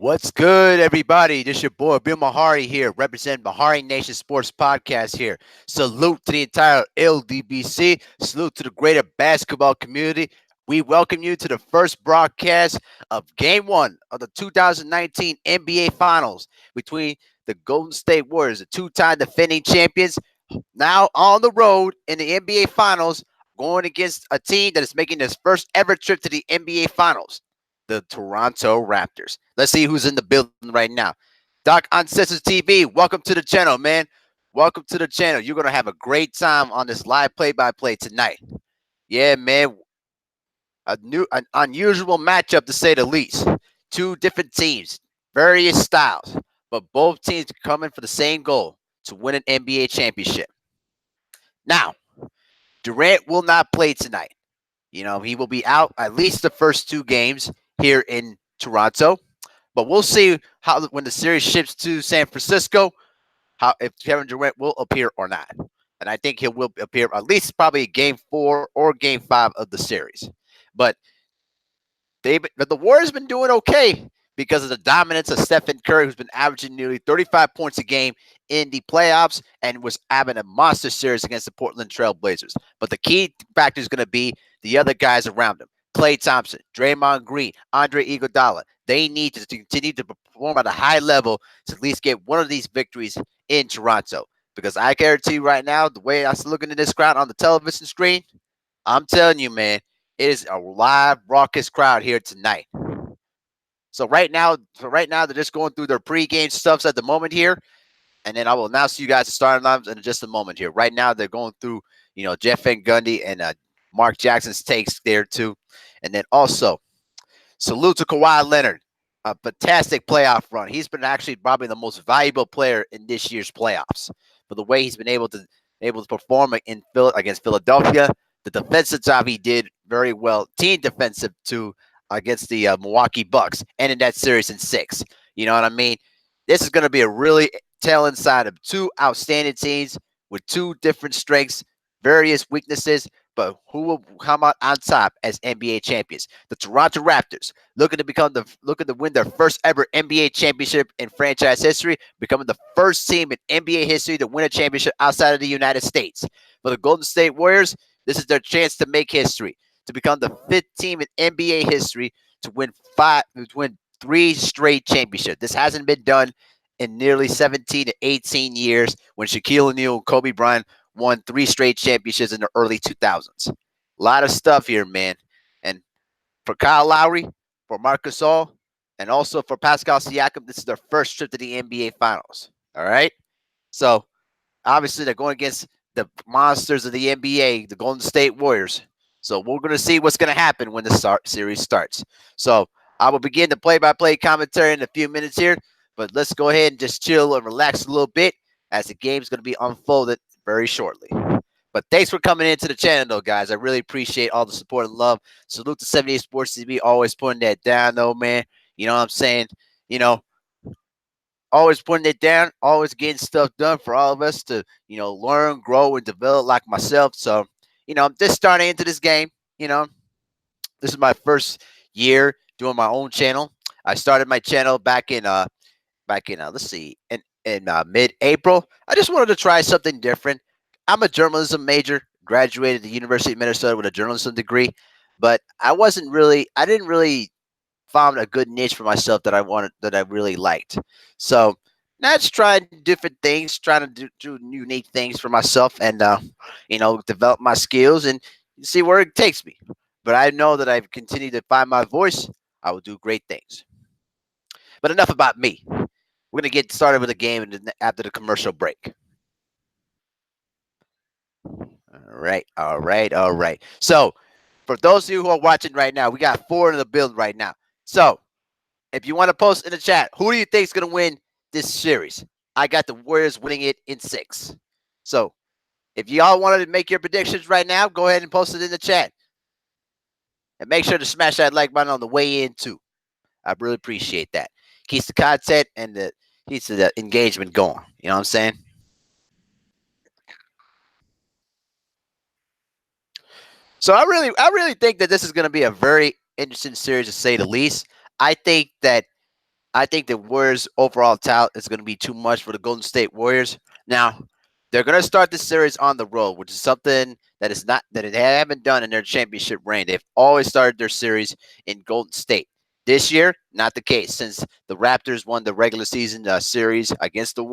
What's good, everybody? This your boy Bill Mahari here, representing MehariNation Sports Podcast here. Salute to the entire LDBC. Salute to the greater basketball community. We welcome you to the first broadcast of Game 1 of the 2019 NBA Finals between the Golden State Warriors, the two-time defending champions, now on the road in the NBA Finals, going against a team that is making its first ever trip to the NBA Finals, the Toronto Raptors. Let's see who's in the building right now. Doc on Sensors TV, welcome to the channel, man. Welcome to the channel. You're going to have a great time on this live play-by-play tonight. Yeah, man. An unusual matchup, to say the least. Two different teams, various styles, but both teams coming for the same goal, to win an NBA championship. Now, Durant will not play tonight. He will be out at least the first two games here in Toronto. But we'll see how when the series ships to San Francisco, how if Kevin Durant will appear or not. And I think he will appear at least probably game 4 or game 5 of the series. But the Warriors been doing okay because of the dominance of Stephen Curry, who's been averaging nearly 35 points a game in the playoffs and was having a monster series against the Portland Trail Blazers. But the key factor is going to be the other guys around him. Klay Thompson, Draymond Green, Andre Iguodala. They need to continue to perform at a high level to at least get one of these victories in Toronto. Because I guarantee you right now, the way I'm looking at this crowd on the television screen, I'm telling you, man, it is a live, raucous crowd here tonight. So right now, they're just going through their pregame stuffs at the moment here, and then I will announce to you guys the starting lineups in just a moment here. Right now, they're going through, Jeff Van Gundy and Mark Jackson's takes there too, and then also salute to Kawhi Leonard, a fantastic playoff run. He's been actually probably the most valuable player in this year's playoffs for the way he's been able to perform against Philadelphia. The defensive job he did very well. Team defensive too against the Milwaukee Bucks, and in that series in 6. You know what I mean? This is going to be a really telling side of two outstanding teams with two different strengths, various weaknesses, but who will come out on top as NBA champions? The Toronto Raptors, looking to win their first ever NBA championship in franchise history, becoming the first team in NBA history to win a championship outside of the United States. For the Golden State Warriors, this is their chance to make history, to become the 5th team in NBA history to win 3 straight championships. This hasn't been done in nearly 17 to 18 years when Shaquille O'Neal and Kobe Bryant won 3 straight championships in the early 2000s. A lot of stuff here, man. And for Kyle Lowry, for Marc Gasol, and also for Pascal Siakam, this is their first trip to the NBA Finals. All right? So, obviously, they're going against the monsters of the NBA, the Golden State Warriors. So, we're going to see what's going to happen when the series starts. So, I will begin the play-by-play commentary in a few minutes here, but let's go ahead and just chill and relax a little bit as the game's going to be unfolded very shortly. But thanks for coming into the channel, though, guys. I really appreciate all the support and love. Salute to 78 Sports TV, always putting that down, though, man. You know what I'm saying? Always putting it down, always getting stuff done for all of us to, learn, grow, and develop like myself. So, I'm just starting into this game. This is my first year doing my own channel. I started my channel back in let's see, in mid-April. I just wanted to try something different. I'm a journalism major, graduated the University of Minnesota with a journalism degree, but I didn't really found a good niche for myself that I really liked. So now just trying different things, trying to do unique things for myself, and develop my skills and see where it takes me. But I know that I've continued to find my voice. I will do great things. But enough about me. We're gonna get started with the game after the commercial break. All right. So, for those of you who are watching right now, we got 4 in the build right now. So, if you want to post in the chat, who do you think is going to win this series? I got the Warriors winning it in 6. So, if y'all wanted to make your predictions right now, go ahead and post it in the chat. And make sure to smash that like button on the way in, too. I really appreciate that. Keeps the content and keeps the engagement going. You know what I'm saying? So I really think that this is going to be a very interesting series, to say the least. I think that I think the Warriors' overall talent is going to be too much for the Golden State Warriors. Now, they're going to start the series on the road, which is something that is not that they haven't done in their championship reign. They've always started their series in Golden State. This year, not the case since the Raptors won the regular season series against the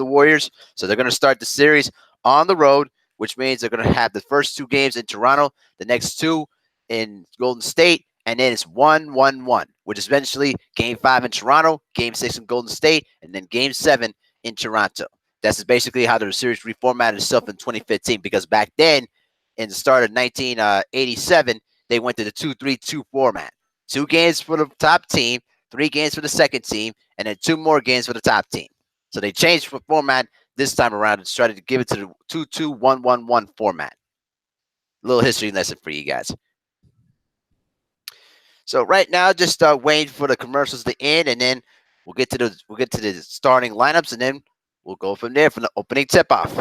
Warriors. So they're going to start the series on the road, which means they're going to have the first two games in Toronto, the next two in Golden State, and then it's 1-1-1, which is eventually Game 5 in Toronto, Game 6 in Golden State, and then Game 7 in Toronto. That's basically how the series reformatted itself in 2015, because back then, in the start of 1987, they went to the 2-3-2 format. 2 games for the top team, 3 games for the second team, and then 2 more games for the top team. So they changed the format this time around and started to give it to the 2-2-1-1-1 format. A little history lesson for you guys. So right now, just waiting for the commercials to end, and then we'll get to the starting lineups, and then we'll go from there from the opening tip off.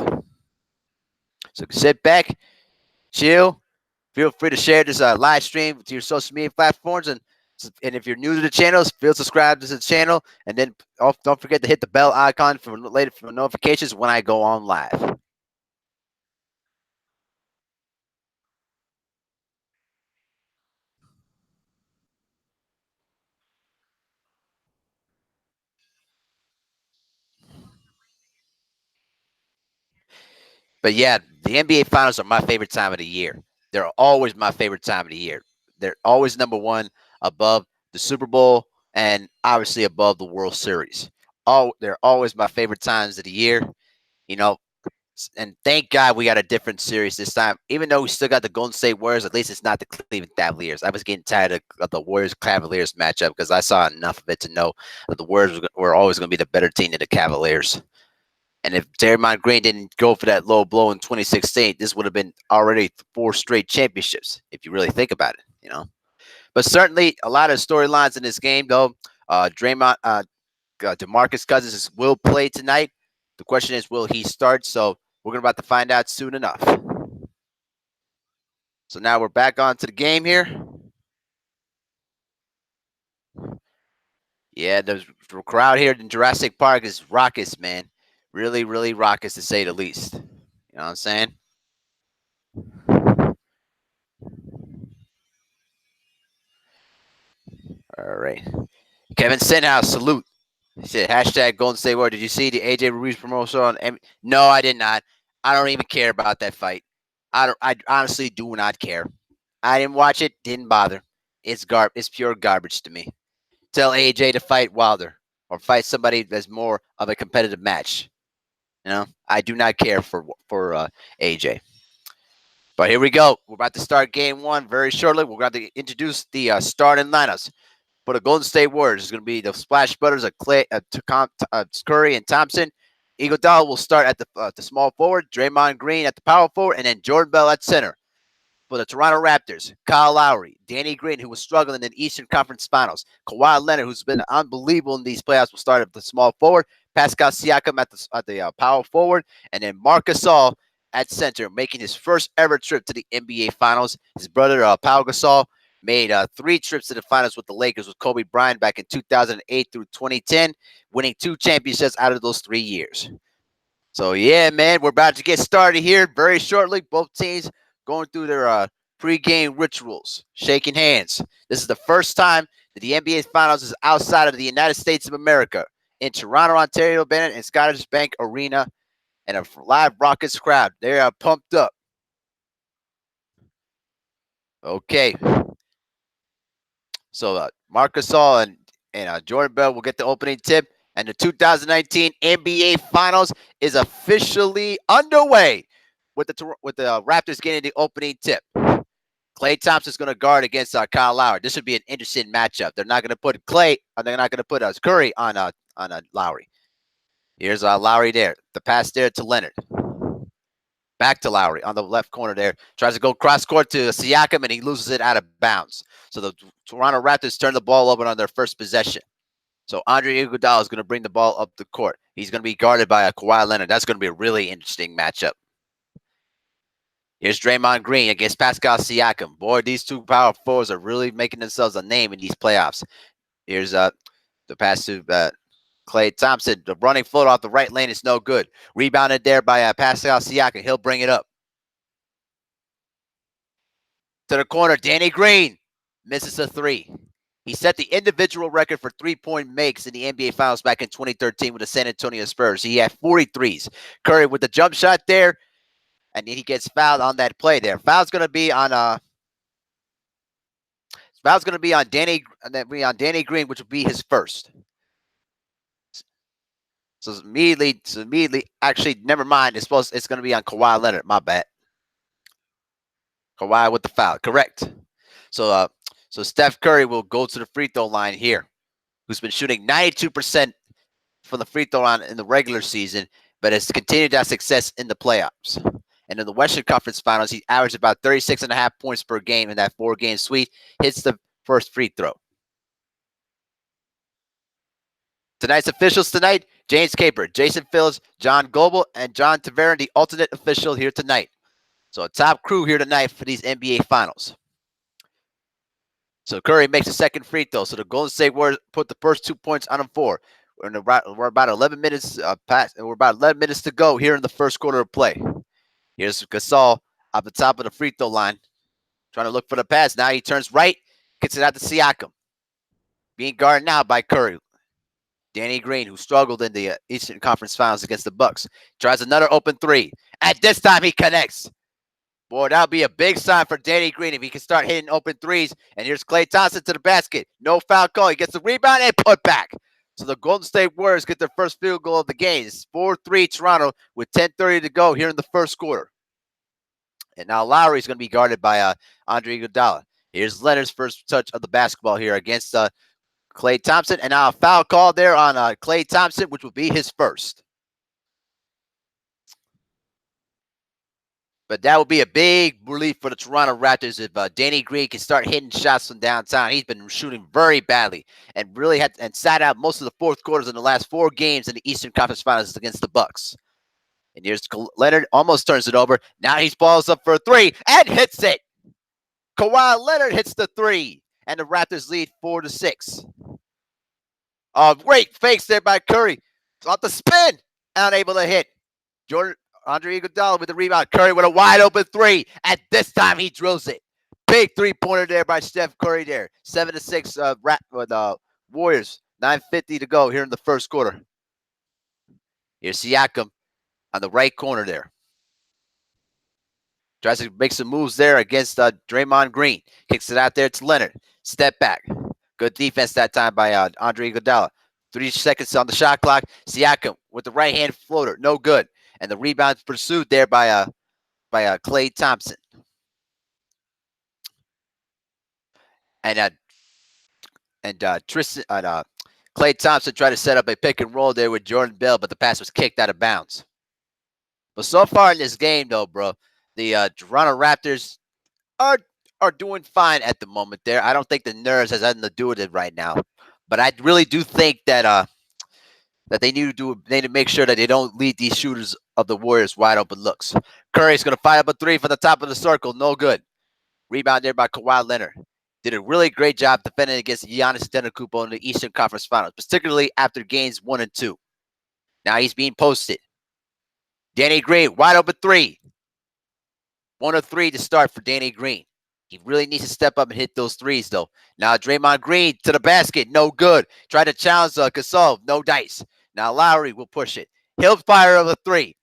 So sit back, chill. Feel free to share this live stream to your social media platforms, and if you're new to the channel, feel subscribe to the channel, and then don't forget to hit the bell icon for notifications when I go on live. But yeah, the NBA Finals are my favorite time of the year. They're always my favorite time of the year. They're always number one above the Super Bowl and obviously above the World Series. They're always my favorite times of the year. You know, and thank God we got a different series this time. Even though we still got the Golden State Warriors, at least it's not the Cleveland Cavaliers. I was getting tired of the Warriors Cavaliers matchup because I saw enough of it to know that the Warriors were always going to be the better team than the Cavaliers. And if Draymond Green didn't go for that low blow in 2016, this would have been already 4 straight championships, if you really think about it. But certainly a lot of storylines in this game, though. DeMarcus Cousins will play tonight. The question is, will he start? So we're about to find out soon enough. So now we're back onto the game here. Yeah, the crowd here in Jurassic Park is raucous, man. Really, really raucous to say the least. You know what I'm saying? All right. Kevin Stenhouse, salute. He said, hashtag Golden State War. Did you see the AJ Ruiz promotion on No, I did not. I don't even care about that fight. I honestly do not care. I didn't watch it, didn't bother. It's pure garbage to me. Tell AJ to fight Wilder or fight somebody that's more of a competitive match. I do not care for AJ. But here we go. We're about to start game one very shortly. We're going to introduce the starting lineups. For the Golden State Warriors, it's going to be the Splash Brothers of Curry and Thompson. Iguodala will start at the small forward, Draymond Green at the power forward, and then Jordan Bell at center. For the Toronto Raptors, Kyle Lowry, Danny Green, who was struggling in the Eastern Conference Finals, Kawhi Leonard, who's been unbelievable in these playoffs, will start at the small forward, Pascal Siakam at the power forward, and then Marc Gasol at center, making his first ever trip to the NBA Finals. His brother, Pau Gasol, made 3 trips to the finals with the Lakers with Kobe Bryant back in 2008 through 2010, winning 2 championships out of those 3 years. So, yeah, man, we're about to get started here very shortly. Both teams going through their pregame rituals, shaking hands. This is the first time that the NBA Finals is outside of the United States of America, in Toronto, Ontario, Bennett, and Scottish Bank Arena, and a live Rockets crowd. They are pumped up. Okay. So Marc Gasol and Jordan Bell will get the opening tip, and the 2019 NBA Finals is officially underway with the Raptors getting the opening tip. Klay Thompson's going to guard against Kyle Lowry. This should be an interesting matchup. They're not going to put they're not going to put Curry on Lowry. Here's Lowry there. The pass there to Leonard. Back to Lowry on the left corner there. Tries to go cross court to Siakam, and he loses it out of bounds. So the Toronto Raptors turn the ball over on their first possession. So Andre Iguodala is going to bring the ball up the court. He's going to be guarded by Kawhi Leonard. That's going to be a really interesting matchup. Here's Draymond Green against Pascal Siakam. Boy, these two power forwards are really making themselves a name in these playoffs. Here's The pass to Klay Thompson. The running float off the right lane is no good. Rebounded there by Pascal Siakam. He'll bring it up. To the corner, Danny Green misses a three. He set the individual record for three-point makes in the NBA Finals back in 2013 with the San Antonio Spurs. He had 43s. Curry with the jump shot there, and he gets fouled on that play there. Foul's going to be on Danny Green, which will be his first. So immediately, actually, never mind. It's going to be on Kawhi Leonard. My bad. Kawhi with the foul. Correct. So Steph Curry will go to the free throw line here, who's been shooting 92% from the free throw line in the regular season, but has continued that success in the playoffs. And in the Western Conference Finals, he averaged about 36.5 points per game in that 4-game sweep. Hits the first free throw. Tonight's officials tonight, James Caper, Jason Phillips, John Goble, and John Taverin, the alternate official here tonight. So a top crew here tonight for these NBA Finals. So Curry makes a second free throw. So the Golden State Warriors put the first 2 points on him for. We're about 11 minutes past. We're about 11 minutes to go here in the first quarter of play. Here's Gasol off the top of the free throw line, trying to look for the pass. Now he turns right, gets it out to Siakam. Being guarded now by Curry. Danny Green, who struggled in the Eastern Conference Finals against the Bucks, tries another open three. At this time, he connects. Boy, that'll be a big sign for Danny Green if he can start hitting open threes. And here's Klay Thompson to the basket. No foul call. He gets the rebound and put back. So the Golden State Warriors get their first field goal of the game. It's 4-3 Toronto with 10:30 to go here in the first quarter. And now Lowry's going to be guarded by Andre Iguodala. Here's Leonard's first touch of the basketball here against Klay Thompson. And now a foul call there on Klay Thompson, which will be his first. But that would be a big relief for the Toronto Raptors if Danny Green can start hitting shots from downtown. He's been shooting very badly and really sat out most of the fourth quarters in the last 4 games in the Eastern Conference Finals against the Bucks. And here's Leonard, almost turns it over. Now he balls up for a three and hits it. Kawhi Leonard hits the three, and the Raptors lead 4-6. Great fakes there by Curry. Off the spin, unable to hit. Andre Iguodala with the rebound. Curry with a wide open three. At this time, he drills it. Big three-pointer there by Steph Curry there. 7-6 Warriors. 9:50 to go here in the first quarter. Here's Siakam on the right corner there. Tries to make some moves there against Draymond Green. Kicks it out there to Leonard. Step back. Good defense that time by Andre Iguodala. 3 seconds on the shot clock. Siakam with the right-hand floater. No good. And the rebound pursued there by Klay Thompson. And Klay Thompson tried to set up a pick and roll there with Jordan Bell, but the pass was kicked out of bounds. But so far in this game, though, bro, the Toronto Raptors are doing fine at the moment there. I don't think the nerves has nothing to do with it right now. But I really do think that they need to make sure that they don't lead these shooters of the Warriors wide open looks. Curry's going to fire up a three from the top of the circle. No good. Rebound there by Kawhi Leonard. Did a really great job defending against Giannis Antetokounmpo in the Eastern Conference Finals, particularly after games 1 and 2. Now he's being posted. Danny Green, wide open three. 1 of 3 to start for Danny Green. He really needs to step up and hit those threes, though. Now Draymond Green to the basket. No good. Tried to challenge Gasol. No dice. Now Lowry will push it. He'll fire up a three.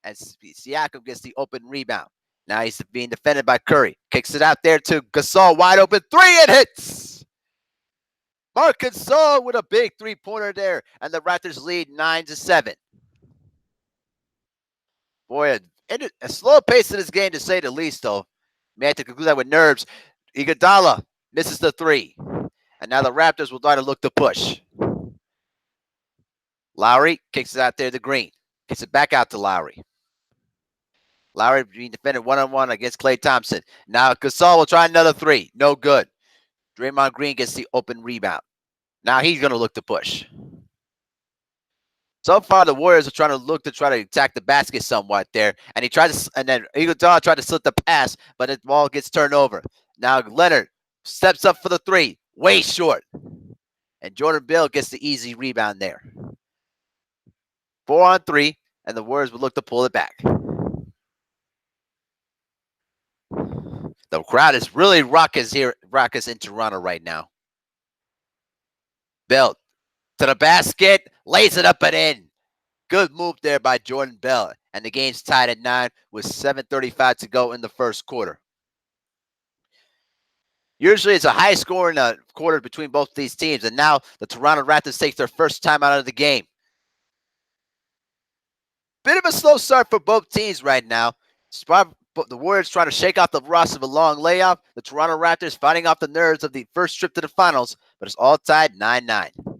And Siakam gets the open rebound. Now he's being defended by Curry. Kicks it out there to Gasol. Wide open three and hits. Marc Gasol with a big three-pointer there. And the Raptors lead 9-7. Boy, a slow pace in this game to say the least, though. May have to conclude that with nerves. Iguodala misses the three. And now the Raptors will try to look to push. Lowry kicks it out there to Green. Kicks it back out to Lowry. Lowry being defended one-on-one against Klay Thompson. Now Gasol will try another three. No good. Draymond Green gets the open rebound. Now he's going to look to push. So far, the Warriors are trying to attack the basket somewhat there. And then Iguodala tried to slip the pass, but the ball gets turned over. Now Leonard steps up for the three. Way short. And Jordan Bell gets the easy rebound there. 4-on-3, and the Warriors would look to pull it back. The crowd is really raucous in Toronto right now. Bell to the basket, lays it up and in. Good move there by Jordan Bell. And the game's tied at 9 with 7:35 to go in the first quarter. Usually it's a high scoring quarter between both these teams. And now the Toronto Raptors take their first time out of the game. Bit of a slow start for both teams right now. The Warriors trying to shake off the rust of a long layoff. The Toronto Raptors fighting off the nerves of the first trip to the finals. But it's all tied 9-9.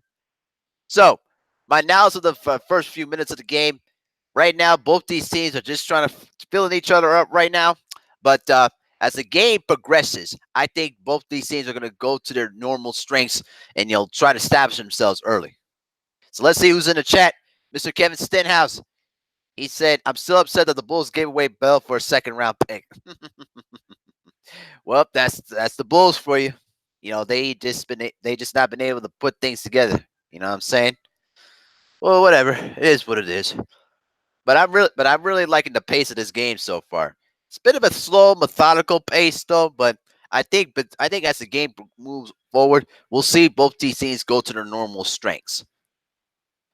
So, my analysis of the first few minutes of the game. Right now, both these teams are just trying to fill each other up right now. But as the game progresses, I think both these teams are going to go to their normal strengths and try to establish themselves early. So let's see who's in the chat. Mr. Kevin Stenhouse. He said, "I'm still upset that the Bulls gave away Bell for a second-round pick." Well, that's the Bulls for you. They just not been able to put things together. You know what I'm saying? Well, whatever. It is what it is. But I'm really liking the pace of this game so far. It's a bit of a slow, methodical pace though, but I think as the game moves forward, we'll see both these teams go to their normal strengths.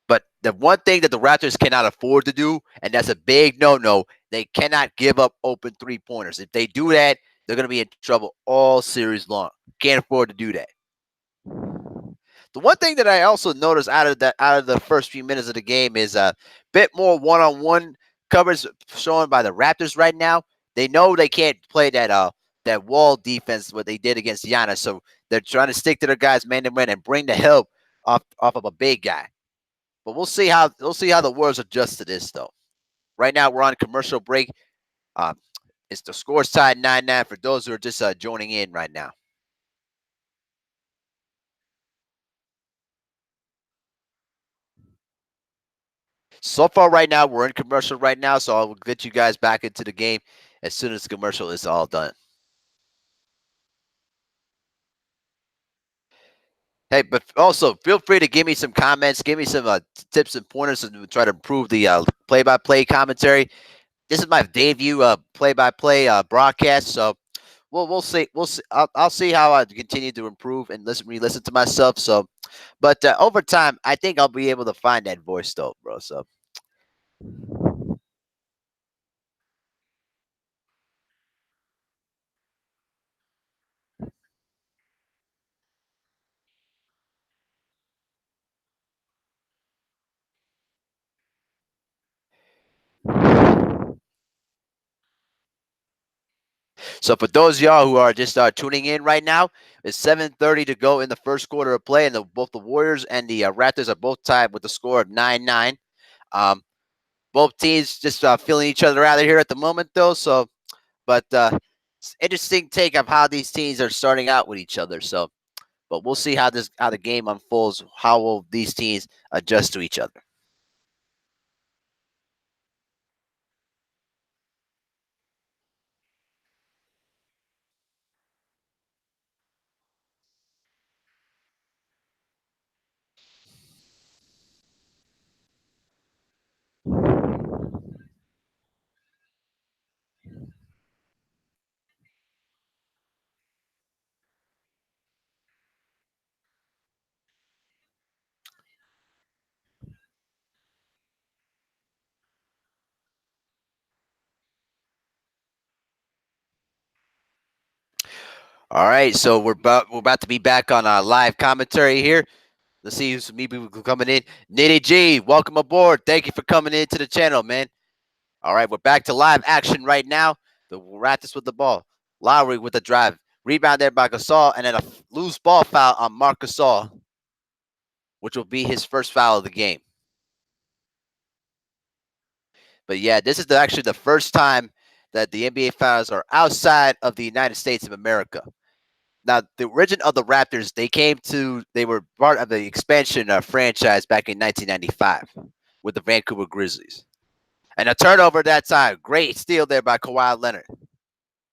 But the one thing that the Raptors cannot afford to do, and that's a big no-no, they cannot give up open three-pointers. If they do that, they're going to be in trouble all series long. Can't afford to do that. The one thing that I also noticed out of the first few minutes of the game is a bit more one-on-one coverage shown by the Raptors right now. They know they can't play that wall defense what they did against Giannis, so they're trying to stick to their guys man-to-man and bring the help off of a big guy. But we'll see how the Warriors adjust to this though. Right now we're on commercial break. It's the score's tied 9-9 for those who are just joining in right now. So far right now, we're in commercial right now, so I'll get you guys back into the game as soon as the commercial is all done. Hey, but also feel free to give me some comments, give me some tips and pointers to try to improve the play-by-play commentary. This is my debut play-by-play broadcast, so we'll see. I'll see how I continue to improve and re-listen to myself. So, but over time, I think I'll be able to find that voice though, bro. So. So for those of y'all who are just tuning in right now, it's 7:30 to go in the first quarter of play, and both the Warriors and the Raptors are both tied with a score of 9-9. Both teams just feeling each other out of here at the moment, though. So, but it's interesting take of how these teams are starting out with each other. So, but we'll see how the game unfolds. How will these teams adjust to each other? All right, so we're about to be back on live commentary here. Let's see who's people coming in. Nitty G, welcome aboard. Thank you for coming into the channel, man. All right, we're back to live action right now. The Raptors with the ball. Lowry with the drive. Rebound there by Gasol, and then a loose ball foul on Marc Gasol, which will be his first foul of the game. But yeah, this is actually the first time that the NBA Finals are outside of the United States of America. Now, the origin of the Raptors, they were part of the expansion franchise back in 1995 with the Vancouver Grizzlies. And a turnover that time. Great steal there by Kawhi Leonard.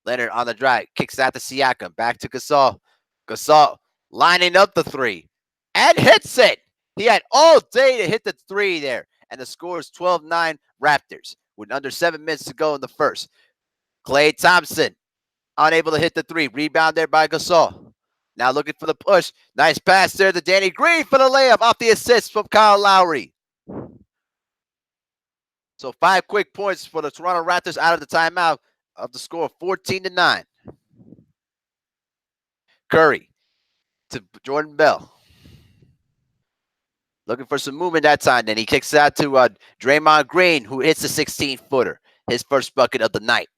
Leonard on the drive. Kicks out to Siakam. Back to Gasol. Gasol lining up the three. and hits it. He had all day to hit the three there. And the score is 12-9 Raptors with under 7 minutes to go in the first. Klay Thompson unable to hit the three. Rebound there by Gasol. Now looking for the push. Nice pass there to Danny Green for the layup off the assist from Kyle Lowry. So 5 quick points for the Toronto Raptors out of the timeout of the score of 14-9. Curry to Jordan Bell. Looking for some movement that time. Then he kicks it out to Draymond Green, who hits the 16-footer. His first bucket of the night.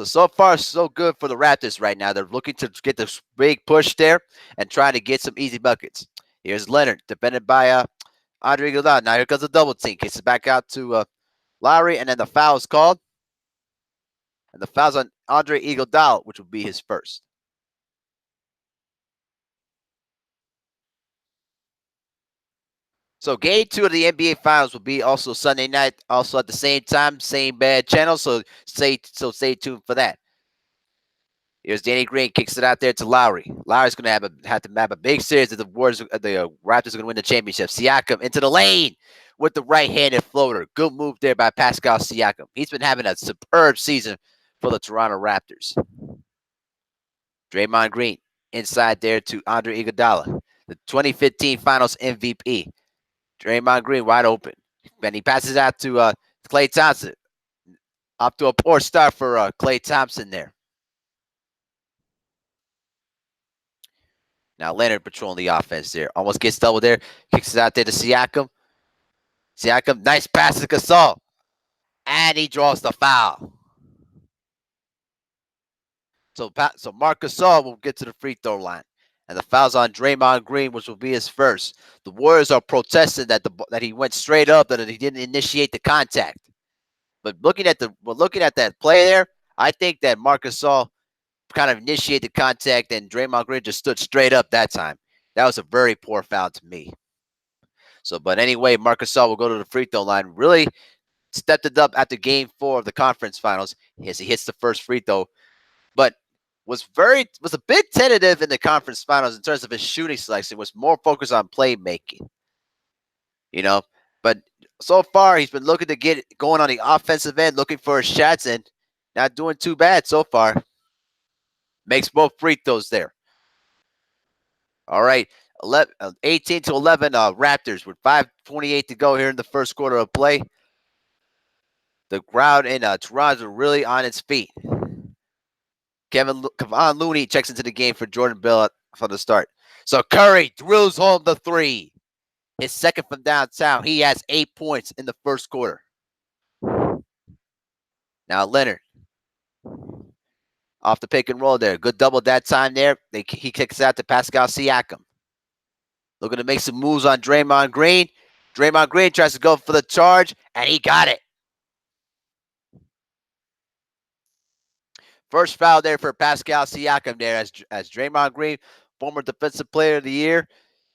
So far, so good for the Raptors right now. They're looking to get this big push there and trying to get some easy buckets. Here's Leonard, defended by Andre Iguodala. Now here comes a double team. Kicks it back out to Lowry, and then the foul is called. And the foul's on Andre Iguodala, which will be his first. So game 2 of the NBA Finals will be also Sunday night, also at the same time, same bad channel. So stay tuned for that. Here's Danny Green, kicks it out there to Lowry. Lowry's going to have to have a big series if the Raptors are going to win the championship. Siakam into the lane with the right-handed floater. Good move there by Pascal Siakam. He's been having a superb season for the Toronto Raptors. Draymond Green inside there to Andre Iguodala, the 2015 Finals MVP. Draymond Green wide open. And he passes out to Klay Thompson. Up to a poor start for Klay Thompson there. Now Leonard patrolling the offense there. Almost gets double there. Kicks it out there to Siakam. Siakam, nice pass to Gasol. And he draws the foul. So Marc Gasol will get to the free throw line. And the foul's on Draymond Green, which will be his first. The Warriors are protesting that he went straight up, that he didn't initiate the contact. But looking at that play there, I think that Marc Gasol kind of initiated the contact, and Draymond Green just stood straight up that time. That was a very poor foul to me. So, but anyway, Marc Gasol will go to the free throw line. Really stepped it up after game 4 of the conference finals as he hits the first free throw. But was a bit tentative in the conference finals in terms of his shooting selection. Was more focused on playmaking. But so far he's been looking to get going on the offensive end, looking for his shots, and not doing too bad so far. Makes both free throws there. All right, 18-11 Raptors with 5:28 to go here in the first quarter of play. The crowd in Toronto is really on its feet. Kevon Looney checks into the game for Jordan Bell from the start. So Curry drills home the three. His second from downtown. He has 8 points in the first quarter. Now Leonard. Off the pick and roll there. Good double that time there. He kicks out to Pascal Siakam. Looking to make some moves on Draymond Green. Draymond Green tries to go for the charge, and he got it. First foul there for Pascal Siakam there as Draymond Green, former Defensive Player of the Year,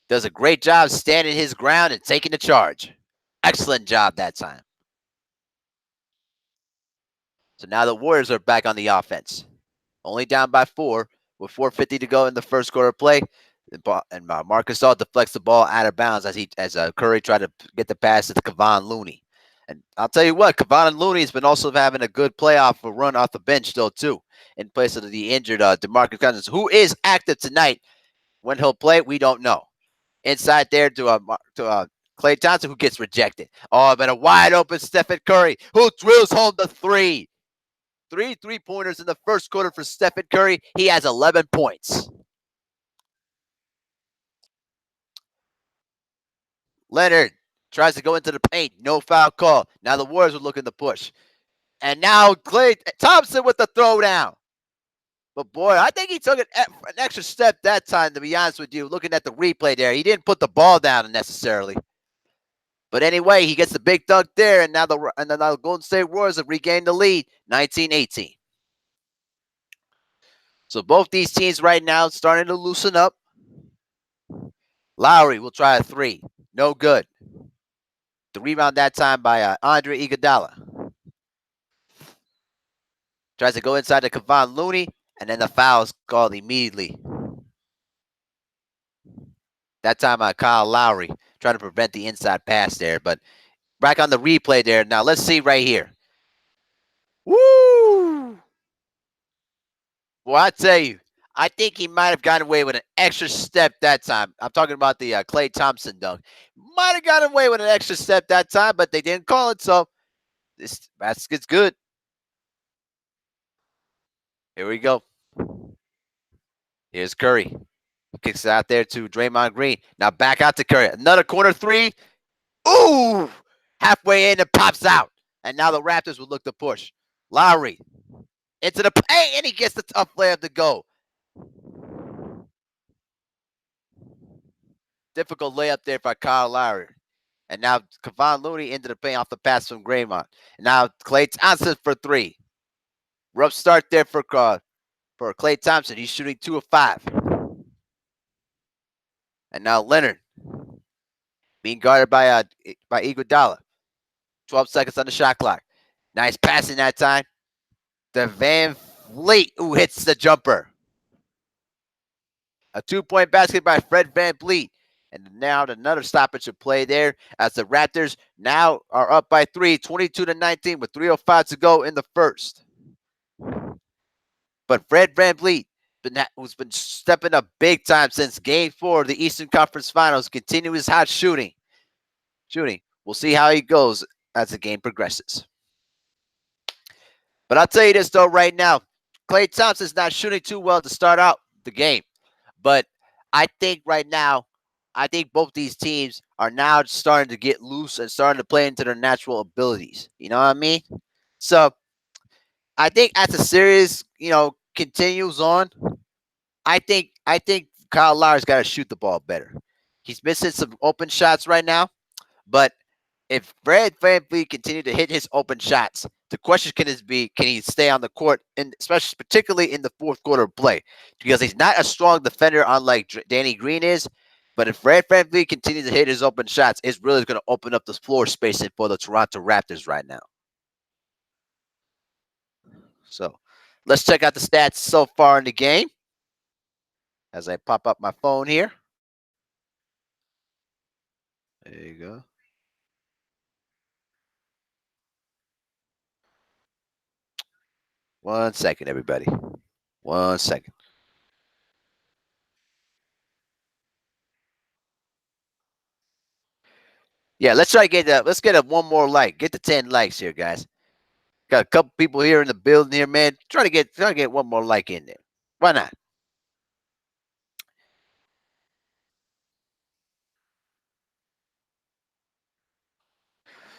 does a great job standing his ground and taking the charge. Excellent job that time. So now the Warriors are back on the offense. Only down by 4 with 4:50 to go in the first quarter play. And Marc Gasol deflects the ball out of bounds as Curry tried to get the pass to Kevon Looney. And I'll tell you what, Kevon Looney has been also having a good playoff run off the bench though too, in place of the injured DeMarcus Cousins, who is active tonight. When he'll play, we don't know. Inside there to Klay Thompson, who gets rejected. Oh, but a wide open Stephen Curry, who drills home the three. 3 3-pointers in the first quarter for Stephen Curry. He has 11 points. Leonard tries to go into the paint. No foul call. Now the Warriors are looking to push. And now Klay Thompson with the throwdown. But boy, I think he took an extra step that time, to be honest with you. Looking at the replay there, he didn't put the ball down necessarily. But anyway, he gets the big dunk there, and now the Golden State Warriors have regained the lead, 19-18. So both these teams right now starting to loosen up. Lowry will try a 3. No good. The rebound that time by Andre Iguodala. Tries to go inside to Kevon Looney, and then the foul is called immediately. That time, Kyle Lowry trying to prevent the inside pass there. But back on the replay there. Now let's see right here. Woo! Well, I tell you, I think he might have gotten away with an extra step that time. I'm talking about the Klay Thompson dunk. Might have gotten away with an extra step that time, but they didn't call it. So this basket's good. Here we go. Here's Curry. Kicks it out there to Draymond Green. Now back out to Curry. Another corner three. Ooh! Halfway in and pops out. And now the Raptors will look to push. Lowry into the paint, and he gets the tough layup to go. Difficult layup there by Kyle Lowry. And now Kevon Looney into the paint off the pass from Draymond. And now Klay Thompson for three. Rough start there for Klay Thompson. He's shooting 2 of 5. And now Leonard being guarded by Iguodala. 12 seconds on the shot clock. Nice passing that time. The Van Vliet who hits the jumper. A 2-point basket by Fred Van Vliet. And now another stoppage of play there as the Raptors now are up by 3, 22-19 with 3:05 to go in the first. But Fred Van Vliet, who's been stepping up big time since Game 4 of the Eastern Conference Finals, continue his hot shooting. We'll see how he goes as the game progresses. But I'll tell you this, though, right now. Klay Thompson's not shooting too well to start out the game. But I think right now, both these teams are now starting to get loose and starting to play into their natural abilities. You know what I mean? So I think as the series, continues on, I think Kyle Lowry's got to shoot the ball better. He's missing some open shots right now, but if Fred VanVleet continue to hit his open shots, the question can he stay on the court, and especially particularly in the fourth quarter of play, because he's not a strong defender unlike Danny Green is. But if Fred VanVleet continues to hit his open shots, it's really going to open up the floor spacing for the Toronto Raptors right now. So let's check out the stats so far in the game as I pop up my phone here. There you go. One second, everybody. 1 second. Yeah, let's try to get that. Let's get a one more like. Get the 10 likes here, guys. Got a couple people here in the building here, man. Try to get one more like in there. Why not?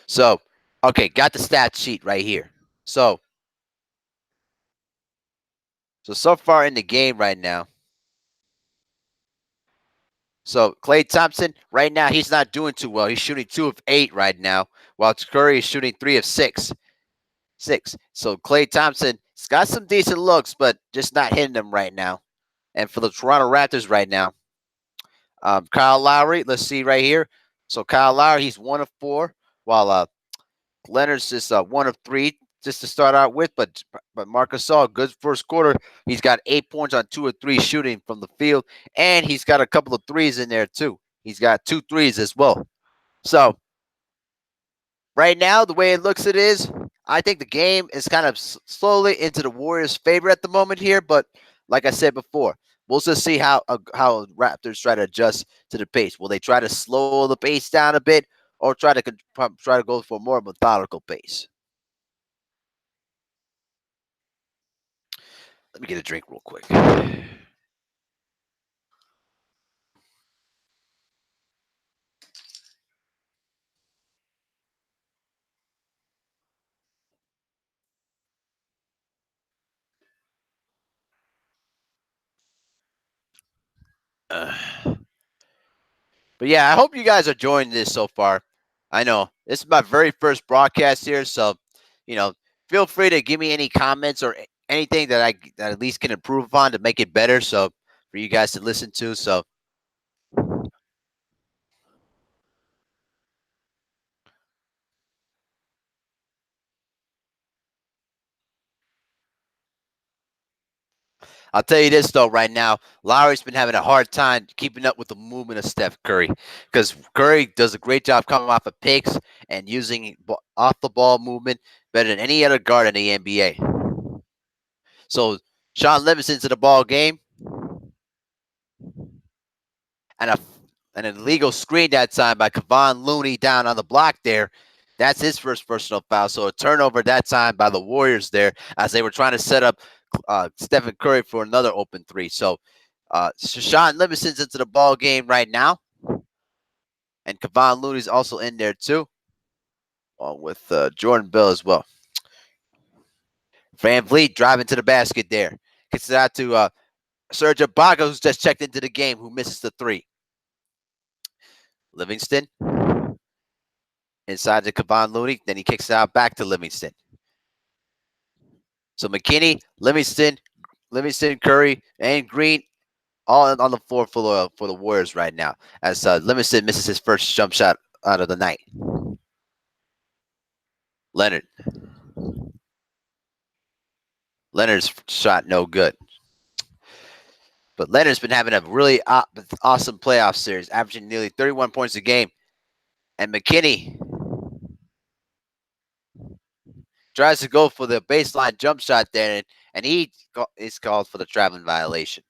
So, okay, got the stat sheet right here. So far in the game right now. So Klay Thompson right now he's not doing too well. He's shooting 2 of 8 right now, while Curry is shooting 3 of 6. So Klay Thompson's got some decent looks, but just not hitting them right now. And for the Toronto Raptors right now, Kyle Lowry, let's see right here. So Kyle Lowry, he's 1 of 4, while Leonard's just 1 of 3 just to start out with. But Marcus Gasol, good first quarter. He's got 8 points on 2 of 3 shooting from the field, and he's got a couple of threes in there too. He's got 2 threes as well. So right now, the way it looks, it is. I think the game is kind of slowly into the Warriors' favor at the moment here. But like I said before, we'll just see how Raptors try to adjust to the pace. Will they try to slow the pace down a bit, or try to go for a more methodical pace? Let me get a drink real quick. Uh, but yeah, I hope you guys are enjoying this so far. I know this is my very first broadcast here, so you know, feel free to give me any comments or anything that at least can improve upon to make it better. So for you guys to listen to. So I'll tell you this though, right now, Lowry's been having a hard time keeping up with the movement of Steph Curry because Curry does a great job coming off of picks and using off the ball movement better than any other guard in the NBA. So Sean Livingston's in the ball game, and an illegal screen that time by Kevon Looney down on the block there. That's his first personal foul. So a turnover that time by the Warriors there as they were trying to set up Stephen Curry for another open three. So Sean Livingston's into the ball game right now, and Kevon Looney's also in there too, with Jordan Bell as well. Van Vliet driving to the basket there. Gets it out to Serge Ibaka, who's just checked into the game, who misses the three. Livingston inside to Kevon Looney. Then he kicks it out back to Livingston. So McKinney, Livingston, Curry, and Green all on the floor for the Warriors right now. As Livingston misses his first jump shot out of the night. Leonard's shot no good. But Leonard's been having a really awesome playoff series, averaging nearly 31 points a game. And McKinney tries to go for the baseline jump shot there, and he is called for the traveling violation.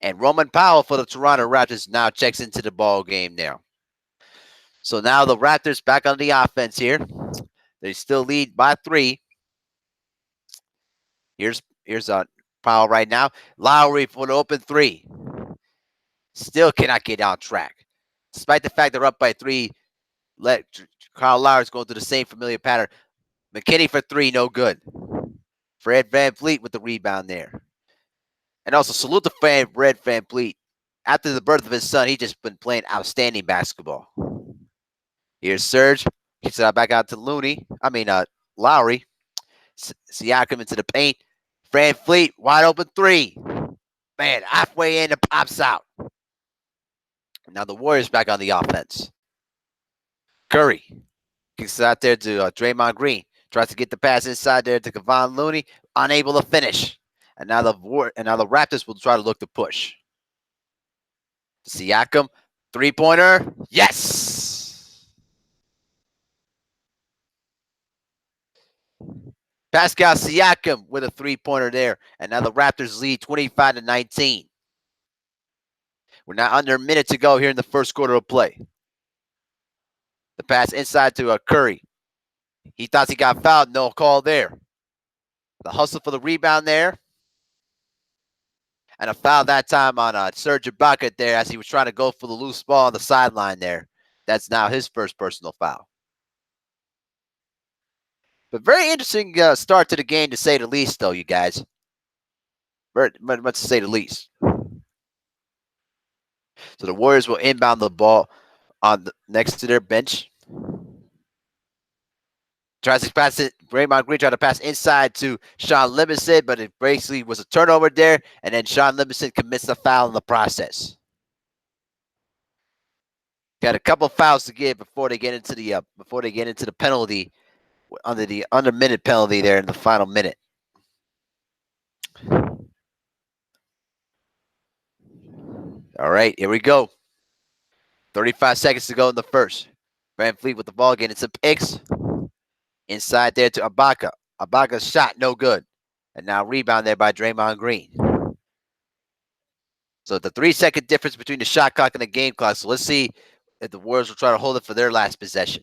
And Roman Powell for the Toronto Raptors now checks into the ball game now. So now the Raptors back on the offense here. They still lead by 3. Here's Powell right now. Lowry for the open 3. Still cannot get on track. Despite the fact they're up by 3, Kyle Lowry's going through the same familiar pattern. McKinney for 3, no good. Fred VanVleet with the rebound there. And also salute to Fred VanVleet. After the birth of his son, he's just been playing outstanding basketball. Here's Serge. Kicks it back out to Lowry. Siakam into the paint. VanVleet, wide open 3. Man, halfway in, it pops out. Now the Warriors back on the offense. Curry kicks it out there to Draymond Green. Tries to get the pass inside there to Kevon Looney. Unable to finish. And now the Raptors will try to look to push. Siakam, 3-pointer. Yes! Pascal Siakam with a 3-pointer there. And now the Raptors lead 25-19. We're now under a minute to go here in the first quarter of play. The pass inside to Curry. He thought he got fouled. No call there. The hustle for the rebound there. And a foul that time on Serge Ibaka there as he was trying to go for the loose ball on the sideline there. That's now his first personal foul. But very interesting start to the game, to say the least, though, you guys. Very much to say the least. So the Warriors will inbound the ball next to their bench. Tries to pass it. Draymond Green tried to pass inside to Sean Livingston, but it basically was a turnover there, and then Sean Livingston commits a foul in the process. Got a couple fouls to give before they get into the penalty, under the under-minute penalty there in the final minute. All right, here we go. 35 seconds to go in the first. VanVleet with the ball, getting some picks. Inside there to Ibaka. Ibaka's shot, no good. And now rebound there by Draymond Green. So the 3-second difference between the shot clock and the game clock. So let's see if the Warriors will try to hold it for their last possession.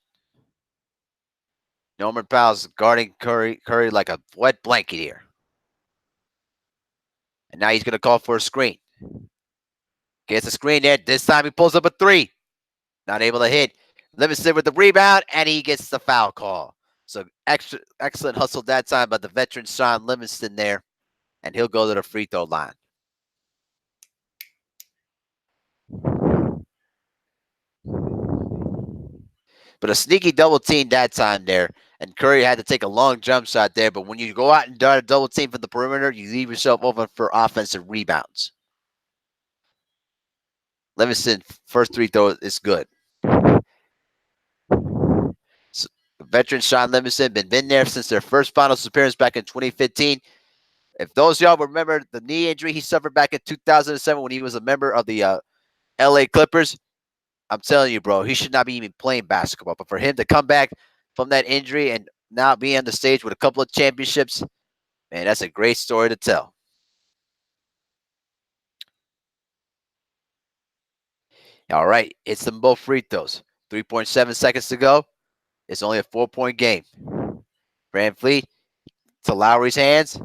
Norman Powell's guarding Curry like a wet blanket here. And now he's going to call for a screen. Gets a screen there. This time he pulls up a 3. Not able to hit. Livingston with the rebound, and he gets the foul call. So excellent hustle that time by the veteran Sean Livingston there. And he'll go to the free throw line. But a sneaky double team that time there. And Curry had to take a long jump shot there. But when you go out and dart a double team from the perimeter, you leave yourself open for offensive rebounds. Livingston, first free throw is good. So Veteran Sean Livingston been there since their first finals appearance back in 2015. If those of y'all remember the knee injury he suffered back in 2007 when he was a member of the LA Clippers, I'm telling you, bro, he should not be even playing basketball. But for him to come back from that injury and now be on the stage with a couple of championships, man, that's a great story to tell. All right, it's them both free throws. 3.7 seconds to go. It's only a 4-point game. Van Fleet to Lowry's hands,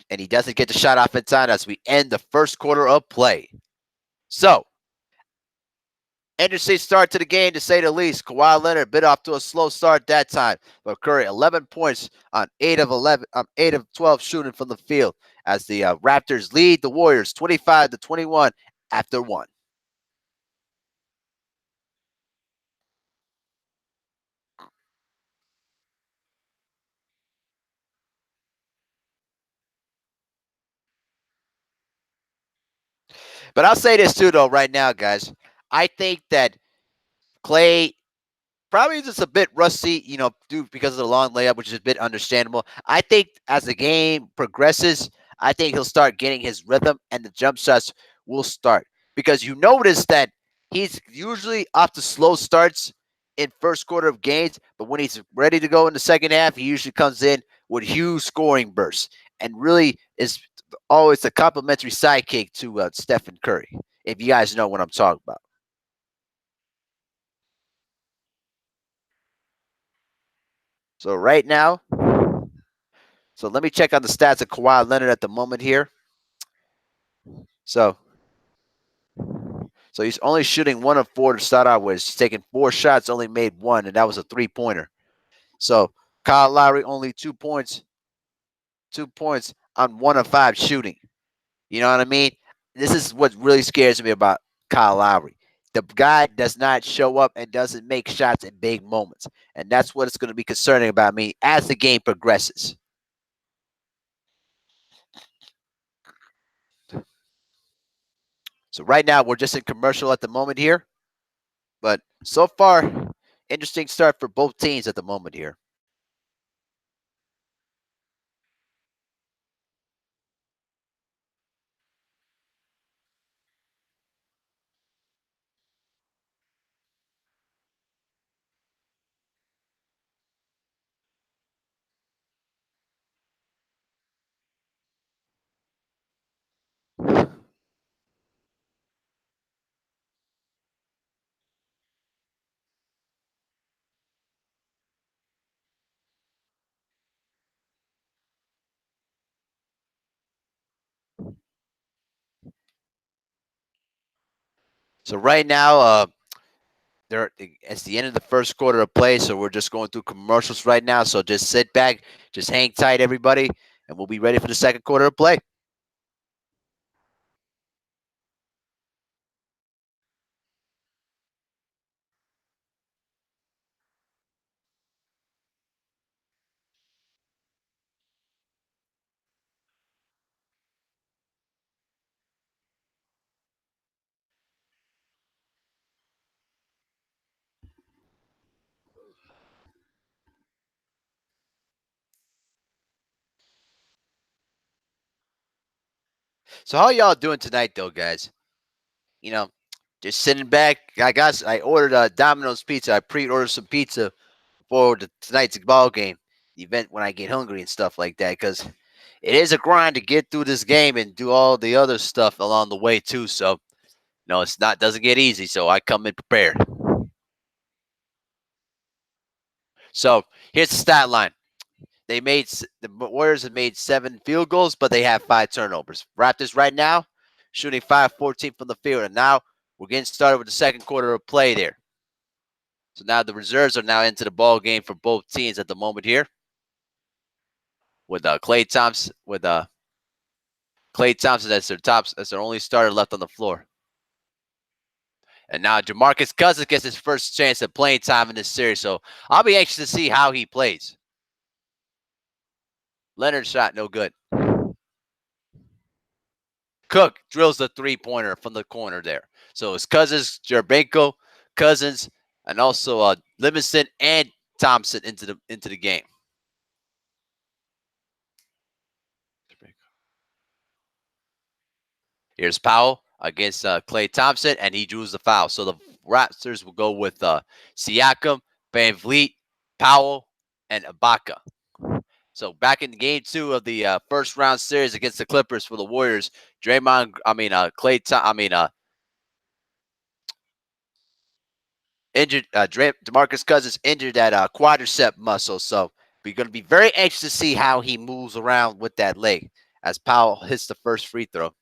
and he doesn't get the shot off in time as we end the first quarter of play. So, interesting start to the game, to say the least. Kawhi Leonard bit off to a slow start that time, but Curry 11 points on 8 of 12 shooting from the field as the Raptors lead the Warriors 25-21 after one. But I'll say this too, though, right now, guys. I think that Clay probably just a bit rusty, due because of the long layup, which is a bit understandable. I think as the game progresses, I think he'll start getting his rhythm and the jump shots will start. Because you notice that he's usually off to slow starts in first quarter of games, but when he's ready to go in the second half, he usually comes in with huge scoring bursts and really is always a complimentary sidekick to Stephen Curry, if you guys know what I'm talking about. So right now, so let me check on the stats of Kawhi Leonard at the moment here. So, so he's only shooting 1 of 4 to start out with. He's taken 4 shots, only made 1, and that was a 3-pointer. So Kyle Lowry only 2 points on 1 of 5 shooting. You know what I mean? This is what really scares me about Kyle Lowry. The guy does not show up and doesn't make shots in big moments, and that's what it's going to be concerning about me as the game progresses. So right now we're just in commercial at the moment here. But so far, interesting start for both teams at the moment here. So right now, it's the end of the first quarter of play, so we're just going through commercials right now. So just sit back, just hang tight, everybody, and we'll be ready for the second quarter of play. So how y'all doing tonight, though, guys? You know, just sitting back. I ordered a Domino's pizza. I pre-ordered some pizza for tonight's ball game, the event when I get hungry and stuff like that, because it is a grind to get through this game and do all the other stuff along the way too. So it's not doesn't get easy. So I come in prepared. So here's the stat line. The Warriors have made 7 field goals, but they have 5 turnovers. Raptors right now shooting 5-14 from the field, and now we're getting started with the second quarter of play there. So now the reserves are now into the ball game for both teams at the moment here, with Klay Thompson as their only starter left on the floor. And now DeMarcus Cousins gets his first chance at playing time in this series, so I'll be anxious to see how he plays. Leonard shot no good. Cook drills the 3-pointer from the corner there. So it's Cousins, Jerbenko, Cousins, and also Livingston and Thompson into the game. Here's Powell against Klay Thompson, and he drews the foul. So the Raptors will go with Siakam, Van Vliet, Powell, and Ibaka. So back in game 2 of the first round series against the Clippers for the Warriors, injured. DeMarcus Cousins injured that quadricep muscle. So we're going to be very anxious to see how he moves around with that leg as Powell hits the first free throw.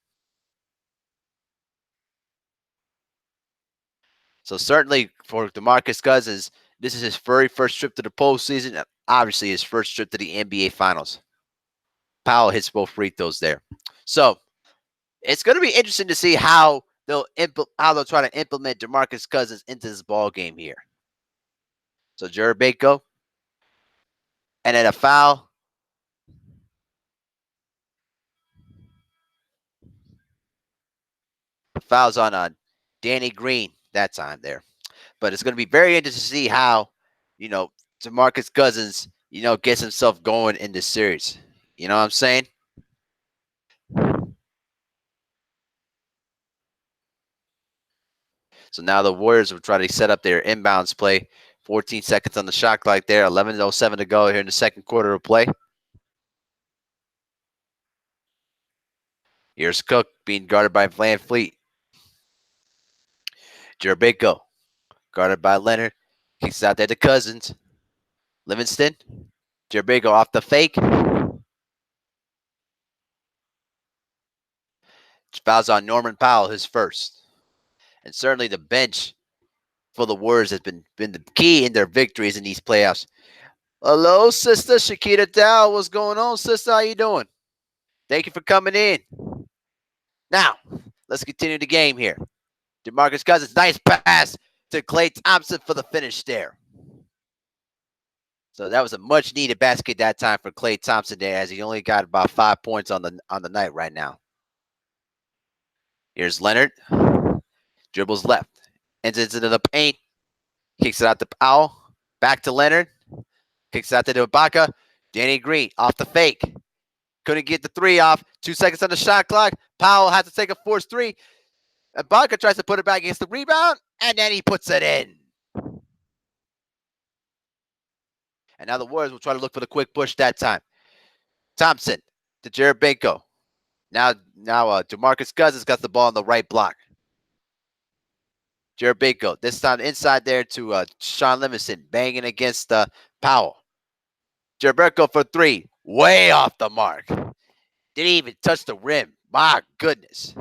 So certainly for DeMarcus Cousins, this is his very first trip to the postseason, and obviously his first trip to the NBA Finals. Powell hits both free throws there. So it's going to be interesting to see how they'll try to implement DeMarcus Cousins into this ball game here. So Jerebko, and then a foul. Fouls on Danny Green that time there. But it's going to be very interesting to see how, DeMarcus Cousins, gets himself going in this series. You know what I'm saying? So now the Warriors will try to set up their inbounds play. 14 seconds on the shot clock there. 11:07 to go here in the second quarter of play. Here's Cook being guarded by Van Vliet. Jerebko guarded by Leonard. Kicks out there to Cousins. Livingston. Jerebko off the fake. Fouls on Norman Powell, his first. And certainly the bench for the Warriors has been the key in their victories in these playoffs. Hello, sister Shakita Dow. What's going on, sister? How you doing? Thank you for coming in. Now, let's continue the game here. DeMarcus Cousins, nice pass to Klay Thompson for the finish there. So that was a much needed basket that time for Klay Thompson there, as he only got about 5 points on the night right now. Here's Leonard. Dribbles left. Enters into the paint. Kicks it out to Powell. Back to Leonard. Kicks it out to Ibaka. Danny Green off the fake. Couldn't get the three off. 2 seconds on the shot clock. Powell has to take a forced three. Ibaka tries to put it back against the rebound, and then he puts it in. And now the Warriors will try to look for the quick push that time. Thompson to Jerebko. Now DeMarcus Cousins got the ball on the right block. Jerebko, this time inside there to Sean Livingston, banging against Powell. Jerebko for three, way off the mark. Didn't even touch the rim. My goodness.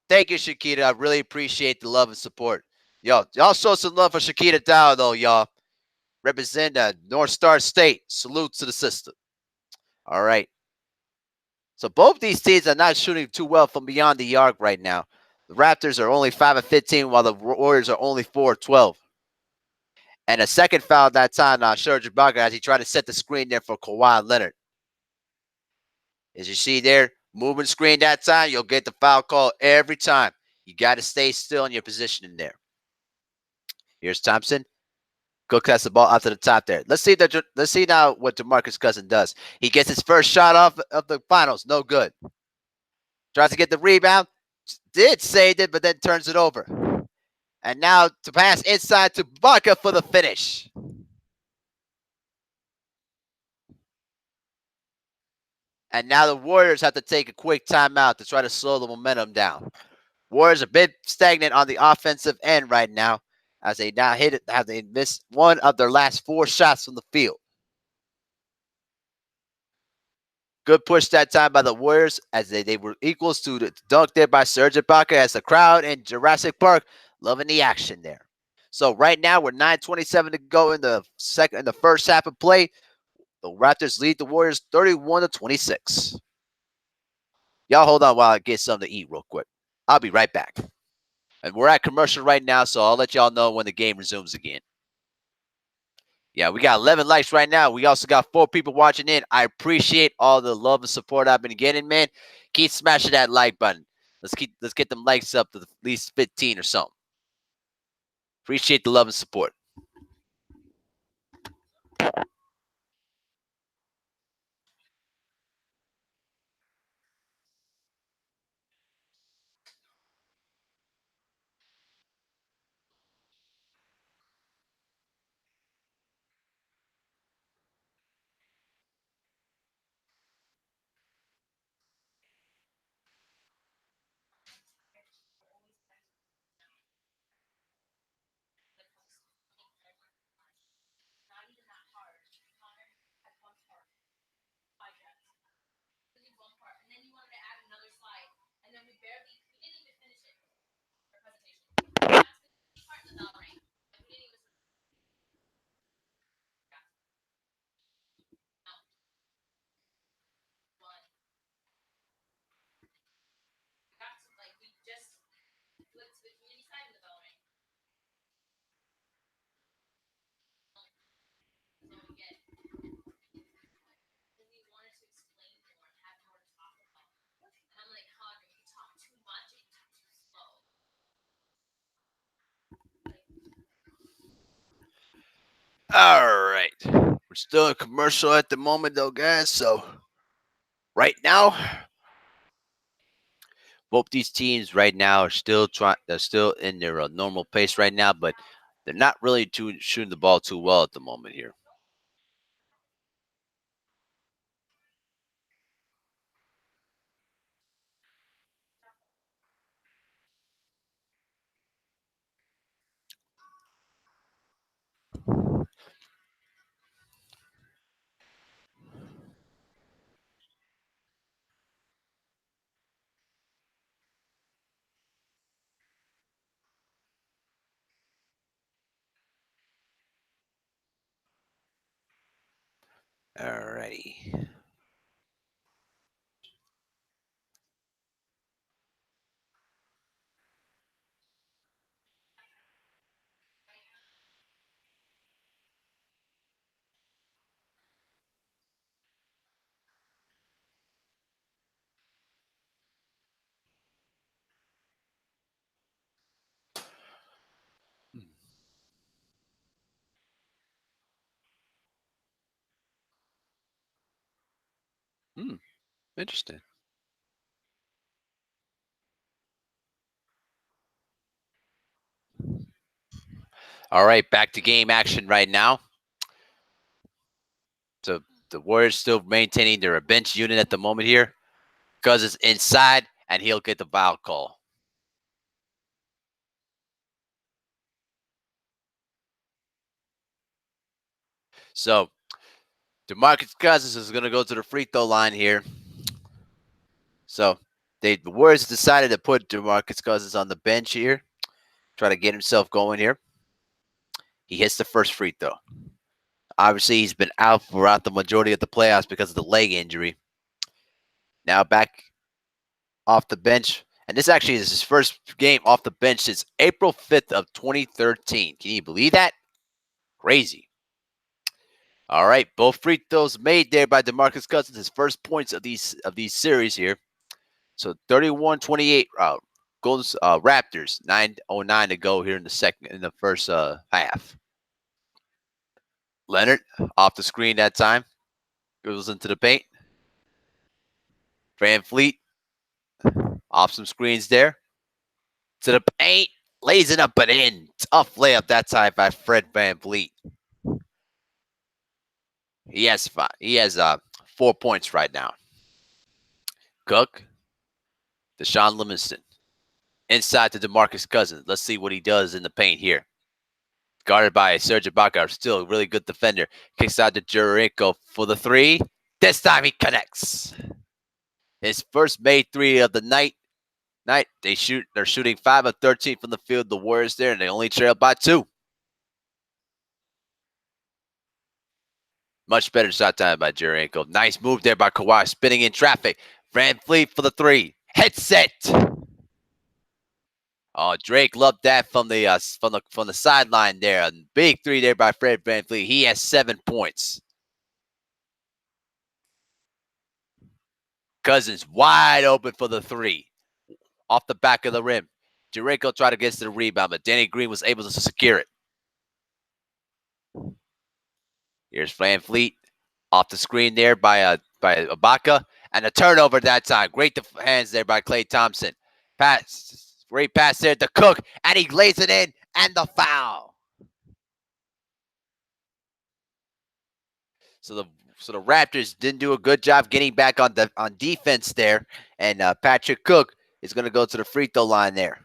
Thank you, Shakita. I really appreciate the love and support. Y'all show some love for Shakita Dow, though, y'all. Represent North Star State. Salute to the sister. All right. So both these teams are not shooting too well from beyond the arc right now. The Raptors are only 5 of 15, while the Warriors are only 4 of 12. And a second foul that time on Serge Ibaka as he tried to set the screen there for Kawhi Leonard. As you see there, moving screen that time, you'll get the foul call every time. You got to stay still in your position in there. Here's Thompson. Cook has the ball out to the top there. Let's see now what DeMarcus Cousins does. He gets his first shot off of the finals. No good. Tries to get the rebound. Did save it, but then turns it over. And now to pass inside to Ibaka for the finish. And now the Warriors have to take a quick timeout to try to slow the momentum down. Warriors are a bit stagnant on the offensive end right now, as they now have they missed one of their last 4 shots from the field. Good push that time by the Warriors, as they were equals to the dunk there by Serge Ibaka, as the crowd in Jurassic Park loving the action there. So right now we're 9:27 to go in the first half of play. The Raptors lead the Warriors 31-26. Y'all hold on while I get something to eat real quick. I'll be right back. And we're at commercial right now, so I'll let y'all know when the game resumes again. Yeah, we got 11 likes right now. We also got 4 people watching in. I appreciate all the love and support I've been getting, man. Keep smashing that like button. Let's get them likes up to at least 15 or something. Appreciate the love and support. All right. We're still in commercial at the moment, though, guys. So right now, both these teams right now are still trying. They're still in their normal pace right now, but they're not really shooting the ball too well at the moment here. All righty. Hmm. Interesting. All right, back to game action right now. So the Warriors still maintaining their bench unit at the moment here. Cousins inside, and he'll get the foul call. So DeMarcus Cousins is going to go to the free throw line here. So the Warriors decided to put DeMarcus Cousins on the bench here, try to get himself going here. He hits the first free throw. Obviously, he's been out throughout the majority of the playoffs because of the leg injury. Now back off the bench, and this actually is his first game off the bench since April 5th of 2013. Can you believe that? Crazy. All right, both free throws made there by DeMarcus Cousins, his first points of these series here. So 31-28 Golden Raptors, 9:09 to go here in the first half. Leonard off the screen that time. Goes into the paint. Van Fleet off some screens there. To the paint. Lays it up and in. Tough layup that time by Fred Van Fleet. He has 4 points right now. Cook. Deshaun Livingston. Inside to DeMarcus Cousins. Let's see what he does in the paint here. Guarded by Serge Ibaka, still a really good defender. Kicks out to Jericho for the three. This time he connects. His first made three of the night. They're shooting 5 of 13 from the field. The Warriors there, and they only trail by 2. Much better shot time by Jericho. Nice move there by Kawhi, spinning in traffic. Van Fleet for the three. Headset. Oh, Drake loved that from the sideline there. A big three there by Fred Van Fleet. He has 7 points. Cousins wide open for the three. Off the back of the rim. Jericho tried to get to the rebound, but Danny Green was able to secure it. Here's Van Fleet off the screen there by Ibaka, and a turnover that time. Great hands there by Klay Thompson. Great pass there to Cook, and he lays it in, and the foul. So the Raptors didn't do a good job getting back on defense there, and Patrick Cook is going to go to the free throw line there.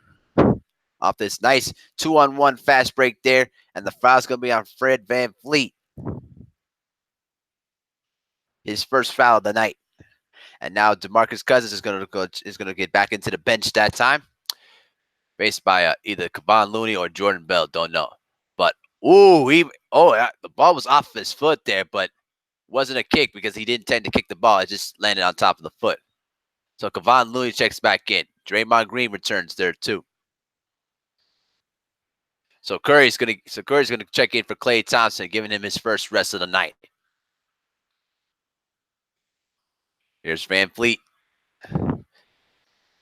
Off this nice 2-on-1 fast break there, and the foul's going to be on Fred Van Fleet. His first foul of the night. And now DeMarcus Cousins is going to get back into the bench that time, faced by either Kevon Looney or Jordan Bell. Don't know, but the ball was off his foot there, but wasn't a kick because he didn't intend to kick the ball. It just landed on top of the foot. So Kevon Looney checks back in. Draymond Green returns there too. So Curry's gonna check in for Klay Thompson, giving him his first rest of the night. Here's Van Fleet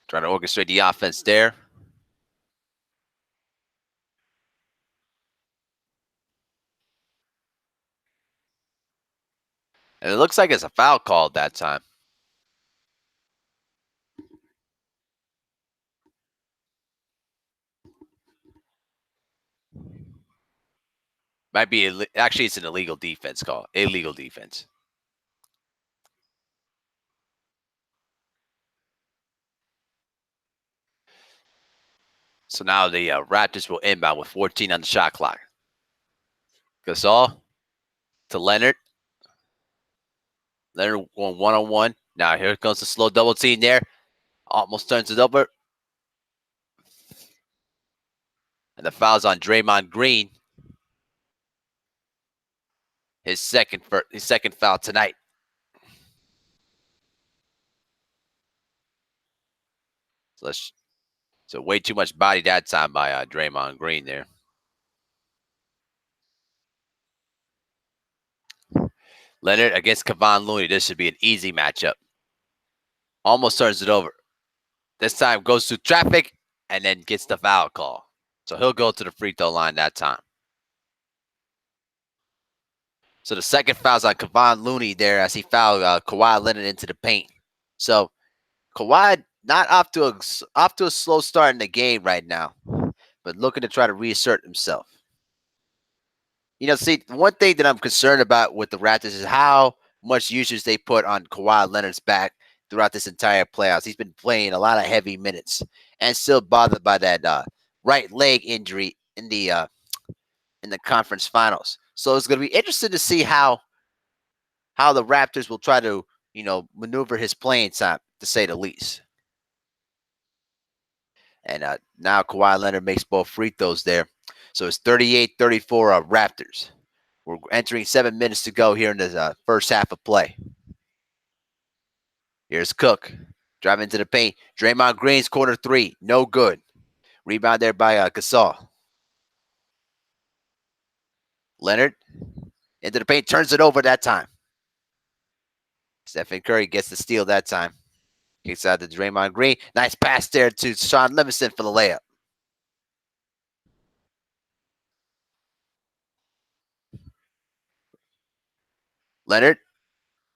trying to orchestrate the offense there. And it looks like it's a foul call that time. Might be actually it's an illegal defense call. Illegal defense. So now the Raptors will inbound with 14 on the shot clock. Gasol to Leonard. Leonard going one-on-one. Now here comes the slow double team there. Almost turns it over. And the foul's on Draymond Green. His second foul tonight. So way too much body that time by Draymond Green there. Leonard against Kevon Looney. This should be an easy matchup. Almost turns it over. This time goes through traffic and then gets the foul call. So he'll go to the free throw line that time. So the second foul's on Kevon Looney there as he fouled Kawhi Leonard into the paint. So Kawhi not off to a slow start in the game right now, but looking to try to reassert himself. See, one thing that I'm concerned about with the Raptors is how much usage they put on Kawhi Leonard's back throughout this entire playoffs. He's been playing a lot of heavy minutes and still bothered by that right leg injury in the conference finals. So it's going to be interesting to see how the Raptors will try to maneuver his playing time, to say the least. And now Kawhi Leonard makes both free throws there. So it's 38-34 Raptors. We're entering 7 minutes to go here in the first half of play. Here's Cook. Driving into the paint. Draymond Green's corner three. No good. Rebound there by Gasol. Leonard into the paint. Turns it over that time. Stephen Curry gets the steal that time. Kicks out to Draymond Green. Nice pass there to Sean Livingston for the layup. Leonard.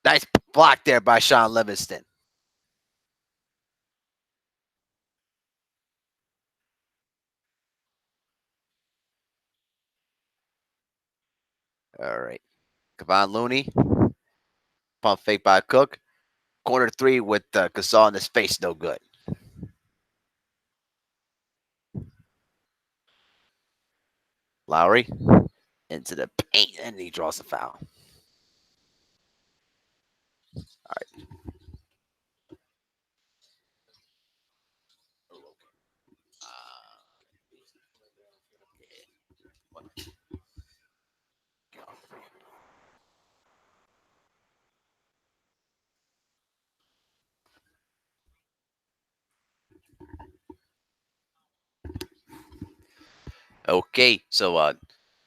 Nice block there by Sean Livingston. All right. Kevon Looney. Pump fake by Cook. Corner three with Gasol in his face. No good. Lowry into the paint, and he draws a foul. All right. Okay, so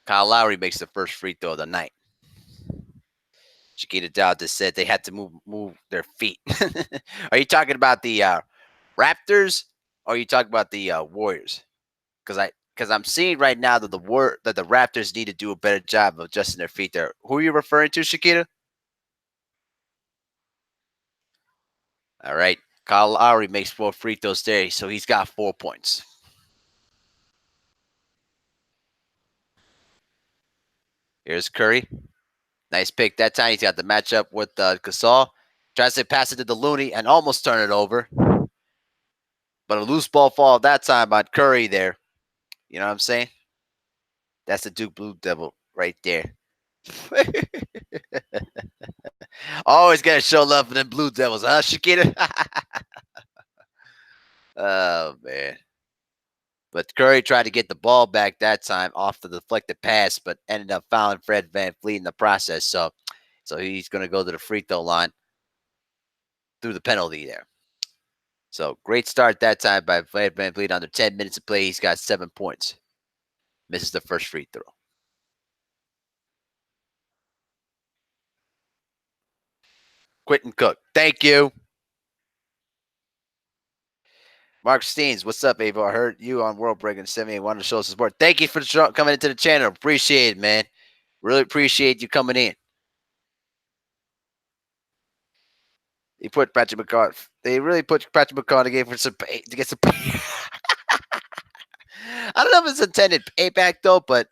Kyle Lowry makes the first free throw of the night. Chiquita Dow just said they had to move their feet. Are you talking about the Raptors, or are you talking about the Warriors? Because I'm seeing right now that the Raptors need to do a better job of adjusting their feet there. Who are you referring to, Chiquita? All right. Kyle Lowry makes 4 free throws there, so he's got 4 points. Here's Curry. Nice pick. That time he's got the matchup with Gasol. Tries to pass it to the Looney and almost turn it over. But a loose ball fall that time on Curry there. You know what I'm saying? That's the Duke Blue Devil right there. Always got to show love for them Blue Devils, huh, Shakita? Oh, man. But Curry tried to get the ball back that time off the deflected pass, but ended up fouling Fred VanVleet in the process. So he's going to go to the free throw line through the penalty there. So great start that time by Fred VanVleet. Under 10 minutes of play, he's got 7 points. Misses the first free throw. Quentin Cook. Thank you. Mark Steens, what's up, Avo? I heard you on World Breaking 78. Wanted to show support. Thank you for coming into the channel. Appreciate it, man. Really appreciate you coming in. He put Patrick McCaw. They really put Patrick McCaw in the game for some to get some. I don't know if it's intended payback though, but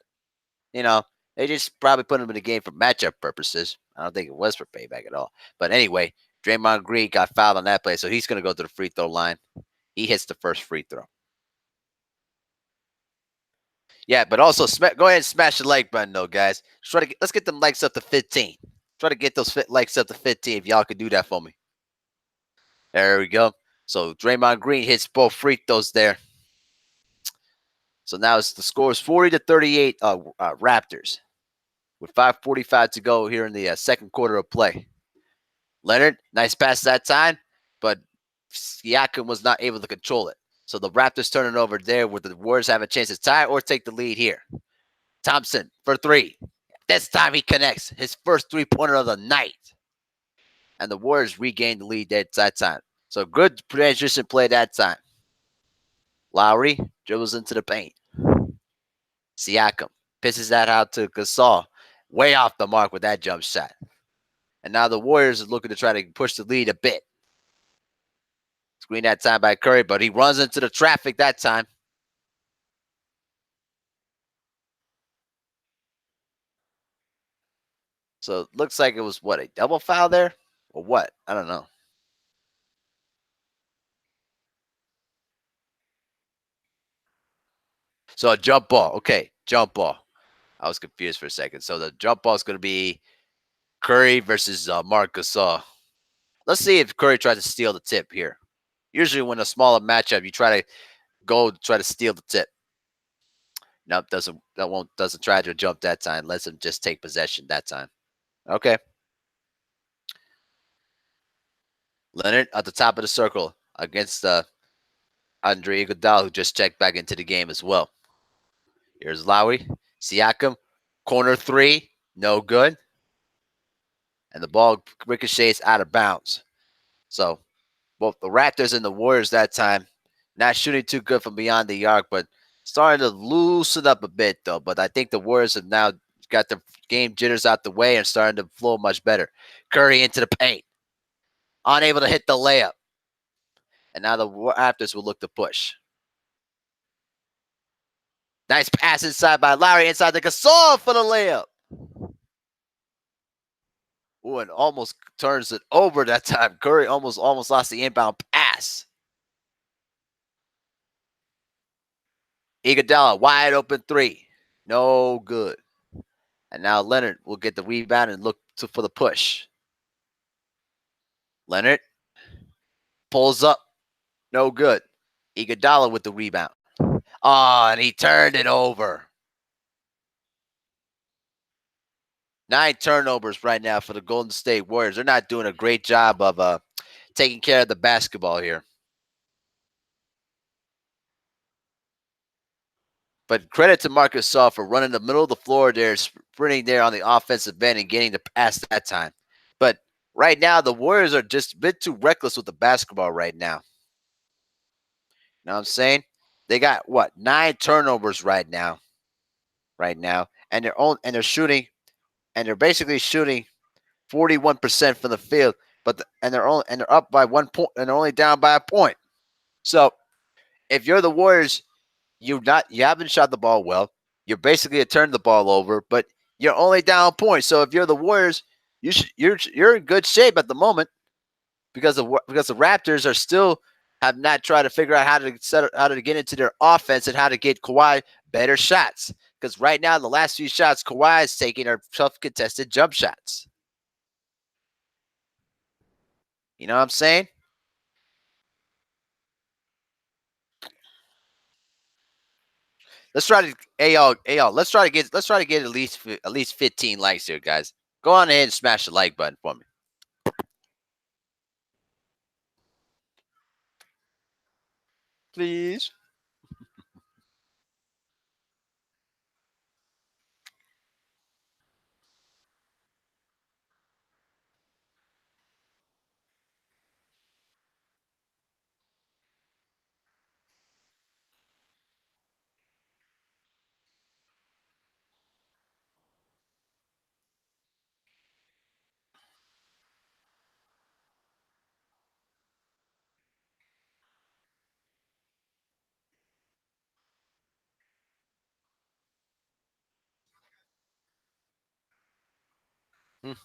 you know they just probably put him in the game for matchup purposes. I don't think it was for payback at all. But anyway, Draymond Green got fouled on that play, so he's going to go to the free throw line. He hits the first free throw. Yeah, but also go ahead and smash the like button, though, guys. Let's get them likes up to 15. Try to get those likes up to 15 if y'all could do that for me. There we go. So Draymond Green hits both free throws there. So now the score is 40-38 Raptors with 5:45 to go here in the second quarter of play. Leonard, nice pass that time, but Siakam was not able to control it. So the Raptors turn it over there where the Warriors have a chance to tie or take the lead here. Thompson for three. This time he connects his first three-pointer of the night. And the Warriors regain the lead at that time. So good transition play that time. Lowry dribbles into the paint. Siakam pisses that out to Gasol. Way off the mark with that jump shot. And now the Warriors are looking to try to push the lead a bit. Screen that time by Curry, but he runs into the traffic that time. So it looks like it was, what, a double foul there? Or what? I don't know. So a jump ball. Okay, jump ball. I was confused for a second. So the jump ball is going to be Curry versus Marc Gasol. Let's see if Curry tries to steal the tip here. Usually when a smaller matchup, you try to steal the tip. Nope, doesn't try to jump that time. Lets him just take possession that time. Okay. Leonard at the top of the circle against Andre Iguodala, who just checked back into the game as well. Here's Lowry. Siakam. Corner three. No good. And the ball ricochets out of bounds. So both the Raptors and the Warriors that time not shooting too good from beyond the arc, but starting to loosen up a bit, though. But I think the Warriors have now got the game jitters out the way and starting to flow much better. Curry into the paint. Unable to hit the layup. And now the Raptors will look to push. Nice pass inside by Lowry inside the Gasol for the layup. Ooh, and almost turns it over that time. Curry almost lost the inbound pass. Iguodala, wide open three. No good. And now Leonard will get the rebound and look for the push. Leonard pulls up. No good. Iguodala with the rebound. Oh, and he turned it over. 9 turnovers right now for the Golden State Warriors. They're not doing a great job of taking care of the basketball here. But credit to Marc Gasol for running the middle of the floor there, sprinting there on the offensive end and getting the pass that time. But right now, the Warriors are just a bit too reckless with the basketball right now. You know what I'm saying? They got what, 9 turnovers right now. And they're basically shooting 41% from the field, they're up by 1 point and they're only down by a point. So if you're the Warriors, you haven't shot the ball well. You're basically turned the ball over, but you're only down a point. So if you're the Warriors, you're in good shape at the moment because the Raptors are still have not tried to figure out how to get into their offense and how to get Kawhi better shots. Because right now, the last few shots Kawhi is taking are tough contested jump shots. You know what I'm saying? Let's try to let's try to get at least 15 likes here, guys. Go on ahead and smash the like button for me. Please. So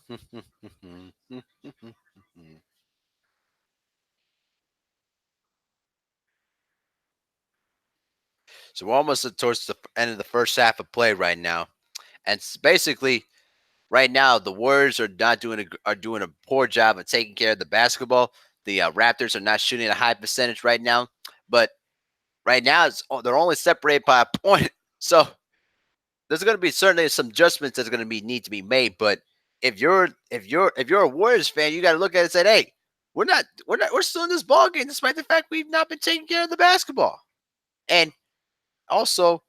we're almost towards the end of the first half of play right now, and basically right now the Warriors are not doing are doing a poor job of taking care of the basketball. The Raptors are not shooting a high percentage right now, but right now they're only separated by a point. So there's going to be certainly some adjustments that's going to be need to be made. But if you're a Warriors fan, you got to look at it and say, hey, we're still in this ball game despite the fact we've not been taking care of the basketball. And also,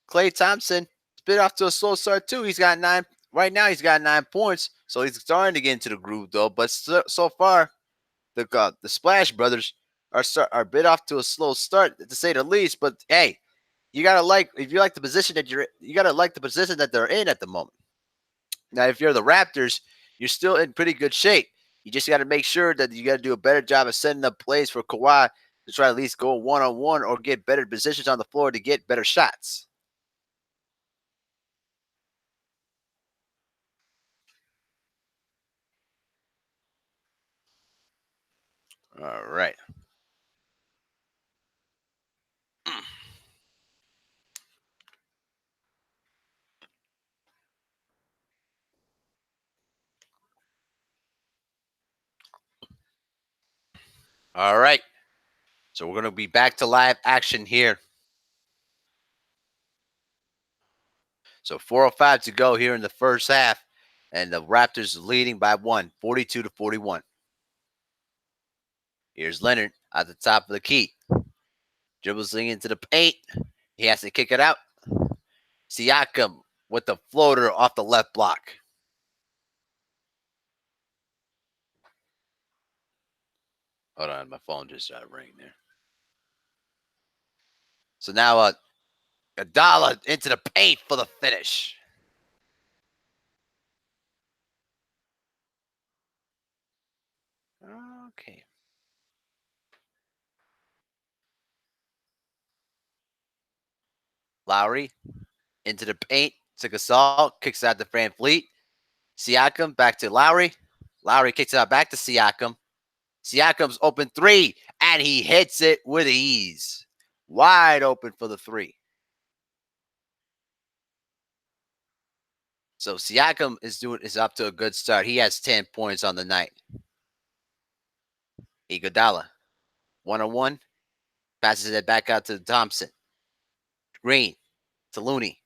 Klay Thompson has been off to a slow start too. He's got nine right now. He's got 9 points, so he's starting to get into the groove though. But so far, the Splash Brothers are a bit off to a slow start to say the least. But hey, you gotta like if you like the position that you gotta like the position that they're in at the moment. Now, if you're the Raptors, you're still in pretty good shape. You just got to make sure that you got to do a better job of setting up plays for Kawhi to try to at least go one on one or get better positions on the floor to get better shots. All right. All right. So we're going to be back to live action here. So 4:05 to go here in the first half, and the Raptors leading by 42-41. Here's Leonard at the top of the key. Dribbles into the paint. He has to kick it out. Siakam with the floater off the left block. Hold on, my phone just rang there. So now Adala into the paint for the finish. Okay. Lowry into the paint to Gasol, kicks out to Van Fleet. Siakam back to Lowry. Lowry kicks it out back to Siakam. Siakam's open three, and he hits it with ease. Wide open for the three. So Siakam is up to a good start. He has 10 points on the night. Iguodala, 1-on-1, passes it back out to Thompson. Green to Looney.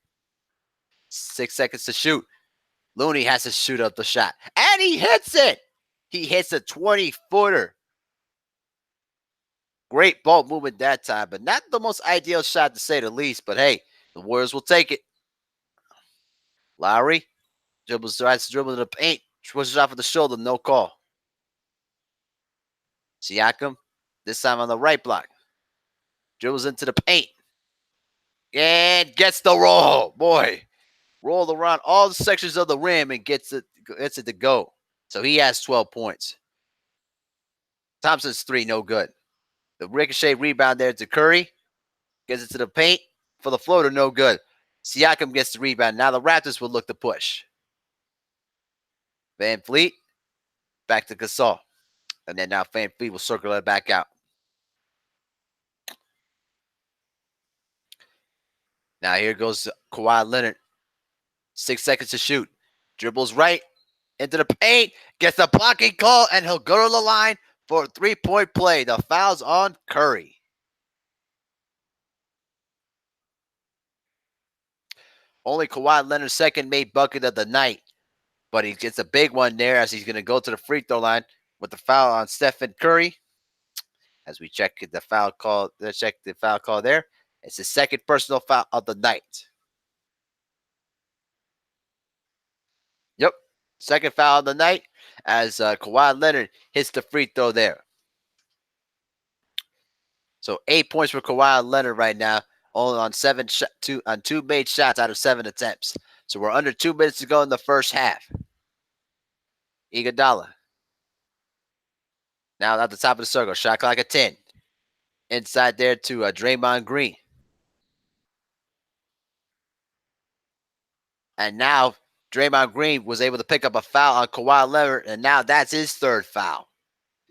6 seconds to shoot. Looney has to shoot up the shot. And he hits it. He hits a 20-footer. Great ball movement that time, but not the most ideal shot to say the least. But hey, the Warriors will take it. Lowry tries to dribble to the paint. Switches off of the shoulder. No call. Siakam, this time on the right block. Dribbles into the paint. And gets the roll. Boy, rolled around all the sections of the rim and gets it to go. So he has 12 points. Thompson's three, no good. The ricochet rebound there to Curry. Gets it to the paint for the floater, no good. Siakam gets the rebound. Now the Raptors will look to push. Van Fleet, back to Gasol. And then now Van Fleet will circle it back out. Now here goes Kawhi Leonard. 6 seconds to shoot. Dribbles right into the paint. Gets a blocking call, and he'll go to the line for a three-point play. The foul's on Curry. Only Kawhi Leonard's second made bucket of the night. But he gets a big one there as he's going to go to the free throw line with the foul on Stephen Curry. As we check the foul call, there. It's his second personal foul of the night. Yep, second foul of the night as Kawhi Leonard hits the free throw there. So 8 points for Kawhi Leonard right now, only on two made shots out of 7 attempts. So we're under 2 minutes to go in the first half. Iguodala. Now at the top of the circle, shot clock at 10. Inside there to Draymond Green. And now Draymond Green was able to pick up a foul on Kawhi Leonard, and now that's his third foul.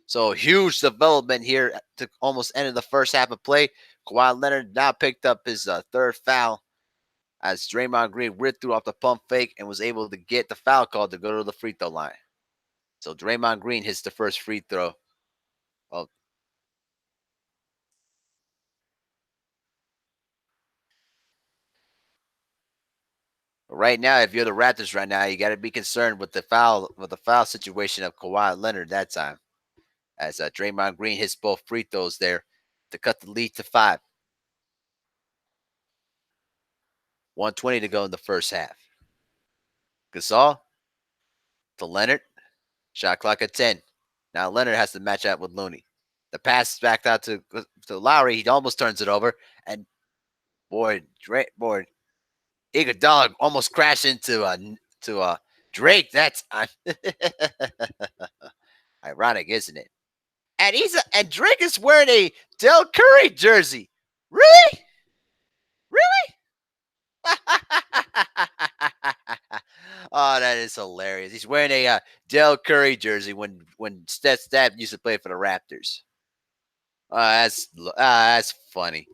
So huge development here to almost end of the first half of play. Kawhi Leonard now picked up his third foul as Draymond Green ripped through off the pump fake and was able to get the foul call to go to the free throw line. So Draymond Green hits the first free throw. Well, right now, if you're the Raptors right now, you got to be concerned with the foul situation of Kawhi Leonard that time, as Draymond Green hits both free throws there to cut the lead to 5. 120 to go in the first half. Gasol to Leonard. Shot clock at 10. Now Leonard has to match up with Looney. The pass is backed out to Lowry. He almost turns it over. And boy, Iguodala almost crashed into Drake. That's ironic, isn't it? And Drake is wearing a Del Curry jersey. Really? Really? Oh, that is hilarious. He's wearing a Del Curry jersey when Steph used to play for the Raptors. That's funny.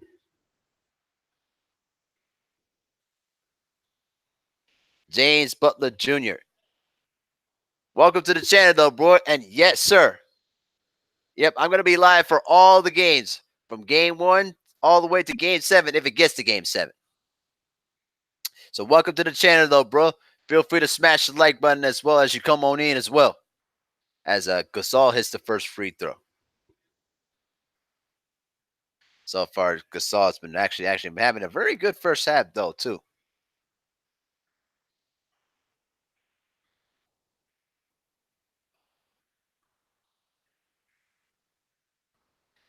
James Butler Jr. Welcome to the channel, though, bro. And yes, sir. Yep, I'm gonna be live for all the games from game 1 all the way to game 7 if it gets to game 7. So welcome to the channel, though, bro. Feel free to smash the like button as well as you come on in as well. As Gasol hits the first free throw. So far, Gasol has been actually having a very good first half, though, too.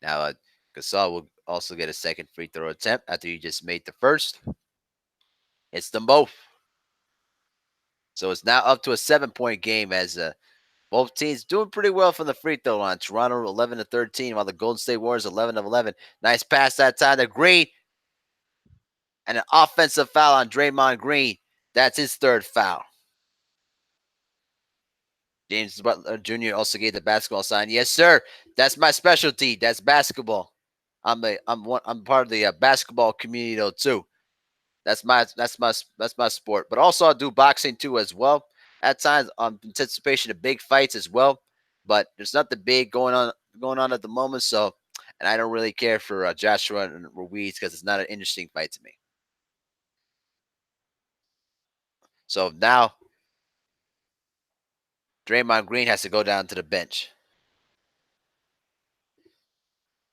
Now, Gasol will also get a second free throw attempt after he just made the first. It's them both. So it's now up to a 7-point game as both teams doing pretty well from the free throw line. Toronto 11 to 13, while the Golden State Warriors 11 of 11. Nice pass that time to Green, and an offensive foul on Draymond Green. That's his third foul. James Butler Jr. also gave the basketball sign. Yes, sir. That's my specialty. That's basketball. I'm part of the basketball community though too. That's my sport. But also I do boxing too as well. At times, anticipation of big fights as well. But there's nothing big going on at the moment. So, and I don't really care for Joshua and Ruiz because it's not an interesting fight to me. So now Draymond Green has to go down to the bench.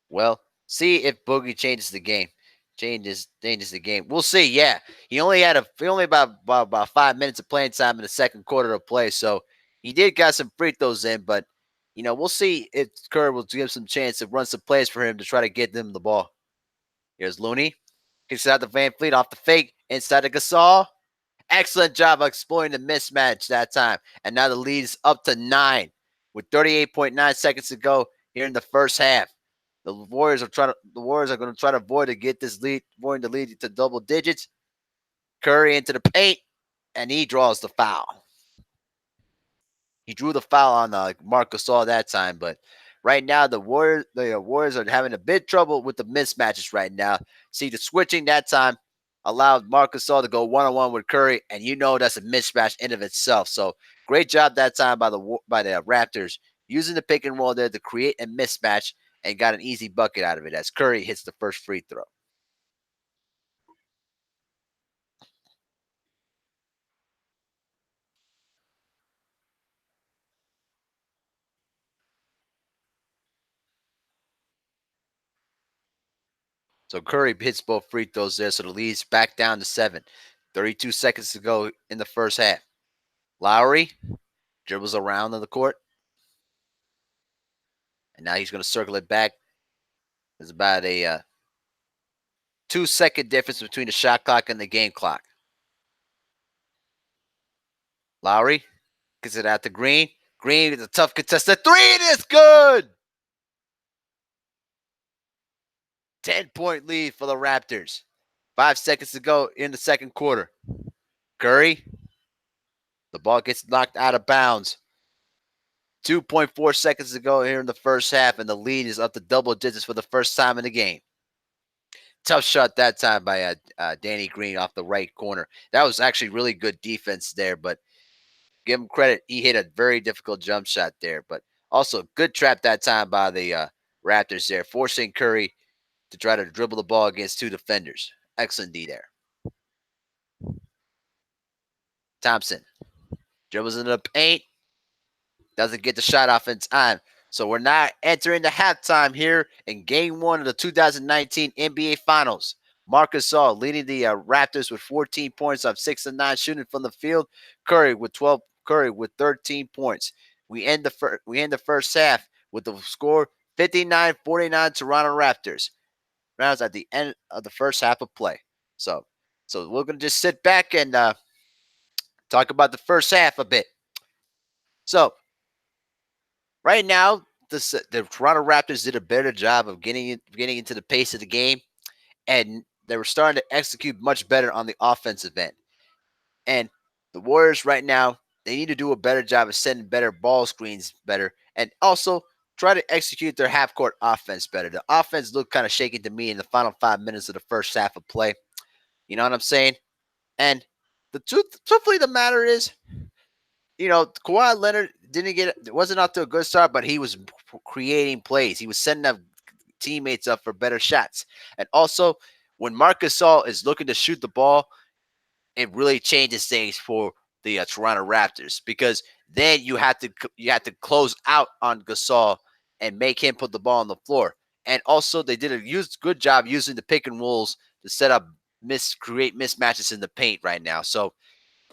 Well, see if Boogie changes the game. Changes the game. We'll see. Yeah, he only about 5 minutes of playing time in the second quarter of play, so he did got some free throws in. But we'll see if Kerr will give some chance to run some plays for him to try to get them the ball. Here's Looney, kicks it out to Van Fleet off the fake inside to Gasol. Excellent job of exploiting the mismatch that time, and now the lead is up to 9 with 38.9 seconds to go here in the first half. The Warriors are going to try to avoid to get this lead, avoiding the lead to double digits. Curry into the paint, and he draws the foul. He drew the foul on Marc Gasol that time, but right now the Warriors are having a bit trouble with the mismatches right now. See, the switching that time allowed Marc Gasol to go one-on-one with Curry, and that's a mismatch in of itself. So great job that time by the Raptors using the pick and roll there to create a mismatch and got an easy bucket out of it as Curry hits the first free throw. So Curry hits both free throws there, so the lead's back down to 7. 32 seconds to go in the first half. Lowry dribbles around on the court, and now he's going to circle it back. There's about a 2-second difference between the shot clock and the game clock. Lowry gets it out to Green. Green is a tough contested three, and it's good. 10-point lead for the Raptors. 5 seconds to go in the second quarter. Curry The ball gets knocked out of bounds. 2.4 seconds to go here in the first half, and the lead is up to double digits for the first time in the game. Tough shot that time by Danny Green off the right corner. That was actually really good defense there, but give him credit. He hit a very difficult jump shot there, but also good trap that time by the Raptors there, forcing Curry to try to dribble the ball against two defenders. Excellent D there. Thompson dribbles into the paint, doesn't get the shot off in time. So we're now entering the halftime here in Game 1 of the 2019 NBA Finals. Marcus Gasol leading the Raptors with 14 points off 6 of 9 shooting from the field. Curry with 13 points. We end the first half with the score 59-49 Toronto Raptors. Rounds at the end of the first half of play. So we're gonna just sit back and talk about the first half a bit. So right now, the Toronto Raptors did a better job of getting into the pace of the game, and they were starting to execute much better on the offensive end. And the Warriors right now, they need to do a better job of setting better ball screens better, and also try to execute their half court offense better. The offense looked kind of shaky to me in the final 5 minutes of the first half of play. You know what I'm saying? And truthfully, the matter is, Kawhi Leonard wasn't off to a good start, but he was creating plays. He was setting up teammates up for better shots. And also, when Marcus Gasol is looking to shoot the ball, it really changes things for the Toronto Raptors, because then you have to close out on Gasol and make him put the ball on the floor. And also, they did a good job using the pick and rolls to set up create mismatches in the paint right now. So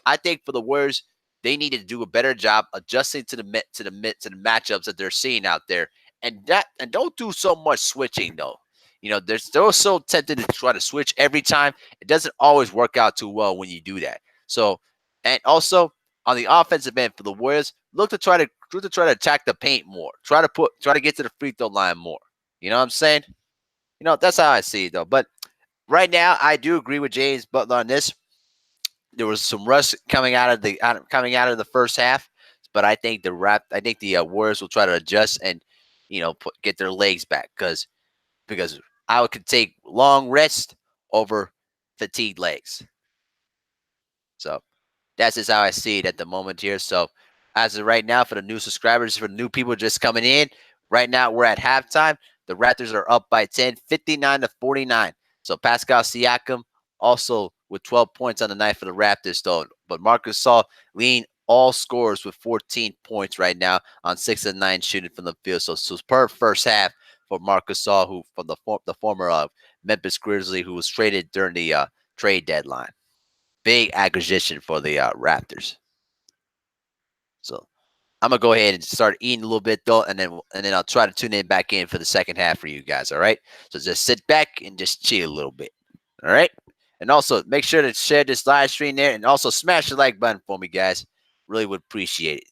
I think for the Warriors, they need to do a better job adjusting to the matchups that they're seeing out there, and don't do so much switching though. They're so tempted to try to switch every time. It doesn't always work out too well when you do that. So, and also on the offensive end for the Warriors, look to try to attack the paint more. Try to get to the free throw line more. You know what I'm saying? That's how I see it though. But right now, I do agree with James Butler on this. There was some rust coming out of the first half, but I think the Warriors will try to adjust and get their legs back, because I could take long rest over fatigued legs. So that's just how I see it at the moment here. So as of right now, for the new subscribers, for the new people just coming in, right now we're at halftime. The Raptors are up by 10, 59-49. So Pascal Siakam also with 12 points on the night for the Raptors, though. But Marcus Gasol leading all scorers with 14 points right now on 6 of 9 shooting from the field. So superb first half for Marcus Gasol, who from the former Memphis Grizzly, who was traded during the trade deadline. Big acquisition for the Raptors. So I'm gonna go ahead and start eating a little bit though, and then I'll try to tune in back in for the second half for you guys. All right. So just sit back and just chill a little bit. All right. And also make sure to share this live stream there, and also smash the like button for me, guys. Really would appreciate it.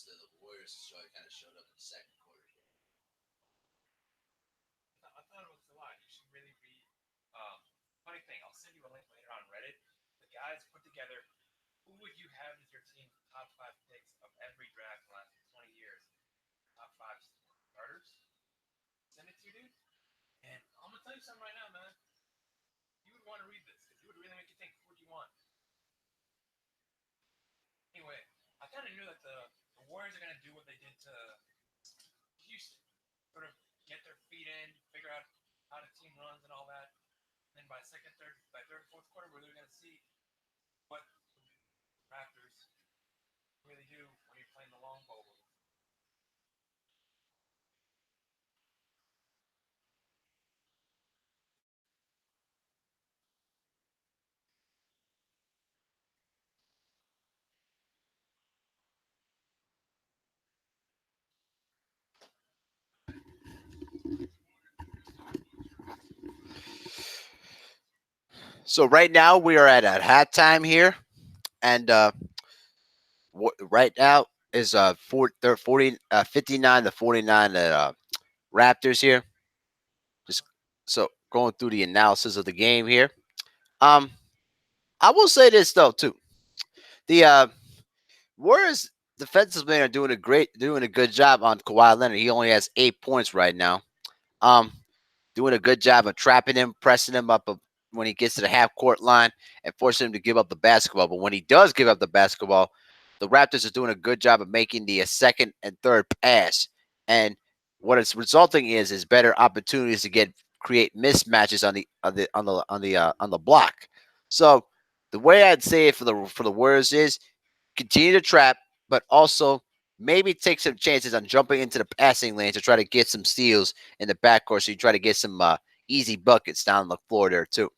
the Warriors kind of showed up in the second quarter. I thought it was a lot. You should really read. Um, Funny thing, I'll send you a link later on Reddit. The guys put together who would you have as your team's top five picks of every draft in the last 20 years? Top five starters. Send it to you, dude. And I'm gonna tell you something right now, man. You would want to read this because it would really make you think. Who would you want? Anyway, I kind of knew that the Warriors are gonna do what they did to Houston, sort of get their feet in, figure out how the team runs and all that. And then by third and fourth quarter, we're really gonna see what the Raptors really do when you're playing the long ball. So right now we are at halftime here, and right now is 59 to 49 Raptors here. Just so going through the analysis of the game here. Um, I will say this though too. The Warriors defensive men are doing a good job on Kawhi Leonard. He only has 8 points right now. Um, Doing a good job of trapping him, pressing him up when he gets to the half court line and forcing him to give up the basketball. But when he does give up the basketball, the Raptors are doing a good job of making the second and third pass. And what it's resulting is better opportunities to create mismatches on the block. So the way I'd say it for the Warriors is continue to trap, but also maybe take some chances on jumping into the passing lane to try to get some steals in the backcourt. So you try to get some easy buckets down the floor there too.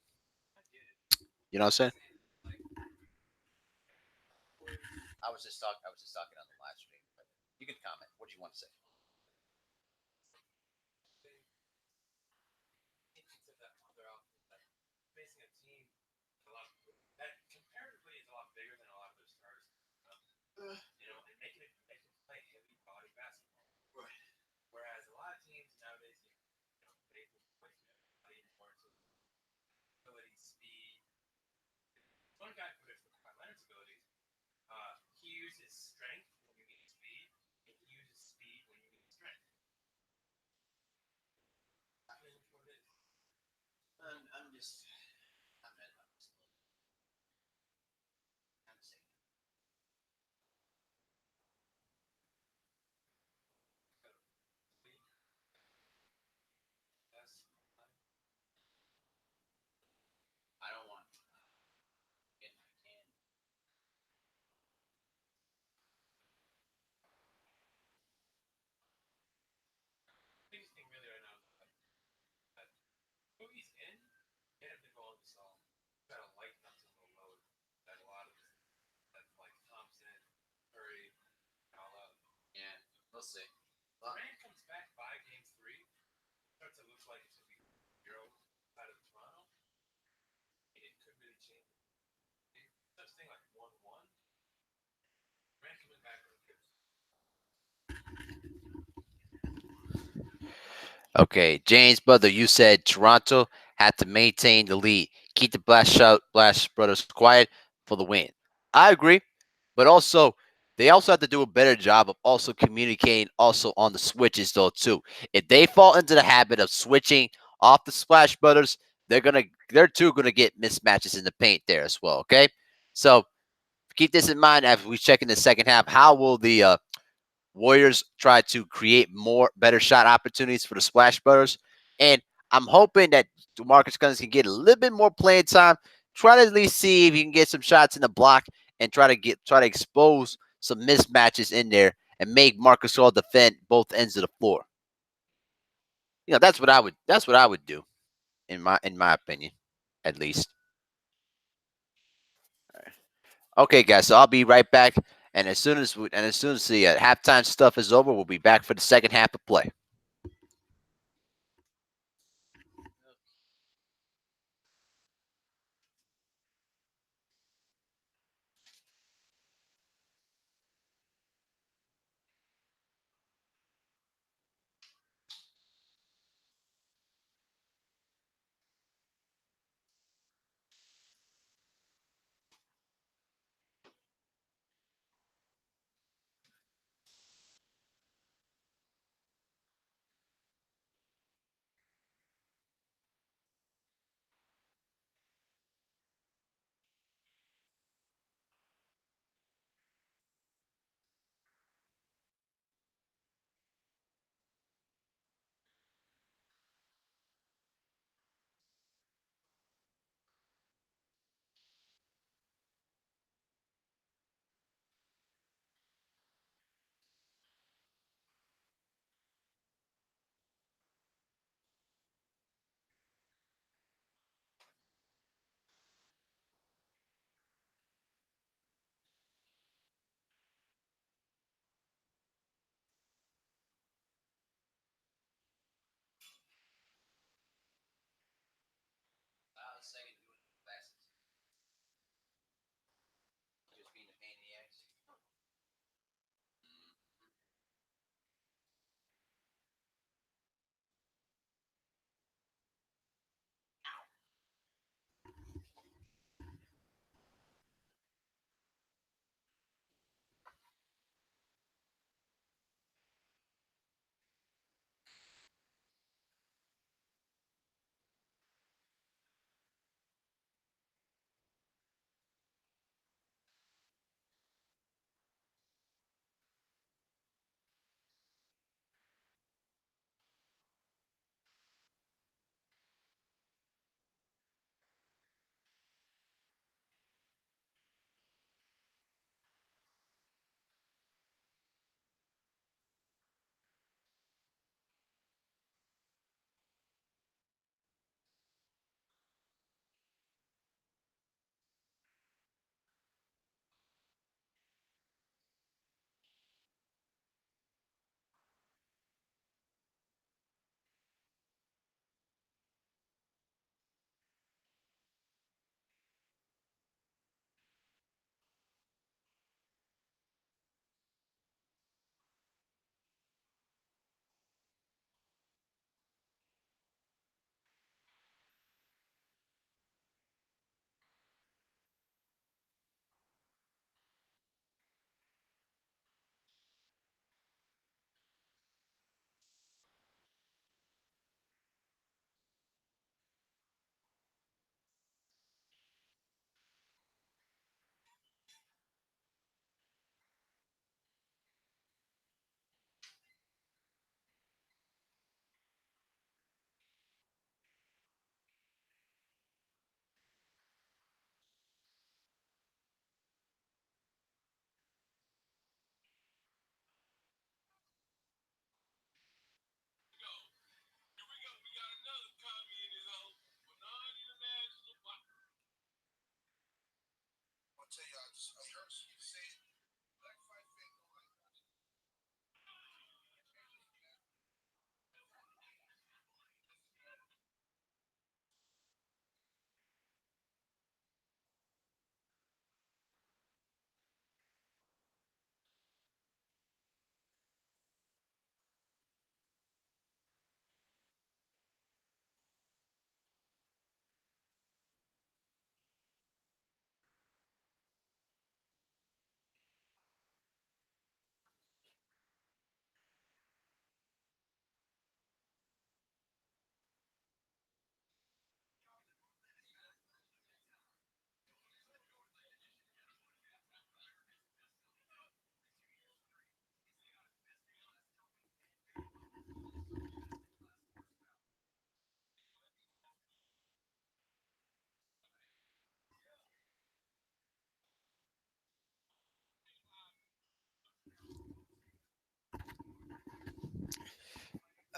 You know what I'm saying? I was just talking on the live stream. But you can comment. What do you want to say? Facing a team that comparatively is a lot bigger than a lot of their stars, and making it play heavy body basketball. Right. Whereas a lot of teams nowadays, they put everybody more into ability, speed. One guy put it for Kawhi Leonard's abilities. He uses strength when you need speed, and he uses speed when you need strength. That is what it is. I'm just, I'm just kind of saying. Yes. I don't want to get my can. Biggest thing really right now is that who he's in, get him to go on the stall. Got to lighten up some of the load that a lot of that like Thompson, Curry, all of. Yeah, we'll see. Durant comes back by game three, starts to look like it's gonna be 0 out of Toronto. It could really change. Such thing like 1-1. Durant coming back really good. Okay, James, brother, you said Toronto had to maintain the lead, keep the Blast Brothers quiet for the win. I agree, but also they also have to do a better job of also communicating also on the switches though too. If they fall into the habit of switching off the Splash Brothers, they're too gonna get mismatches in the paint there as well. Okay, so keep this in mind as we check in the second half. How will the Warriors try to create more better shot opportunities for the Splash Brothers? And I'm hoping that DeMarcus Cousins can get a little bit more playing time. Try to at least see if he can get some shots in the block and try to expose some mismatches in there and make Marcus Gasol defend both ends of the floor. That's what I would do in my opinion, at least. Okay, guys. So I'll be right back, and as soon as the halftime stuff is over, we'll be back for the second half of play.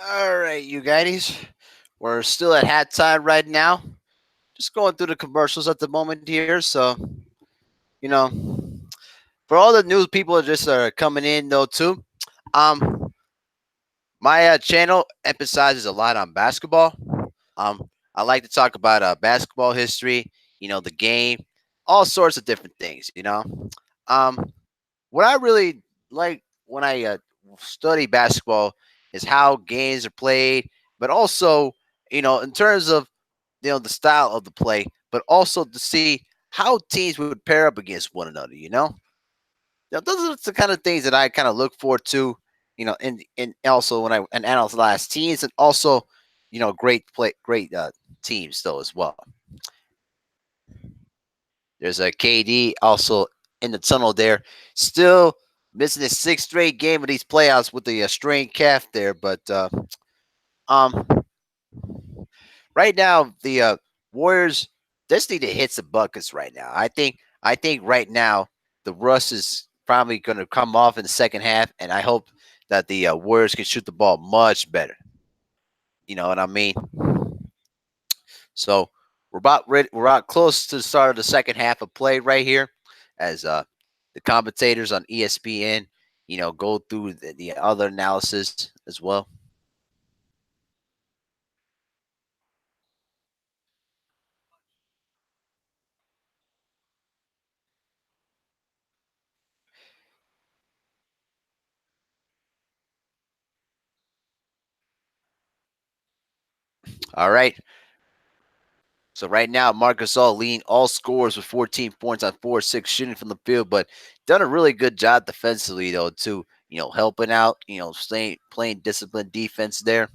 All right, you guys. We're still at halftime right now. Just going through the commercials at the moment here. So, you know, for all the new people that just are coming in though too, my channel emphasizes a lot on basketball. I like to talk about basketball history, the game, all sorts of different things. Um, what I really like when I study basketball is how games are played, but also, in terms of the style of the play, but also to see how teams would pair up against one another. Those are the kind of things that I kind of look forward to. And also when I and analyze teams, and also great teams though as well. There's a KD also in the tunnel there, still missing his sixth straight game of these playoffs with the strained calf there. But um, right now the Warriors just need to hit some buckets right now. I think right now the rust is probably going to come off in the second half, and I hope that the Warriors can shoot the ball much better. You know what I mean? So we're about ready. We're about close to the start of the second half of play right here, as the commentators on ESPN, go through the other analysis as well. All right. So right now, Marcus All leading all scores with 14 points on 4-6 shooting from the field, but done a really good job defensively though too. Helping out. Playing disciplined defense there.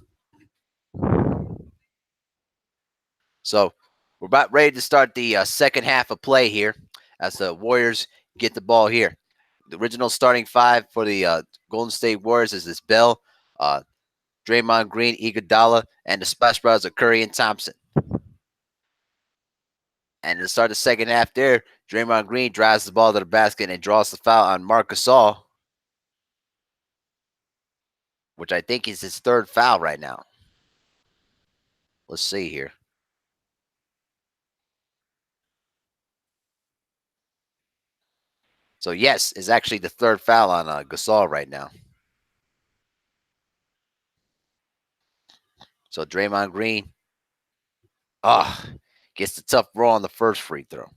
So we're about ready to start the second half of play here, as the Warriors get the ball here. The original starting five for the Golden State Warriors is this Bell, uh, Draymond Green, Iguodala, and the Splash Brothers of Curry and Thompson. And to start the second half there, Draymond Green drives the ball to the basket and draws the foul on Marcus Gasol, which I think is his third foul right now. Let's see here. So yes, it's actually the third foul on Gasol right now. So Draymond Green, ah, gets the tough roll on the first free throw.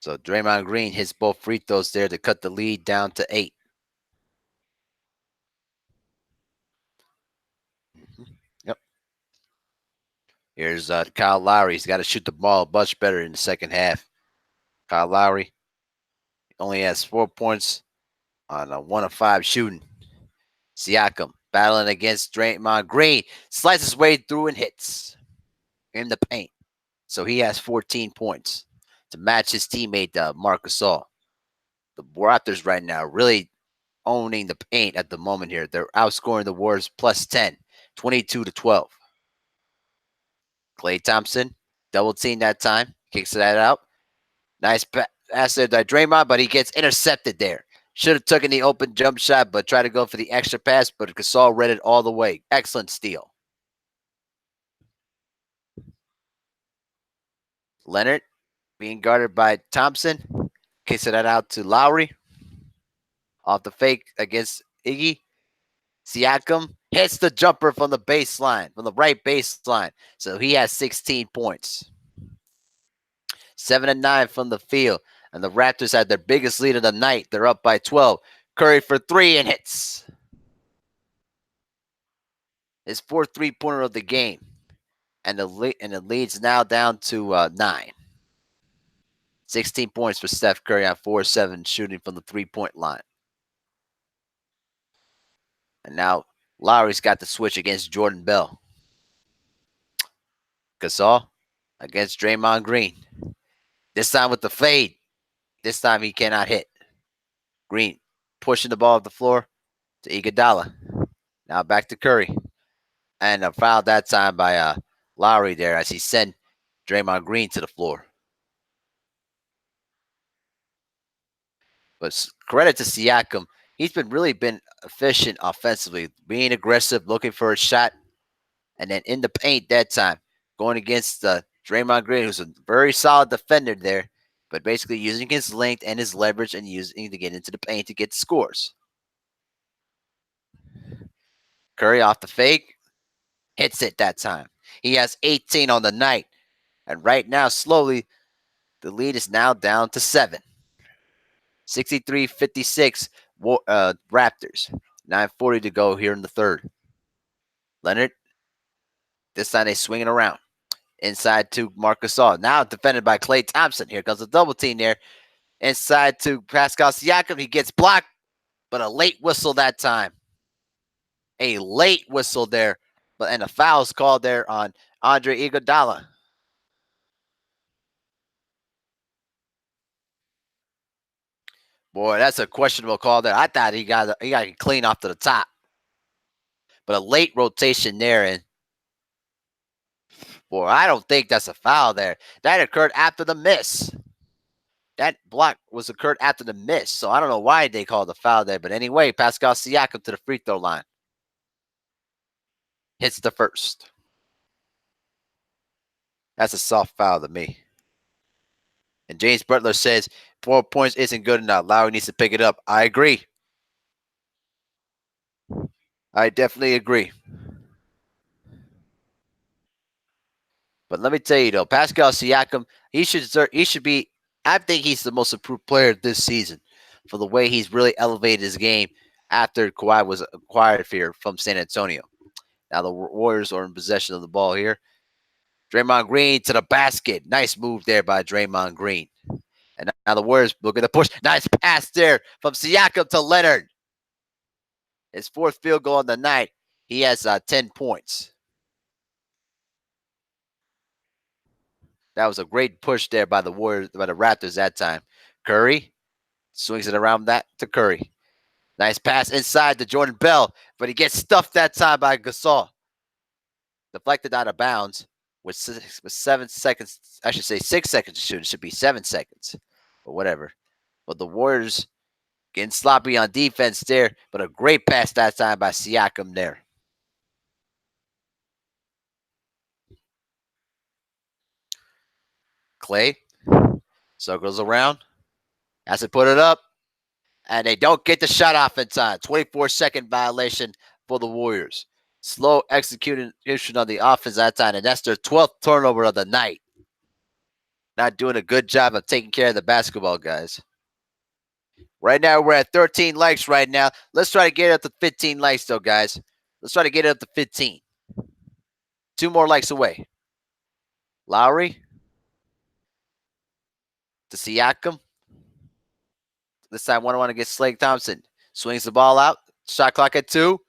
So Draymond Green hits both free throws there to cut the lead down to 8. Yep. Here's Kyle Lowry. He's got to shoot the ball much better in the second half. Kyle Lowry only has 4 points on a 1 of 5 shooting. Siakam battling against Draymond Green. Slices his way through and hits in the paint. So he has 14 points to match his teammate Marc Gasol. The Raptors right now really owning the paint at the moment here. They're outscoring the Warriors plus 10, 22-12. Klay Thompson, double team that time, kicks that out. Nice pass there by Draymond, but he gets intercepted there. Should have taken the open jump shot, but tried to go for the extra pass, but Gasol read it all the way. Excellent steal. Leonard being guarded by Thompson. Kicks that out to Lowry. Off the fake against Iggy. Siakam hits the jumper from the baseline, from the right baseline. So he has 16 points. 7-9 from the field. And the Raptors had their biggest lead of the night. They're up by 12. Curry for 3 and hits. His fourth three-pointer of the game. And the lead's now down to 9. 16 points for Steph Curry on 4-7 shooting from the three-point line. And now Lowry's got the switch against Jordan Bell. Gasol against Draymond Green. This time with the fade. This time he cannot hit. Green pushing the ball off the floor to Iguodala. Now back to Curry. And a foul that time by Lowry there as he sent Draymond Green to the floor. But credit to Siakam, he's been really been efficient offensively, being aggressive, looking for a shot, and then in the paint that time, going against Draymond Green, who's a very solid defender there, but basically using his length and his leverage and using to get into the paint to get scores. Curry off the fake, hits it that time. He has 18 on the night, and right now, slowly, the lead is now down to 7. 63-56 Raptors. 9:40 to go here in the third. Leonard, this time they swing it around. Inside to Marcus Gasol. Now defended by Klay Thompson. Here comes a double team there. Inside to Pascal Siakam. He gets blocked, but a late whistle that time. A late whistle there. And a foul's called there on Andre Iguodala. Boy, that's a questionable call there. I thought he got it clean off to the top. But a late rotation there, and boy, I don't think that's a foul there. That occurred after the miss. That block was occurred after the miss, so I don't know why they called the foul there. But anyway, Pascal Siakam to the free throw line. Hits the first. That's a soft foul to me. And James Butler says 4 points isn't good enough. Lowry needs to pick it up. I agree. I definitely agree. But let me tell you though, Pascal Siakam, he should be. I think he's the most improved player this season for the way he's really elevated his game after Kawhi was acquired here from San Antonio. Now the Warriors are in possession of the ball here. Draymond Green to the basket. Nice move there by Draymond Green. And now the Warriors looking to push. Nice pass there from Siakam to Leonard. His fourth field goal on the night. He has 10 points. That was a great push there by the Warriors, by the Raptors that time. Curry swings it around that to Curry. Nice pass inside to Jordan Bell, but he gets stuffed that time by Gasol. Deflected out of bounds with 7 seconds. I should say 6 seconds to shoot. It should be 7 seconds, but whatever. But the Warriors getting sloppy on defense there, but a great pass that time by Siakam there. Klay circles around, has to put it up, and they don't get the shot off in time. 24-second violation for the Warriors. Slow execution on the offense that time, and that's their 12th turnover of the night. Not doing a good job of taking care of the basketball, guys. Right now, we're at 13 likes right now. Let's try to get it up to 15 likes, though, guys. Let's try to get it up to 15. 2 more likes away. Lowry to Siakam. This time, one to get Slade Thompson. Swings the ball out. Shot clock at 2.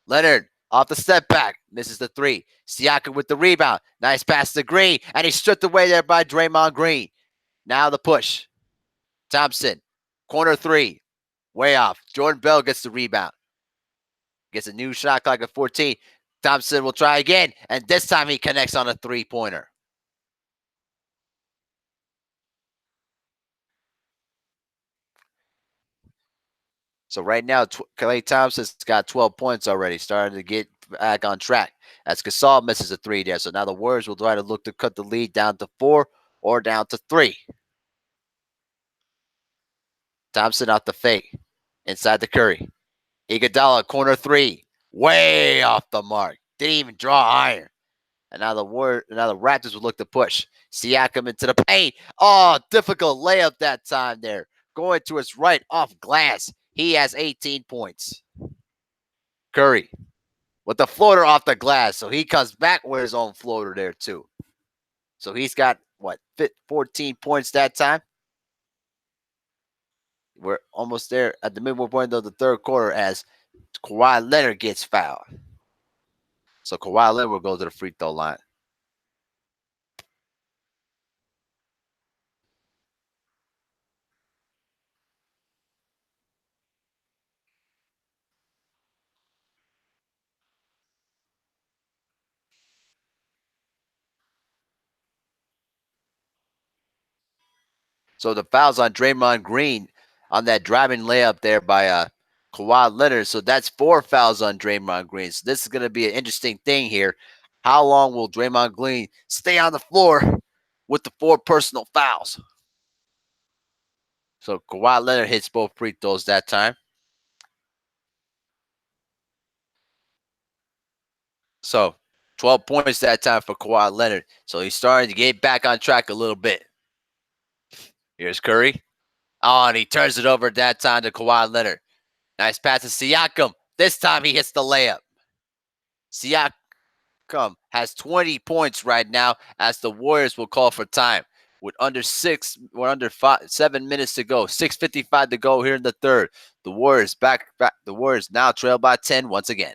Leonard off the step back. Misses the 3. Siakam with the rebound. Nice pass to Green. And he's stripped away there by Draymond Green. Now the push. Thompson. Corner 3. Way off. Jordan Bell gets the rebound. Gets a new shot clock at 14. Thompson will try again. And this time he connects on a 3-pointer. So right now, Klay Thompson's got 12 points already, starting to get back on track. As Gasol misses a 3 there. So now the Warriors will try to look to cut the lead down to 4 or down to 3. Thompson out the fake. Inside the Curry. Iguodala, corner 3. Way off the mark. Didn't even draw iron. And now the Raptors will look to push. Siakam into the paint. Oh, difficult layup that time there. Going to his right off glass. He has 18 points. Curry with the floater off the glass. So he comes back with his own floater there too. So he's got, 14 points that time? We're almost there at the midway point of the third quarter as Kawhi Leonard gets fouled. So Kawhi Leonard will go to the free throw line. So the foul's on Draymond Green on that driving layup there by Kawhi Leonard. So that's 4 fouls on Draymond Green. So this is going to be an interesting thing here. How long will Draymond Green stay on the floor with the 4 personal fouls? So Kawhi Leonard hits both free throws that time. So 12 points that time for Kawhi Leonard. So he's starting to get back on track a little bit. Here's Curry. Oh, and he turns it over that time to Kawhi Leonard. Nice pass to Siakam. This time he hits the layup. Siakam has 20 points right now as the Warriors will call for time. With under 7 minutes to go, 6:55 to go here in the third. The Warriors the Warriors now trail by 10 once again.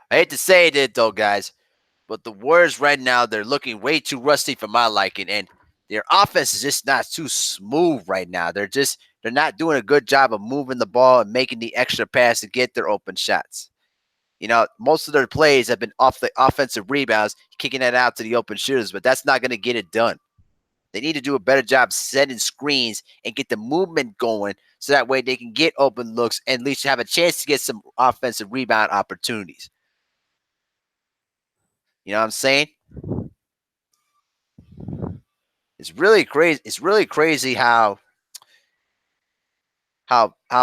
I hate to say it though, guys, but the Warriors right now, they're looking way too rusty for my liking, and their offense is just not too smooth right now. They're not doing a good job of moving the ball and making the extra pass to get their open shots. Most of their plays have been off the offensive rebounds, kicking it out to the open shooters, but that's not going to get it done. They need to do a better job setting screens and get the movement going so that way they can get open looks and at least have a chance to get some offensive rebound opportunities. You know what I'm saying? It's really crazy. It's really crazy how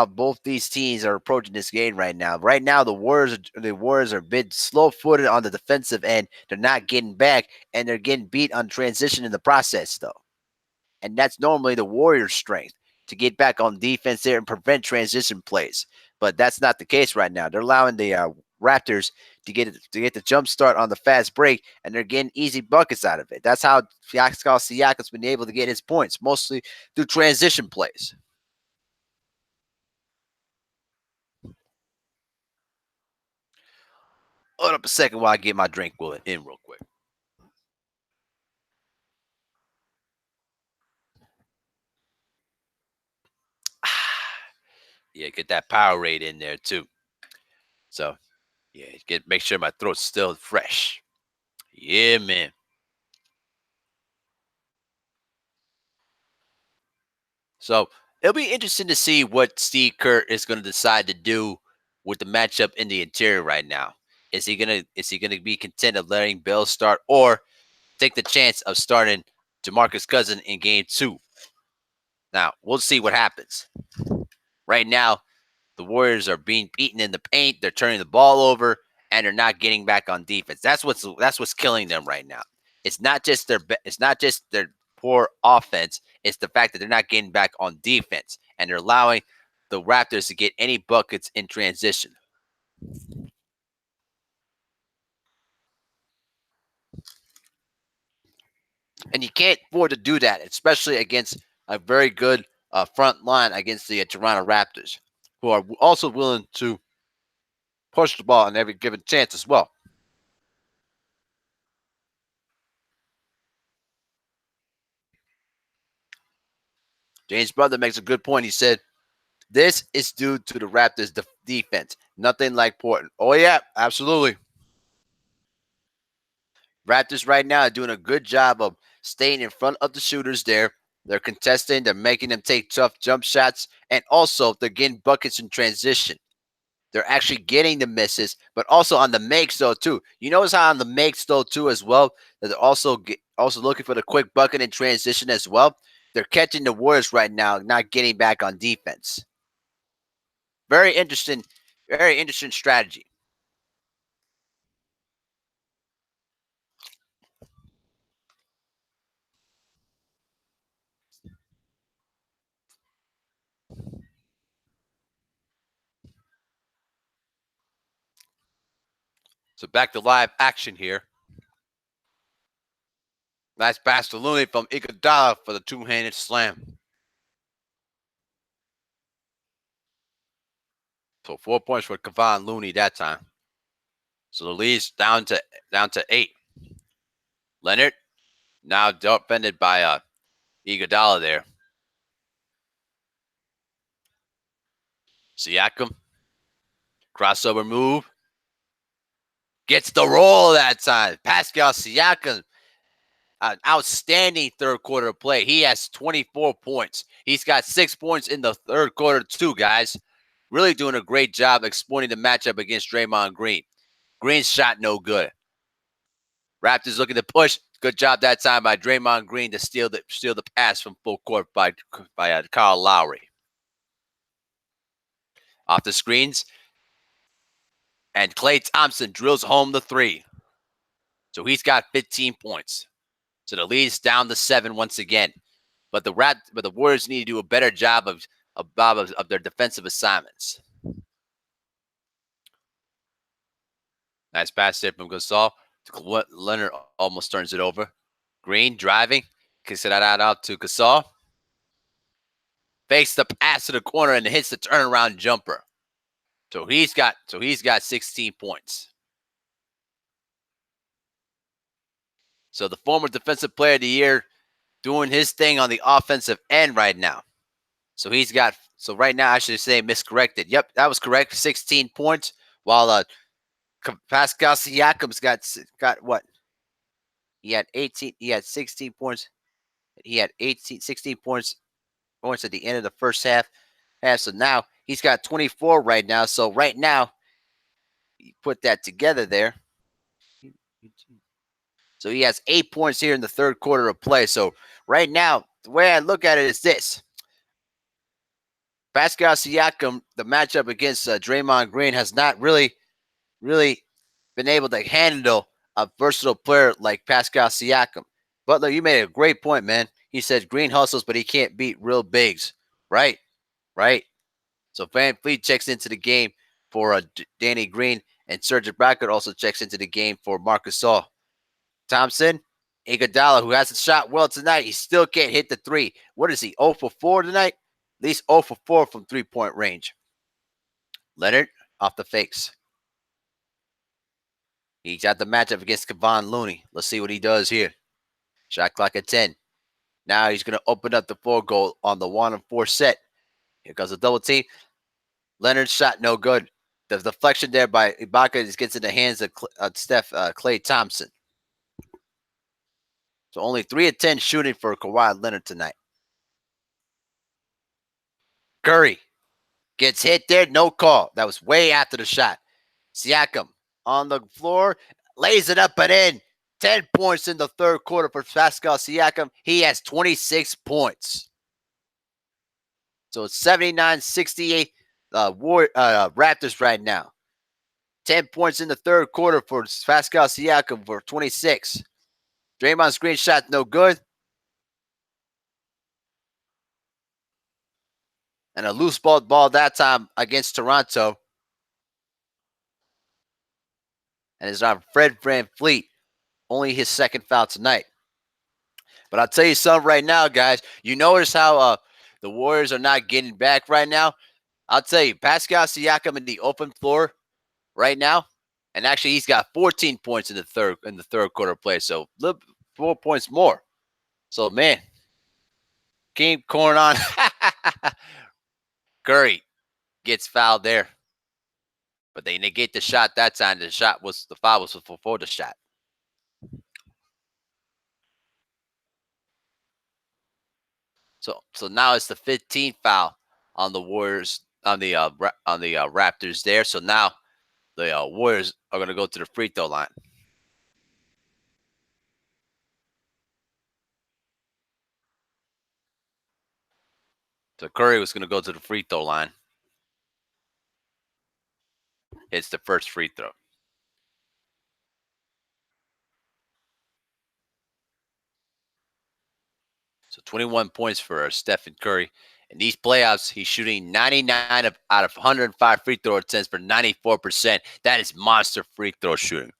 both these teams are approaching this game right now. Right now, the Warriors are a bit slow-footed on the defensive end. They're not getting back, and they're getting beat on transition in the process, though. And that's normally the Warriors' strength to get back on defense there and prevent transition plays. But that's not the case right now. They're allowing the Raptors to get the jump start on the fast break, and they're getting easy buckets out of it. That's how Pascal Siakam's been able to get his points, mostly through transition plays. Hold up a second while I get my drink in real quick. Yeah, get that Powerade in there too. So yeah, make sure my throat's still fresh. Yeah, man. So it'll be interesting to see what Steve Kerr is going to decide to do with the matchup in the interior right now. Is he gonna be content of letting Bill start or take the chance of starting DeMarcus Cousins in game 2? Now we'll see what happens. Right now, the Warriors are being beaten in the paint. They're turning the ball over, and they're not getting back on defense. That's what's killing them right now. It's not just their poor offense. It's the fact that they're not getting back on defense, and they're allowing the Raptors to get any buckets in transition. And you can't afford to do that, especially against a very good front line against the Toronto Raptors, who are also willing to push the ball on every given chance as well. James Butler makes a good point. He said, "This is due to the Raptors' defense. Nothing like Portland." Oh, yeah, absolutely. Raptors right now are doing a good job of staying in front of the shooters there. They're contesting, they're making them take tough jump shots, and also they're getting buckets in transition. They're actually getting the misses, but also on the makes though too. You notice how on the makes though too as well that they're also looking for the quick bucket in transition as well. They're catching the Warriors right now, not getting back on defense. Very interesting, very interesting strategy. So back to live action here. Nice pass to Looney from Iguodala for the two-handed slam. So 4 points for Kevon Looney that time. So the lead's down to 8. Leonard now defended by Iguodala there. Siakam crossover move gets the roll that time. Pascal Siakam an outstanding third quarter play. He has 24 points. He's got 6 points in the third quarter too, guys. Really doing a great job exploiting the matchup against Draymond Green. Green's shot no good. Raptors looking to push. Good job that time by Draymond Green to steal the pass from full court by Kyle Lowry. Off the screens, and Klay Thompson drills home the three. So he's got 15 points. So the lead's down to 7 once again. But the Warriors need to do a better job of their defensive assignments. Nice pass there from Gasol. Leonard almost turns it over. Green driving. Kicks it out to Gasol. Fakes the pass to the corner and hits the turnaround jumper. So he's got 16 points. So the former defensive player of the year doing his thing on the offensive end right now. So right now I should say miscorrected. Yep, that was correct. 16 points. While Pascal Siakam's got what? He had 18. He had 16 points. He had 16 points at the end of the first half. So now he's got 24 right now. So right now, you put that together there. So he has 8 points here in the third quarter of play. So right now, the way I look at it is this. Pascal Siakam, the matchup against Draymond Green, has not really been able to handle a versatile player like Pascal Siakam. Butler, you made a great point, man. He said Green hustles, but he can't beat real bigs. Right. So Van Fleet checks into the game for Danny Green, and Serge Ibaka also checks into the game for Marcus Gasol. Thompson, Iguodala, who hasn't shot well tonight, he still can't hit the three. What is he, 0 for 4 tonight? At least 0 for 4 from three-point range. Leonard off the fakes. He's got the matchup against Kevon Looney. Let's see what he does here. Shot clock at 10. Now he's going to open up the 4 goal on the 1 and 4 set. Here goes a double team. Leonard's shot no good. The deflection there by Ibaka gets in the hands of Klay Thompson. So only 3 of 10 shooting for Kawhi Leonard tonight. Curry gets hit there, no call. That was way after the shot. Siakam on the floor, lays it up and in. 10 points in the third quarter for Pascal Siakam. He has 26 points. So it's 79-68 Raptors right now. 10 points in the third quarter for Pascal Siakam for 26. Draymond's Green shot no good. And a loose ball that time against Toronto. And it's on Fred VanVleet. Only his second foul tonight. But I'll tell you something right now, guys. You notice how the Warriors are not getting back right now? I'll tell you, Pascal Siakam in the open floor right now, and actually he's got 14 points in the third quarter play, so 4 points more. So man, keep corn on. Curry gets fouled there, but they negate the shot that time. The foul was before the shot. So now it's the 15th foul on the Warriors on the Raptors there. So now the Warriors are going to go to the free throw line. So Curry was going to go to the free throw line. Hits the first free throw. So 21 points for Stephen Curry. In these playoffs, he's shooting 99 out of 105 free throw attempts for 94%. That is monster free throw shooting.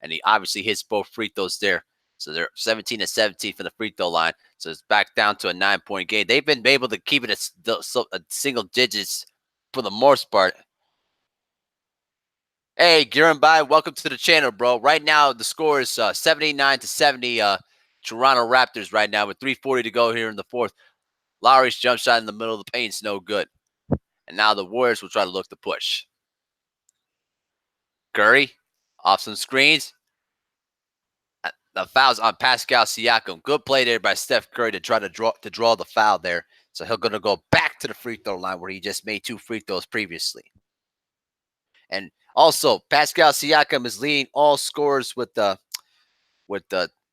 And he obviously hits both free throws there. So they're 17-17 from the free throw line. So it's back down to a 9-point game. They've been able to keep it a single digits for the most part. Hey, Giran, welcome to the channel, bro. Right now, the score is 79-70 Toronto Raptors right now with 3:40 to go here in the fourth. Lowry's jump shot in the middle of the paint's no good. And now the Warriors will try to look to push. Curry off some screens. The foul's on Pascal Siakam. Good play there by Steph Curry to try to draw the foul there. So he's going to go back to the free throw line where he just made 2 free throws previously. And also, Pascal Siakam is leading all scorers with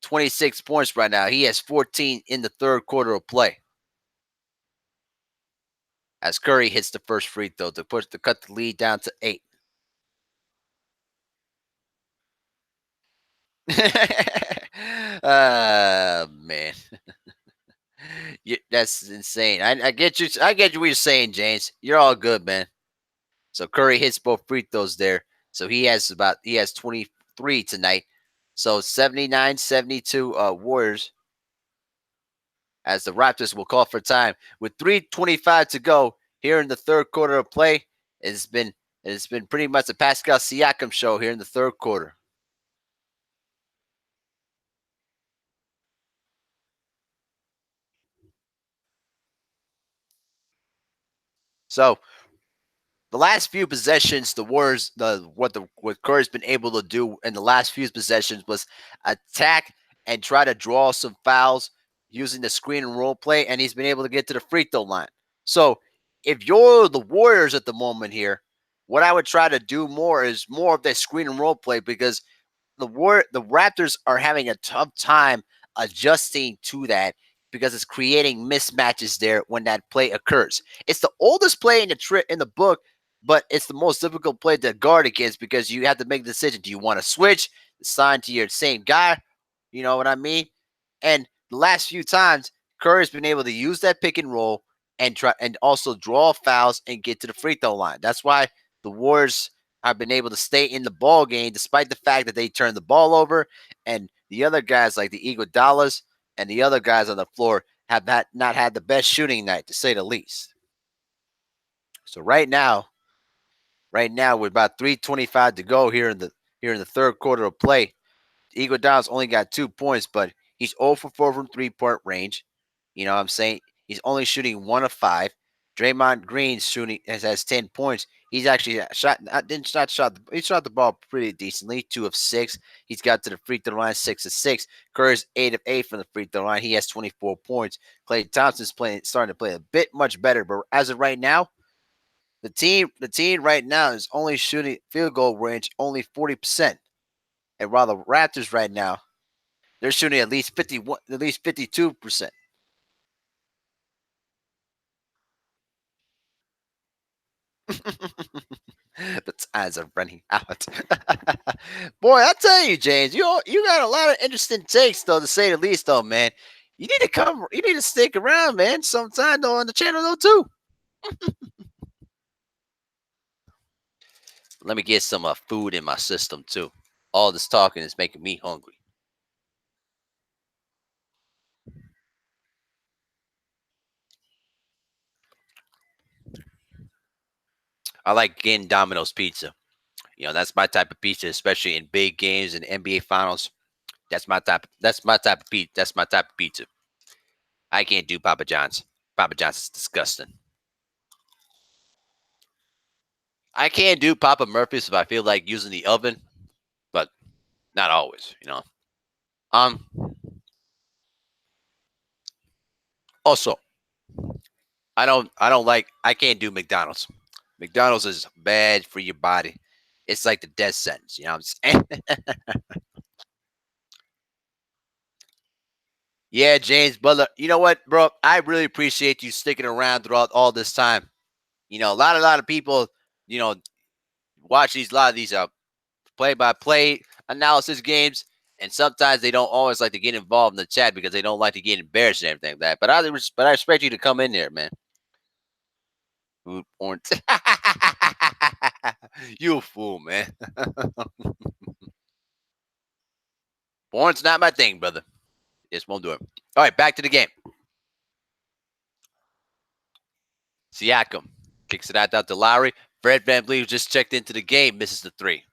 26 points right now. He has 14 in the third quarter of play. As Curry hits the first free throw to cut the lead down to 8. Man. That's insane. I get you. I get you what you're saying, James. You're all good, man. So Curry hits both free throws there. So he has 23 tonight. So 79-72 Warriors as the Raptors will call for time. With 3:25 to go here in the third quarter of play, it's been pretty much a Pascal Siakam show here in the third quarter. So the last few possessions, the Warriors, what Curry's been able to do in the last few possessions was attack and try to draw some fouls using the screen and roll play, and he's been able to get to the free throw line. So if you're the Warriors at the moment here, what I would try to do more is more of that screen and roll play because the Raptors are having a tough time adjusting to that because it's creating mismatches there when that play occurs. It's the oldest play in the book, but it's the most difficult play to guard against because you have to make the decision. Do you want to switch, assign to your same guy? You know what I mean? And the last few times, Curry's been able to use that pick and roll and try and also draw fouls and get to the free throw line. That's why the Warriors have been able to stay in the ball game despite the fact that they turned the ball over, and the other guys like the Iguodala's and the other guys on the floor have not had the best shooting night to say the least. So right now with about 3:25 to go here in the third quarter of play, Iguodala's only got 2 points, but he's 0 for 4 from 3-point range. You know what I'm saying? He's only shooting 1 of 5. Draymond Green's shooting has 10 points. He's actually he shot the ball pretty decently, 2 of 6. He's got to the free throw line 6 of 6. Curry's 8 of 8 from the free throw line. He has 24 points. Klay Thompson's starting to play a bit much better, but as of right now, the team right now is only shooting field goal range only 40%. And while the Raptors right now, they're shooting at least 52%. The times are running out. Boy, I tell you, James, you got a lot of interesting takes though, to say the least, though, man. You need to stick around, man, sometime though on the channel though too. Let me get some food in my system too. All this talking is making me hungry. I like getting Domino's pizza. You know, that's my type of pizza, especially in big games and NBA finals. That's my type. That's my type of pizza. That's my type of pizza. I can't do Papa John's. Papa John's is disgusting. I can do Papa Murphy's if I feel like using the oven, but not always. You know. Um. Also, I can't do McDonald's. McDonald's is bad for your body. It's like the death sentence. You know what I'm saying? Yeah, James Butler. You know what, bro? I really appreciate you sticking around throughout all this time. You know, a lot of people, you know, watch a lot of these play-by-play analysis games, and sometimes they don't always like to get involved in the chat because they don't like to get embarrassed and everything like that. But I expect you to come in there, man. Food porn. You a fool, man. Porn's not my thing, brother. Just won't do it. All right, back to the game. Siakam kicks it out to Lowry. Fred VanVleet, who just checked into the game, misses the 3.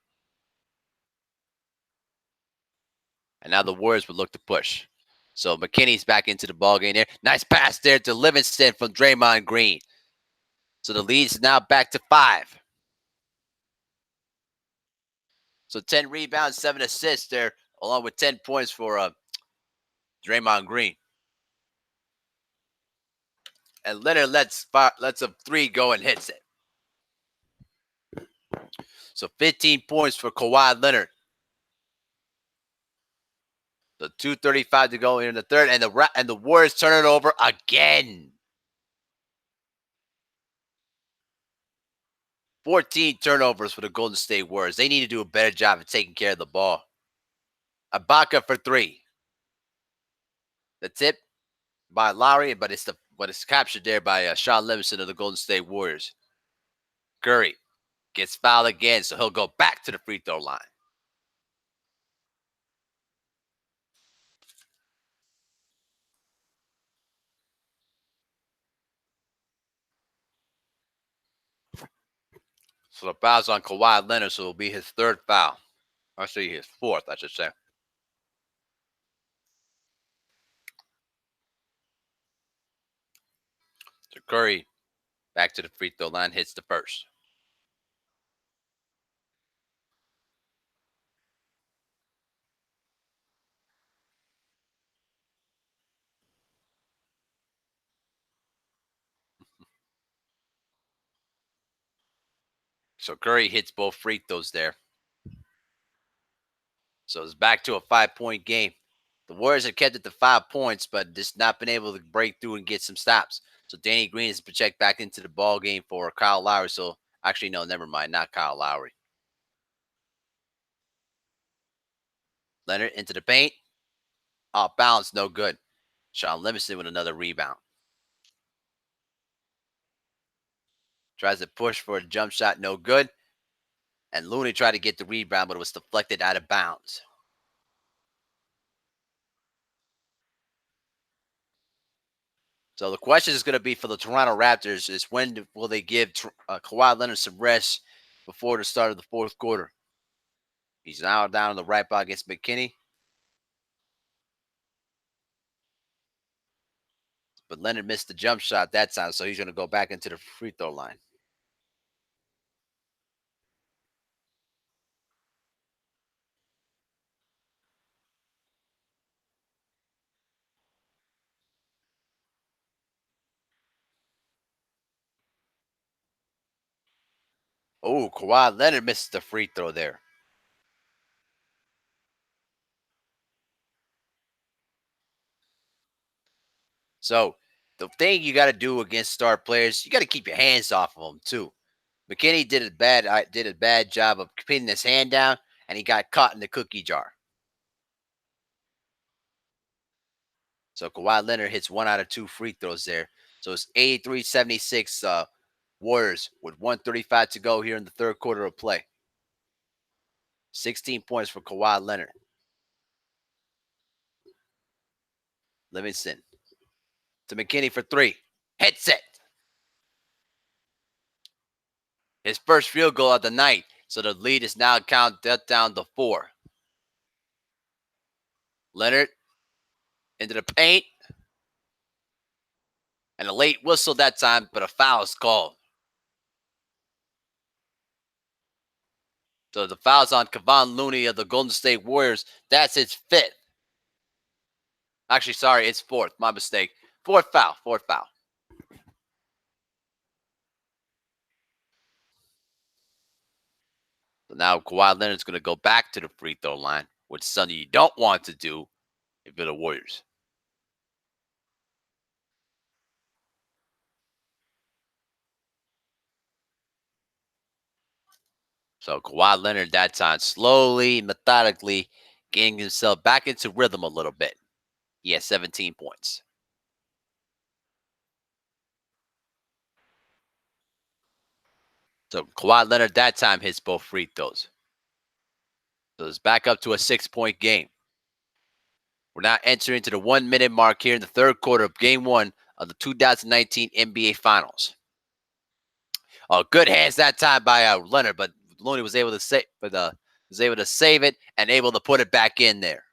And now the Warriors would look to push. So McKinney's back into the ballgame there. Nice pass there to Livingston from Draymond Green. So the lead's now back to 5. So 10 rebounds, 7 assists there along with 10 points for Draymond Green. And Leonard lets a three go and hits it. So 15 points for Kawhi Leonard. So 2:35 to go in the third, and the Warriors turn it over again. 14 turnovers for the Golden State Warriors. They need to do a better job of taking care of the ball. Ibaka for three. The tip by Lowry, but it's captured there by Sean Livingston of the Golden State Warriors. Curry gets fouled again, so he'll go back to the free throw line. So the foul's on Kawhi Leonard, so it'll be his third foul. Actually, his fourth, I should say. So Curry back to the free throw line, hits the first. So Curry hits both free throws there. So it's back to a 5-point game. The Warriors have kept it to 5 points, but just not been able to break through and get some stops. So Danny Green is projected back into the ball game for Kyle Lowry. So actually, no, never mind, not Kyle Lowry. Leonard into the paint. Off balance, no good. Sean Livingston with another rebound. Tries to push for a jump shot, no good. And Looney tried to get the rebound, but it was deflected out of bounds. So the question is going to be for the Toronto Raptors is when will they give Kawhi Leonard some rest before the start of the fourth quarter? He's now down on the right block against McKinney. But Leonard missed the jump shot that time, so he's going to go back into the free throw line. Oh, Kawhi Leonard missed the free throw there. So the thing you got to do against star players, you got to keep your hands off of them too. McKinney did a bad job of pinning his hand down, and he got caught in the cookie jar. So Kawhi Leonard hits 1 out of 2 free throws there. So it's 83-76 Warriors with 1:35 to go here in the third quarter of play. 16 points for Kawhi Leonard. Livingston to McKinney for 3. Hits it. His first field goal of the night. So the lead is now counted down to 4. Leonard into the paint. And a late whistle that time, but a foul is called. So the foul's on Kevon Looney of the Golden State Warriors. That's his 5th. Actually, sorry, it's 4th. My mistake. Fourth foul. So now Kawhi Leonard's going to go back to the free throw line, which is something you don't want to do if you're the Warriors. So Kawhi Leonard that time slowly, methodically getting himself back into rhythm a little bit. He has 17 points. So Kawhi Leonard that time hits both free throws. So it's back up to a 6-point game. We're now entering into the 1-minute mark here in the third quarter of Game 1 of the 2019 NBA Finals. Oh, good hands that time by Leonard, but Looney was able to save it and able to put it back in there.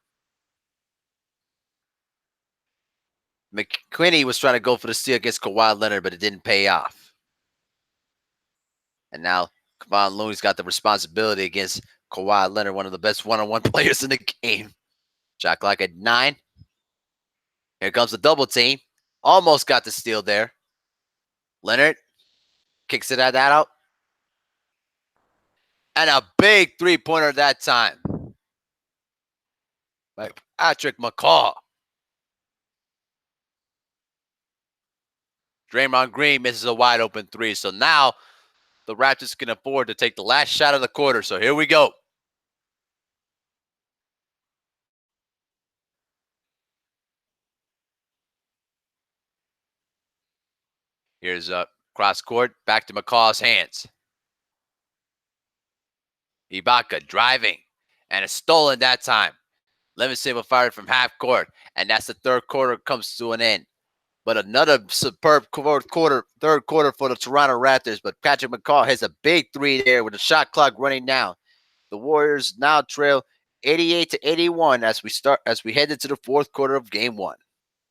McKinney was trying to go for the steal against Kawhi Leonard, but it didn't pay off. And now Kevon Looney's got the responsibility against Kawhi Leonard, one of the best one-on-one players in the game. Shot clock at 9. Here comes the double team. Almost got the steal there. Leonard kicks it at that out. And a big three-pointer that time by Patrick McCaw. Draymond Green misses a wide open three. So now the Raptors can afford to take the last shot of the quarter. So here we go. Here's a cross court, back to McCaw's hands. Ibaka driving, and it's stolen that time. Livingston will fire it from half court, and that's the third quarter comes to an end. But another superb third quarter for the Toronto Raptors. But Patrick McCaw has a big three there with the shot clock running down. The Warriors now trail 88-81 as we head into the fourth quarter of Game 1.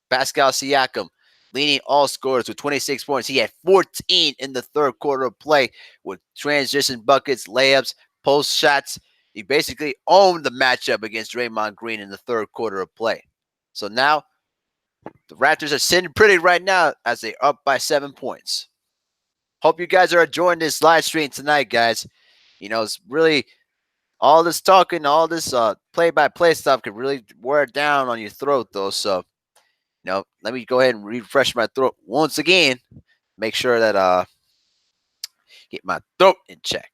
Pascal Siakam leading all scorers with 26 points. He had 14 in the third quarter of play with transition buckets, layups, post shots. He basically owned the matchup against Draymond Green in the third quarter of play. So now the Raptors are sitting pretty right now as they're up by 7 points. Hope you guys are enjoying this live stream tonight, guys. It's really all this talking, all this play-by-play stuff can really wear down on your throat, though. So, let me go ahead and refresh my throat once again. Make sure that get my throat in check.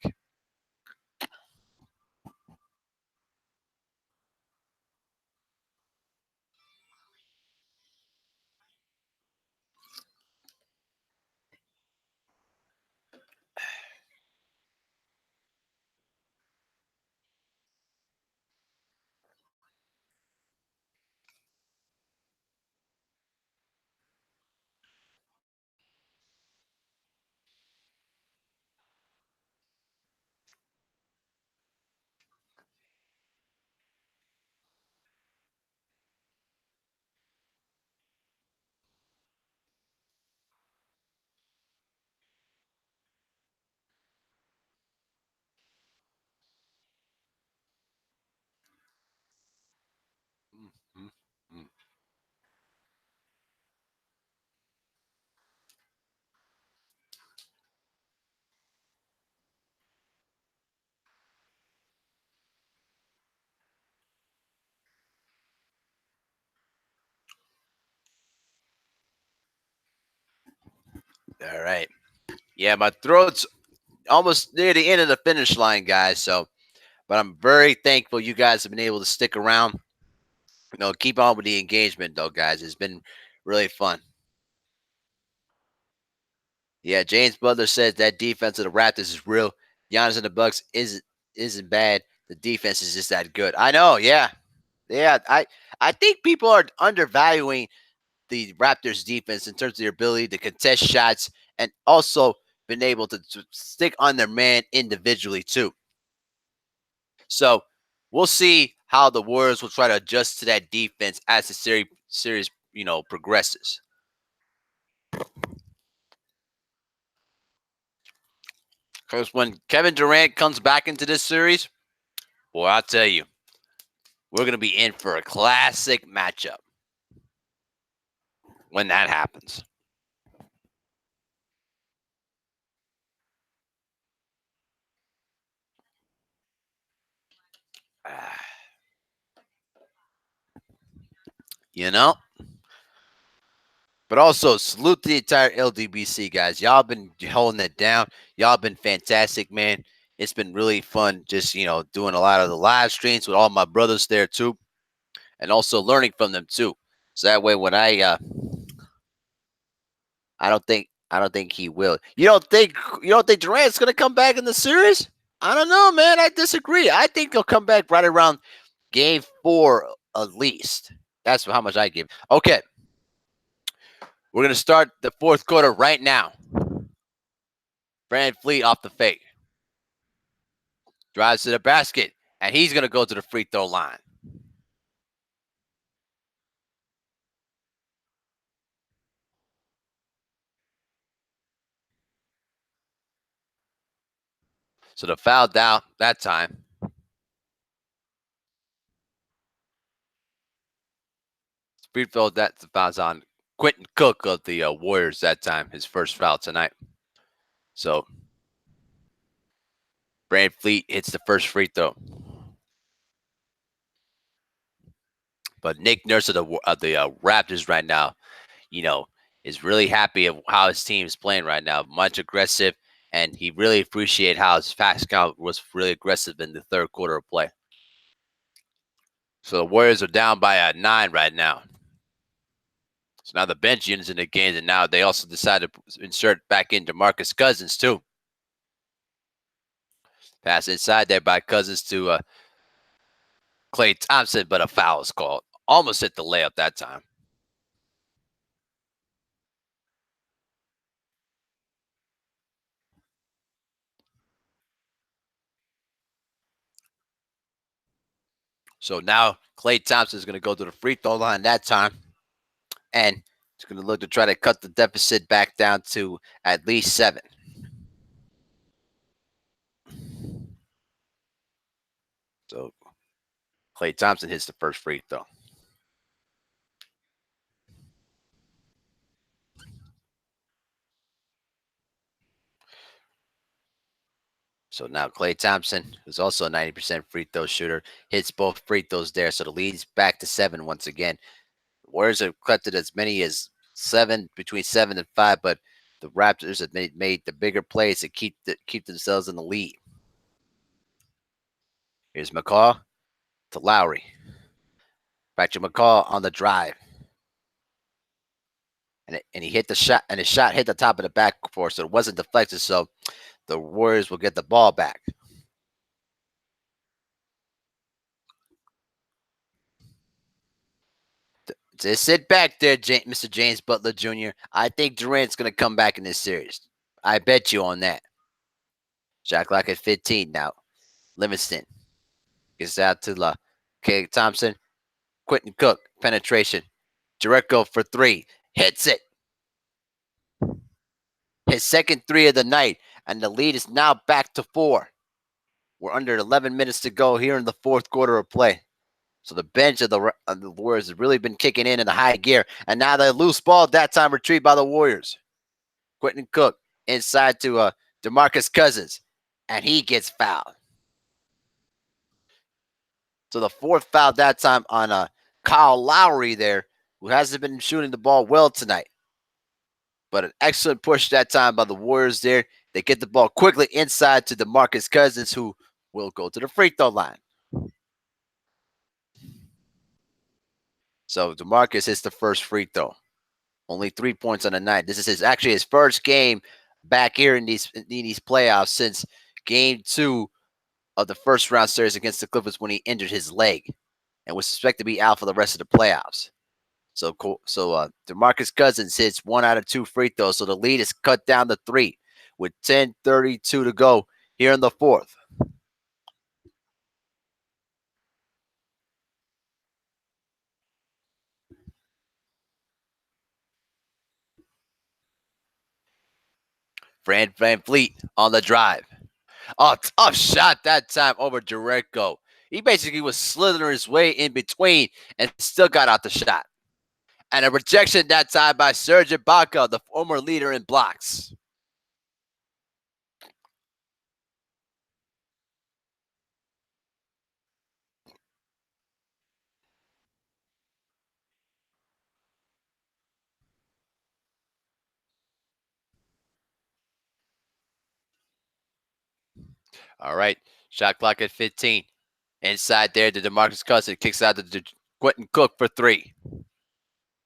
Mm-hmm. All right. Yeah, my throat's almost near the end of the finish line, guys. So, but I'm very thankful you guys have been able to stick around. Keep on with the engagement, though, guys. It's been really fun. Yeah, James Butler says that defense of the Raptors is real. Giannis and the Bucks isn't bad. The defense is just that good. I know. Yeah. I think people are undervaluing the Raptors defense in terms of their ability to contest shots and also been able to stick on their man individually too. So we'll see how the Warriors will try to adjust to that defense as the series progresses. Because when Kevin Durant comes back into this series, boy, I'll tell you, we're going to be in for a classic matchup when that happens. You know? But also, salute to the entire LDBC, guys. Y'all been holding it down. Y'all been fantastic, man. It's been really fun just, doing a lot of the live streams with all my brothers there, too. And also learning from them, too. So that way when I don't think he will. You don't think Durant's gonna come back in the series? I don't know, man. I disagree. I think he'll come back right around game 4 at least. That's how much I give. Okay. We're gonna start the fourth quarter right now. Brand Fleet off the fake. Drives to the basket. And he's gonna go to the free throw line. So the foul down that time. Free throw that fouls on Quentin Cook of the Warriors that time, his first foul tonight. So Brand Fleet hits the first free throw. But Nick Nurse of the Raptors right now, you know, is really happy of how his team is playing right now. Much aggressive, and he really appreciated how his fast count was really aggressive in the third quarter of play. So the Warriors are down by 9 right now. So now the bench unit's in the game, and now they also decided to insert back in DeMarcus Cousins too. Pass inside there by Cousins to Klay Thompson, but a foul is called. Almost hit the layup that time. So now Klay Thompson is going to go to the free throw line that time, and he's going to look to try to cut the deficit back down to at least 7. So Klay Thompson hits the first free throw. So now Klay Thompson, who's also a 90% free throw shooter, hits both free throws there. So the lead's back to 7 once again. The Warriors have collected as many as 7, between 7 and 5, but the Raptors have made the bigger plays to keep themselves in the lead. Here's McCaw to Lowry. Back to McCaw on the drive. And he hit the shot, and his shot hit the top of the backboard, so it wasn't deflected. So the Warriors will get the ball back. Just sit back there, Mr. James Butler Jr. I think Durant's going to come back in this series. I bet you on that. Shot clock at 15 now. Livingston gets out to Klay Thompson. Quentin Cook, penetration. Jericho for 3. Hits it. His second 3 of the night, and the lead is now back to 4. We're under 11 minutes to go here in the fourth quarter of play. So the bench of the Warriors has really been kicking in the high gear. And now the loose ball, that time retrieved by the Warriors. Quentin Cook inside to DeMarcus Cousins, and he gets fouled. So the fourth foul that time on Kyle Lowry there, who hasn't been shooting the ball well tonight. But an excellent push that time by the Warriors there. They get the ball quickly inside to DeMarcus Cousins, who will go to the free throw line. So DeMarcus hits the first free throw. Only 3 points on the night. This is actually his first game back here in these playoffs since game 2 of the first round series against the Clippers when he injured his leg and was suspected to be out for the rest of the playoffs. So DeMarcus Cousins hits 1 out of 2 free throws, so the lead is cut down to 3 with 10:32 to go here in the fourth. Fran VanVleet on the drive. Oh, tough shot that time over Jericho. He basically was slithering his way in between and still got out the shot. And a rejection that time by Serge Ibaka, the former leader in blocks. All right, shot clock at 15. Inside there to DeMarcus Cousins, kicks out to Quentin Cook for 3.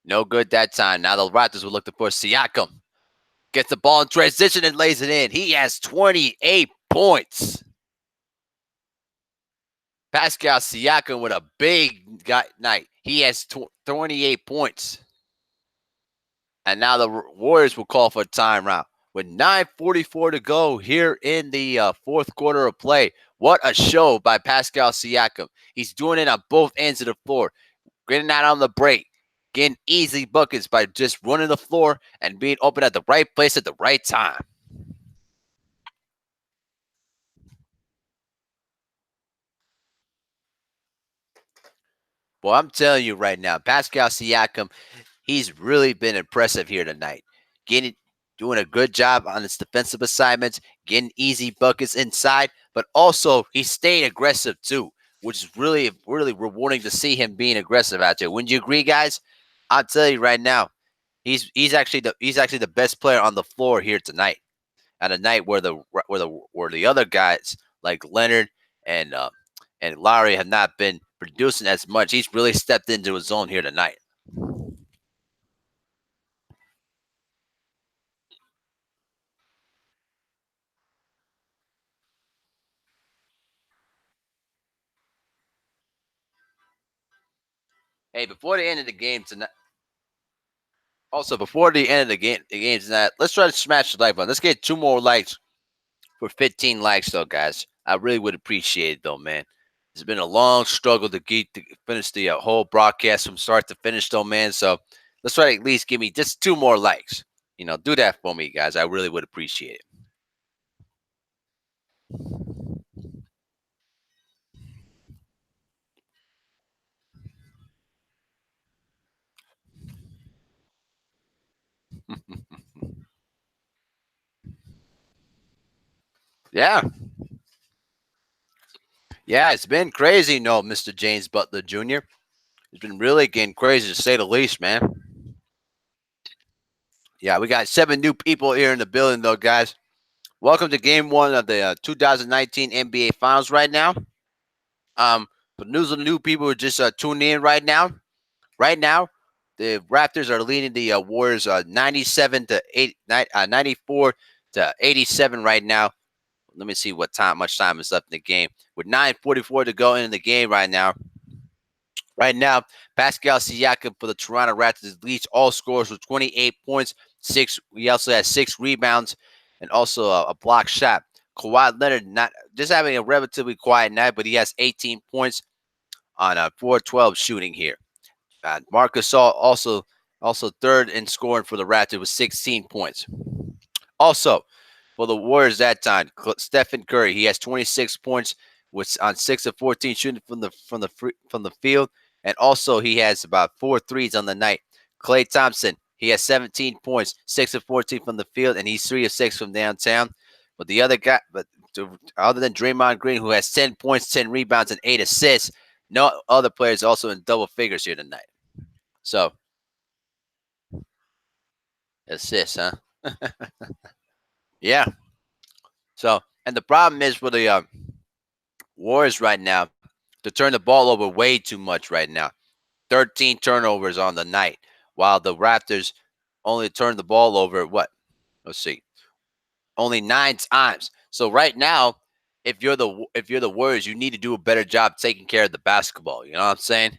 No good that time. Now the Raptors will look to push Siakam. Gets the ball in transition and lays it in. He has 28 points. Pascal Siakam with a big night. He has 28 points. And now the Warriors will call for a timeout with 9:44 to go here in the fourth quarter of play. What a show by Pascal Siakam. He's doing it on both ends of the floor. Getting out on the break. Getting easy buckets by just running the floor and being open at the right place at the right time. Well, I'm telling you right now, Pascal Siakam, he's really been impressive here tonight. Getting doing a good job on his defensive assignments, getting easy buckets inside, but also he's staying aggressive too, which is really rewarding to see him being aggressive out there. Wouldn't you agree, guys? I'll tell you right now, he's actually the best player on the floor here tonight. At a night where the other guys like Leonard and uh, and Lowry have not been producing as much, he's really stepped into his zone here tonight. Hey, before the end of the game tonight, also before the end of the game tonight, let's try to smash the like button. Let's get 2 more likes for 15 likes, though, guys. I really would appreciate it, though, man. It's been a long struggle to finish the whole broadcast from start to finish, though, man. So let's try to at least give me just 2 more likes. Do that for me, guys. I really would appreciate it. Yeah, yeah, it's been crazy, no, Mr. James Butler Jr. It's been really getting crazy to say the least, man. Yeah, we got 7 new people here in the building, though, guys. Welcome to Game One of the 2019 NBA Finals. Right now, for news of the new people who are just tuning in right now, the Raptors are leading the Warriors 94 to 87 right now. Let me see much time is left in the game. With 9:44 to go in the game right now. Right now, Pascal Siakam for the Toronto Raptors leads all scorers with 28 points. He also has 6 rebounds and also a block shot. Kawhi Leonard not just having a relatively quiet night, but he has 18 points on a 4-12 shooting here. Marcus Gasol also third in scoring for the Raptors with 16 points. Also, for the Warriors that time, Stephen Curry, he has 26 points with on 6 of 14 shooting from the field, and also he has about 4 threes on the night. Klay Thompson, he has 17 points, 6 of 14 from the field, and he's 3 of 6 from downtown. But the other guy, other than Draymond Green, who has 10 points, 10 rebounds, and 8 assists, no other players also in double figures here tonight. So assists, huh? Yeah. So, and the problem is for the Warriors right now to turn the ball over way too much right now. 13 turnovers on the night, while the Raptors only turned the ball over what? Let's see, only 9 times. So right now, if you're the Warriors, you need to do a better job taking care of the basketball. You know what I'm saying?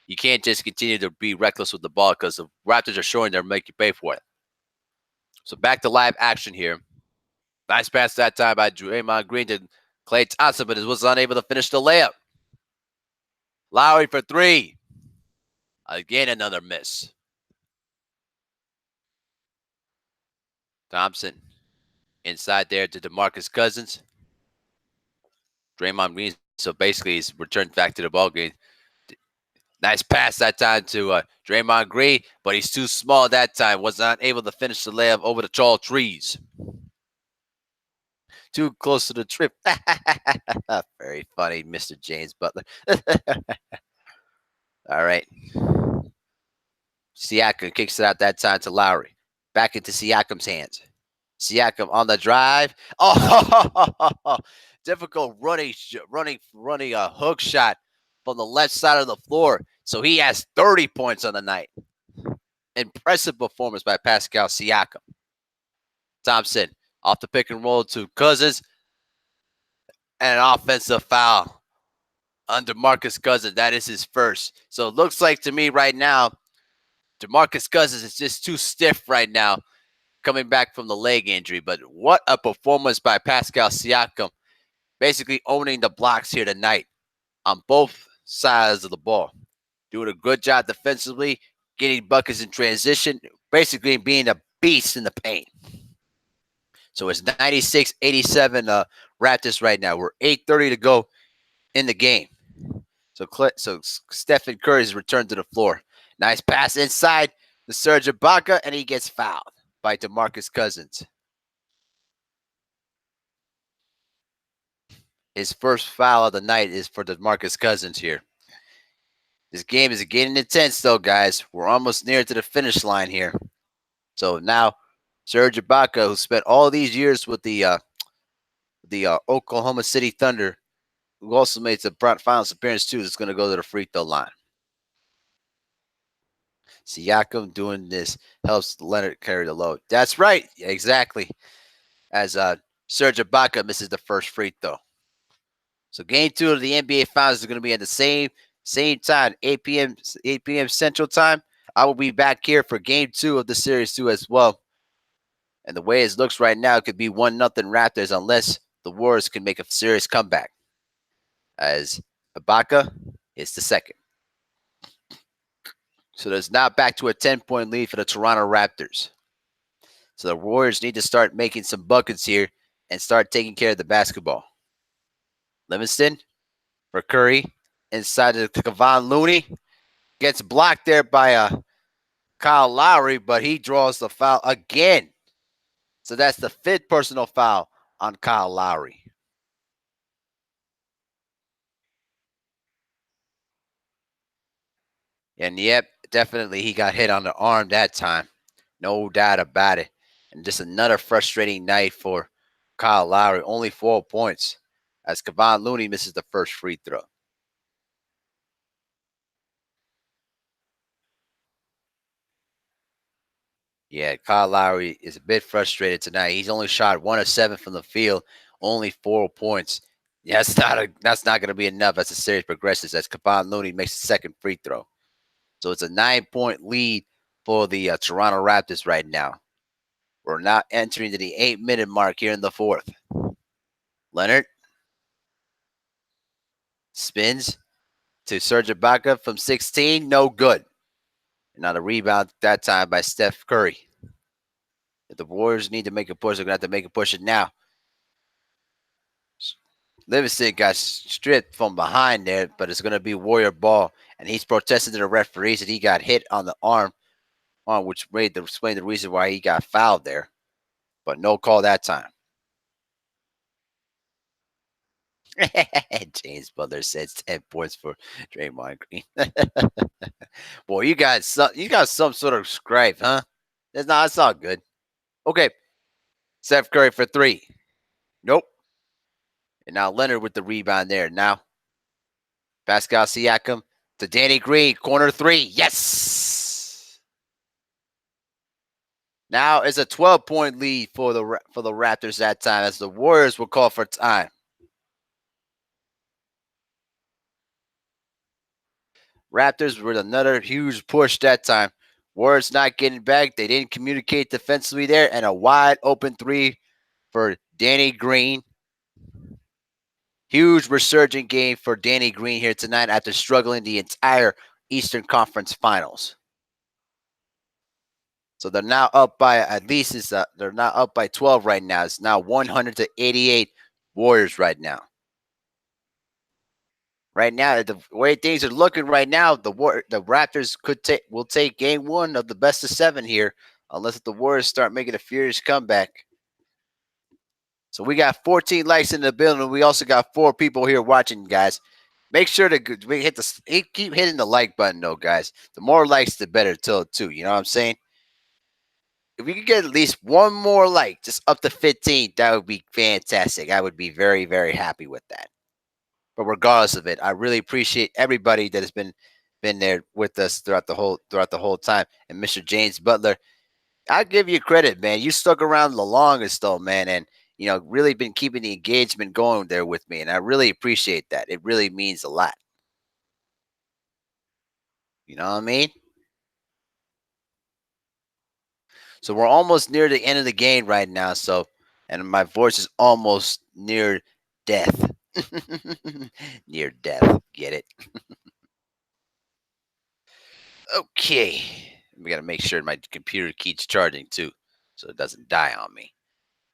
You can't just continue to be reckless with the ball because the Raptors are showing they'll make you pay for it. So back to live action here. Nice pass that time by Draymond Green to Klay Thompson, but was unable to finish the layup. Lowry for 3. Again, another miss. Thompson inside there to DeMarcus Cousins. Draymond Green, so basically he's returned back to the ball game. Nice pass that time to Draymond Green, but he's too small that time. Was not able to finish the layup over the tall trees. Too close to the trip. Very funny, Mr. James Butler. All right. Siakam kicks it out that time to Lowry. Back into Siakam's hands. Siakam on the drive. Oh, difficult running a hook shot from the left side of the floor. So he has 30 points on the night. Impressive performance by Pascal Siakam. Thompson off the pick and roll to Cousins. And an offensive foul under Marcus Cousins. That is his first. So it looks like to me right now, DeMarcus Cousins is just too stiff right now coming back from the leg injury. But what a performance by Pascal Siakam, basically owning the blocks here tonight on both sides of the ball. Doing a good job defensively, getting buckets in transition, basically being a beast in the paint. So it's 96-87 Raptors right now. We're 8:30 to go in the game. So Stephen Curry's returned to the floor. Nice pass inside the Serge Ibaka, and he gets fouled by DeMarcus Cousins. His first foul of the night is for DeMarcus Cousins here. This game is getting intense, though, guys. We're almost near to the finish line here. So now, Serge Ibaka, who spent all these years with the Oklahoma City Thunder, who also made the finals appearance too, is going to go to the free throw line. Siakam doing this helps Leonard carry the load. That's right, exactly. As Serge Ibaka misses the first free throw. So game 2 of the NBA Finals is going to be at the same time, 8 p.m. Central Time. I will be back here for game 2 of the series too as well. And the way it looks right now, it could be 1-0 Raptors unless the Warriors can make a serious comeback. As Ibaka is the second. So there's now back to a 10-point lead for the Toronto Raptors. So the Warriors need to start making some buckets here and start taking care of the basketball. Livingston for Curry inside to Kevon Looney. Gets blocked there by Kyle Lowry, but he draws the foul again. So that's the 5th personal foul on Kyle Lowry. And yep, definitely he got hit on the arm that time. No doubt about it. And just another frustrating night for Kyle Lowry. Only 4 points as Kevon Looney misses the first free throw. Yeah, Kyle Lowry is a bit frustrated tonight. He's only shot 1 of 7 from the field, only 4 points. Yeah, that's not going to be enough as the series progresses as Kevon Looney makes the second free throw. So it's a 9-point lead for the Toronto Raptors right now. We're now entering to the 8-minute mark here in the fourth. Leonard spins to Serge Ibaka from 16. No good. And now the rebound that time by Steph Curry. If the Warriors need to make a push, they're going to have to make a push it now. Livingston got stripped from behind there, but it's going to be Warrior ball. And he's protesting to the referees that he got hit on the arm, which explained the reason why he got fouled there. But no call that time. James Butler says 10 points for Draymond Green. Boy, you got some sort of strife, huh? That's not good. Okay. Steph Curry for 3. Nope. And now Leonard with the rebound there. Now Pascal Siakam to Danny Green, corner 3. Yes. Now it's a 12-point lead for the Raptors that time as the Warriors will call for time. Raptors with another huge push that time. Warriors not getting back. They didn't communicate defensively there. And a wide open 3 for Danny Green. Huge resurgent game for Danny Green here tonight after struggling the entire Eastern Conference Finals. So they're now up by they're now up by 12 right now. It's now 100-88 Warriors right now. Right now, the way things are looking right now, the Raptors will take game 1 of the best of 7 here, unless the Warriors start making a furious comeback. So we got 14 likes in the building. We also got 4 people here watching, guys. Make sure to keep hitting the like button, though, guys. The more likes, the better, too. You know what I'm saying? If we could get at least one more like, just up to 15, that would be fantastic. I would be very, very happy with that. But regardless of it, I really appreciate everybody that has been there with us throughout the whole time. And Mr. James Butler, I give you credit, man. You stuck around the longest, though, man, and really been keeping the engagement going there with me, and I really appreciate that. It really means a lot. You know what I mean? So we're almost near the end of the game right now. So, and my voice is almost near death. Near death. Get it? Okay. We got to make sure my computer keeps charging too, so it doesn't die on me.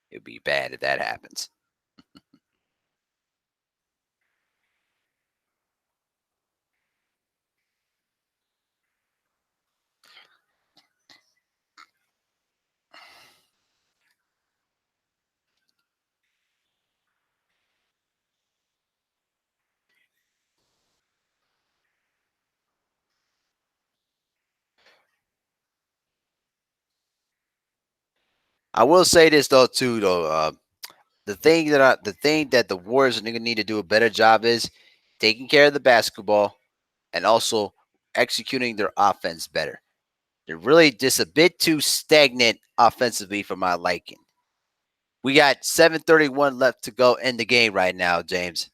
It'd be bad if that happens. I will say this though too though. The thing that the Warriors are gonna need to do a better job is taking care of the basketball and also executing their offense better. They're really just a bit too stagnant offensively for my liking. We got 7:31 left to go in the game right now, James.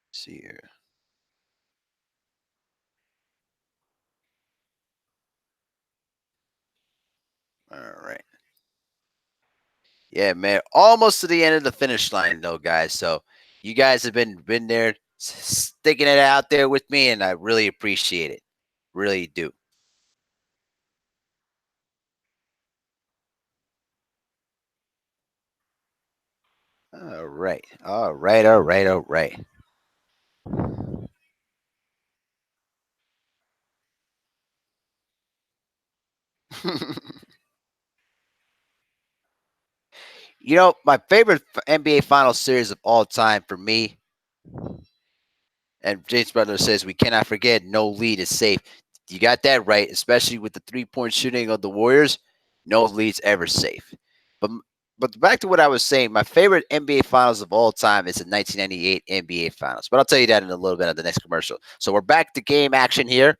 Let's see here. All right. Yeah, man. Almost to the end of the finish line though, guys. So you guys have been there sticking it out there with me, and I really appreciate it. Really do. All right. All right. All right. All right. My favorite NBA Finals series of all time for me, and James Butler says we cannot forget no lead is safe. You got that right, especially with the 3-point shooting of the Warriors. No lead's ever safe. But but back to what I was saying, my favorite NBA Finals of all time is the 1998 NBA Finals. But I'll tell you that in a little bit of the next commercial. So we're back to game action here.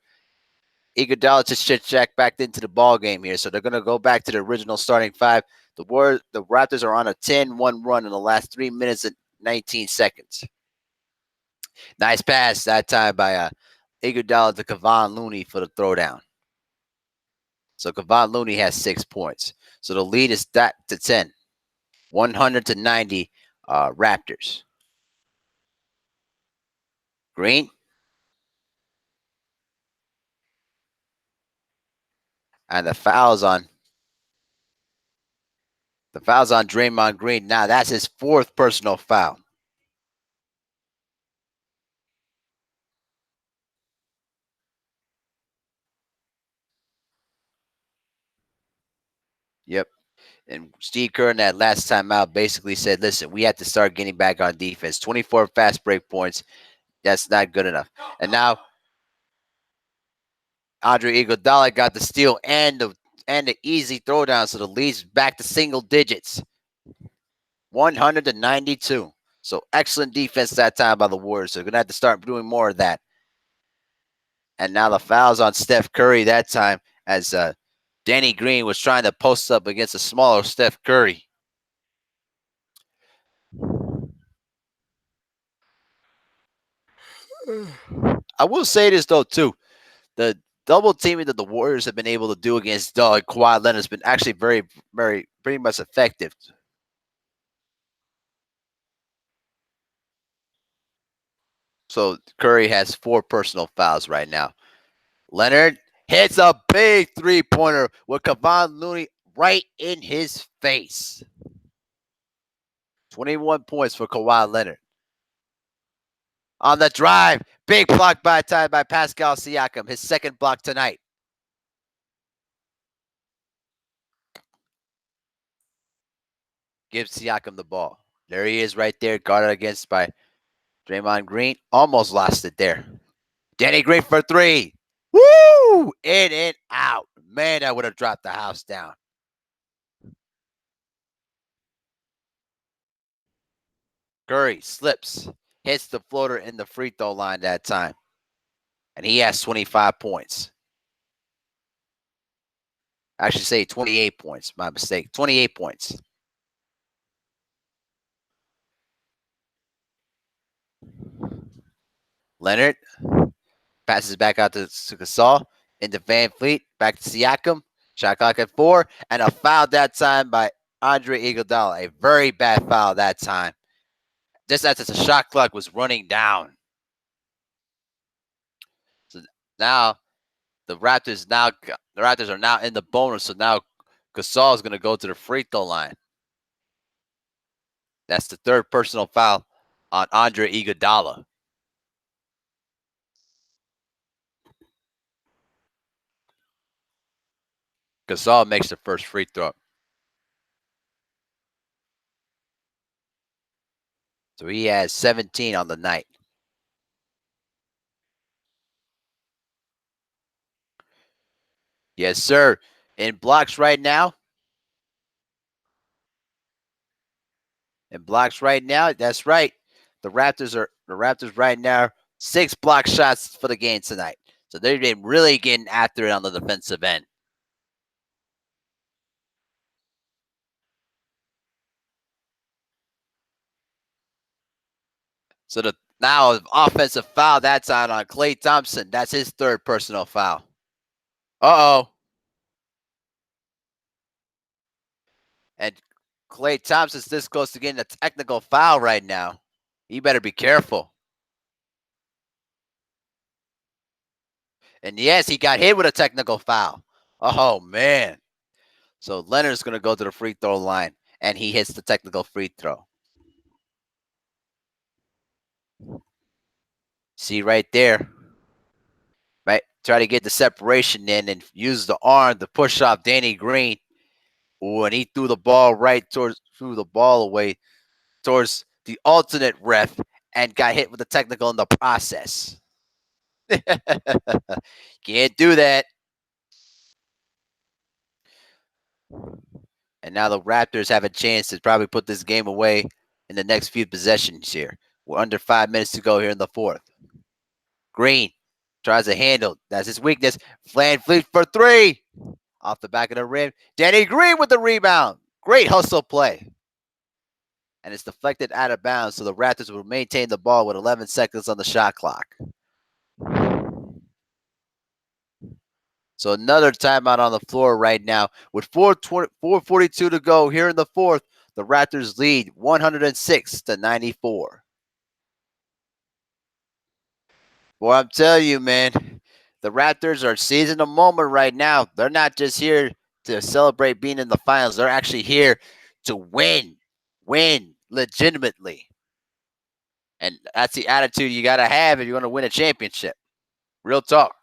Iguodala just shit Jack back into the ball game here. So they're going to go back to the original starting five. The Raptors are on a 10-1 run in the last 3 minutes and 19 seconds. Nice pass that time by Iguodala to Kevon Looney for the throwdown. So Kevon Looney has 6 points. So the lead is that to 10, 100-90 Raptors. Green and the fouls on Draymond Green. Now that's his fourth personal foul. Yep. And Steve Kerr in that last time out basically said, listen, we have to start getting back on defense. 24 fast break points. That's not good enough. And now Andre Iguodala got the steal and the easy throwdown, so the lead's back to single digits, 100-92. So excellent defense that time by the Warriors. So they're gonna have to start doing more of that. And now the fouls on Steph Curry that time as Danny Green was trying to post up against a smaller Steph Curry. I will say this though too, the double teaming that the Warriors have been able to do against Kawhi Leonard has been actually very, very, pretty much effective. So Curry has 4 personal fouls right now. Leonard hits a big 3-pointer with Kevon Looney right in his face. 21 points for Kawhi Leonard. On the drive, big block by Pascal Siakam, his second block tonight. Gives Siakam the ball. There he is right there, guarded against by Draymond Green. Almost lost it there. Danny Green for 3. Woo! In and out. Man, that would have dropped the house down. Curry slips, hits the floater in the free throw line that time. And he has 25 points. I should say 28 points. My mistake. 28 points. Leonard passes back out to Gasol into Van Fleet. Back to Siakam. Shot clock at 4. And a foul that time by Andre Iguodala. A very bad foul that time. Just as the shot clock was running down. So now the Raptors are now in the bonus. So now Gasol is going to go to the free throw line. That's the third personal foul on Andre Iguodala. Gasol makes the first free throw. So he has 17 on the night. Yes, sir. In blocks right now, And blocks right now, that's right. The Raptors right now 6 block shots for the game tonight. So they've been really getting after it on the defensive end. So the now offensive foul that's on Klay Thompson. That's his third personal foul. Uh-oh. And Klay Thompson's this close to getting a technical foul right now. You better be careful. And yes, he got hit with a technical foul. Oh, man. So Leonard's going to go to the free throw line, and he hits the technical free throw. See right there. Right? Try to get the separation in and use the arm to push off Danny Green. Ooh, and he threw the ball away towards the alternate ref and got hit with a technical in the process. Can't do that. And now the Raptors have a chance to probably put this game away in the next few possessions here. We're under 5 minutes to go here in the fourth. Green tries to handle. That's his weakness. Flan Fleet for three. Off the back of the rim. Danny Green with the rebound. Great hustle play. And it's deflected out of bounds, so the Raptors will maintain the ball with 11 seconds on the shot clock. So another timeout on the floor right now. With 4:42 to go here in the fourth, the Raptors lead 106-94. Boy, I'm telling you, man, the Raptors are seizing the moment right now. They're not just here to celebrate being in the finals. They're actually here to win legitimately. And that's the attitude you got to have if you want to win a championship. Real talk.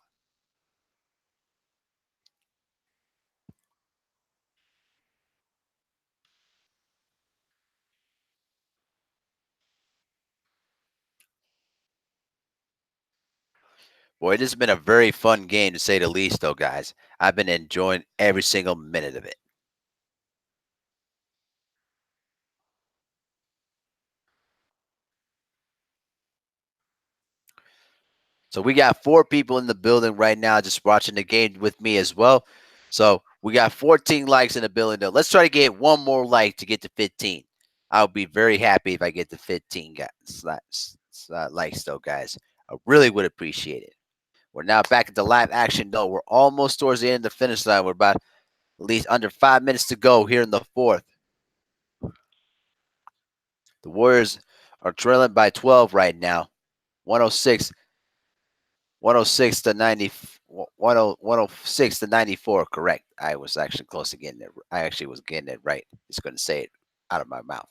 Boy, this has been a very fun game to say the least, though, guys. I've been enjoying every single minute of it. So we got 4 people in the building right now just watching the game with me as well. So we got 14 likes in the building, though. Let's try to get one more like to get to 15. I'll be very happy if I get to 15 likes, though, guys. I really would appreciate it. We're now back into live action, though. We're almost towards the end of the finish line. We're about at least under 5 minutes to go here in the fourth. The Warriors are trailing by 12 right now. 106 106 to 90 106 to 94, correct. I was actually close to getting it. I actually was getting it right. Just couldn't say it out of my mouth.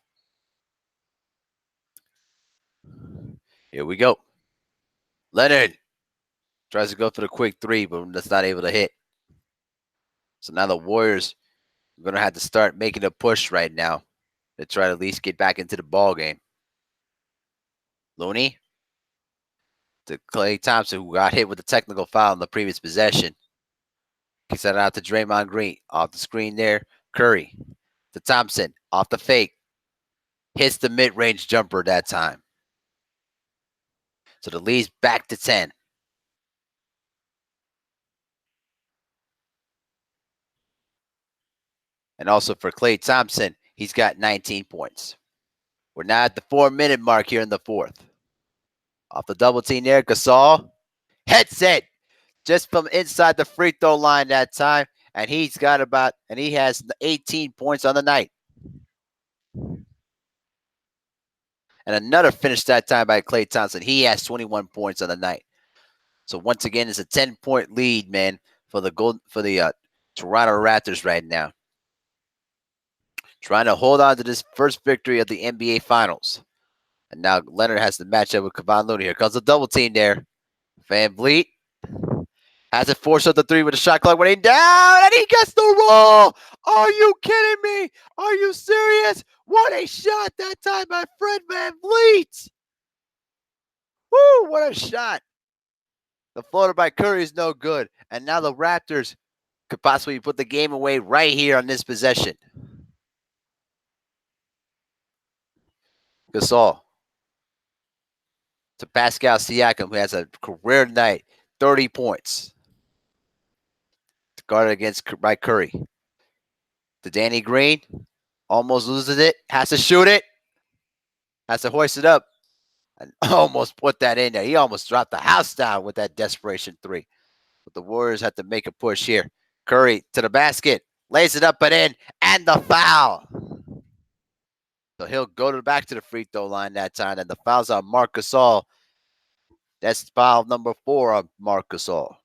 Here we go. Leonard tries to go for the quick three, but that's not able to hit. So now the Warriors are going to have to start making a push right now to try to at least get back into the ball game. Looney to Klay Thompson, who got hit with a technical foul in the previous possession. Kicks that out to Draymond Green. Off the screen there. Curry to Thompson. Off the fake. Hits the mid-range jumper that time. So the lead's back to 10. And also for Klay Thompson, he's got 19 points. We're now at the 4-minute mark here in the fourth. Off the double team there, Gasol. Headset just from inside the free throw line that time. And he has 18 points on the night. And another finish that time by Klay Thompson. He has 21 points on the night. So once again, it's a 10-point lead, man, for the Toronto Raptors right now. Trying to hold on to this first victory of the NBA Finals. And now Leonard has to match up with Kevon Looney. Here comes the double team there. Van Vliet has it forced up the three with the shot clock running down, and he gets the roll. Are you kidding me? Are you serious? What a shot that time by Fred Van Vliet. Woo, what a shot. The floater by Curry is no good. And now the Raptors could possibly put the game away right here on this possession. Gasol to Pascal Siakam, who has a career night, 30 points. Guarded against by Curry. To Danny Green, almost loses it, has to shoot it, has to hoist it up, and almost put that in there. He almost dropped the house down with that desperation three. But the Warriors have to make a push here. Curry to the basket, lays it up and in, and the foul. So he'll go back to the free throw line that time, and the foul's on Marc Gasol. That's foul number 4 on Marc Gasol.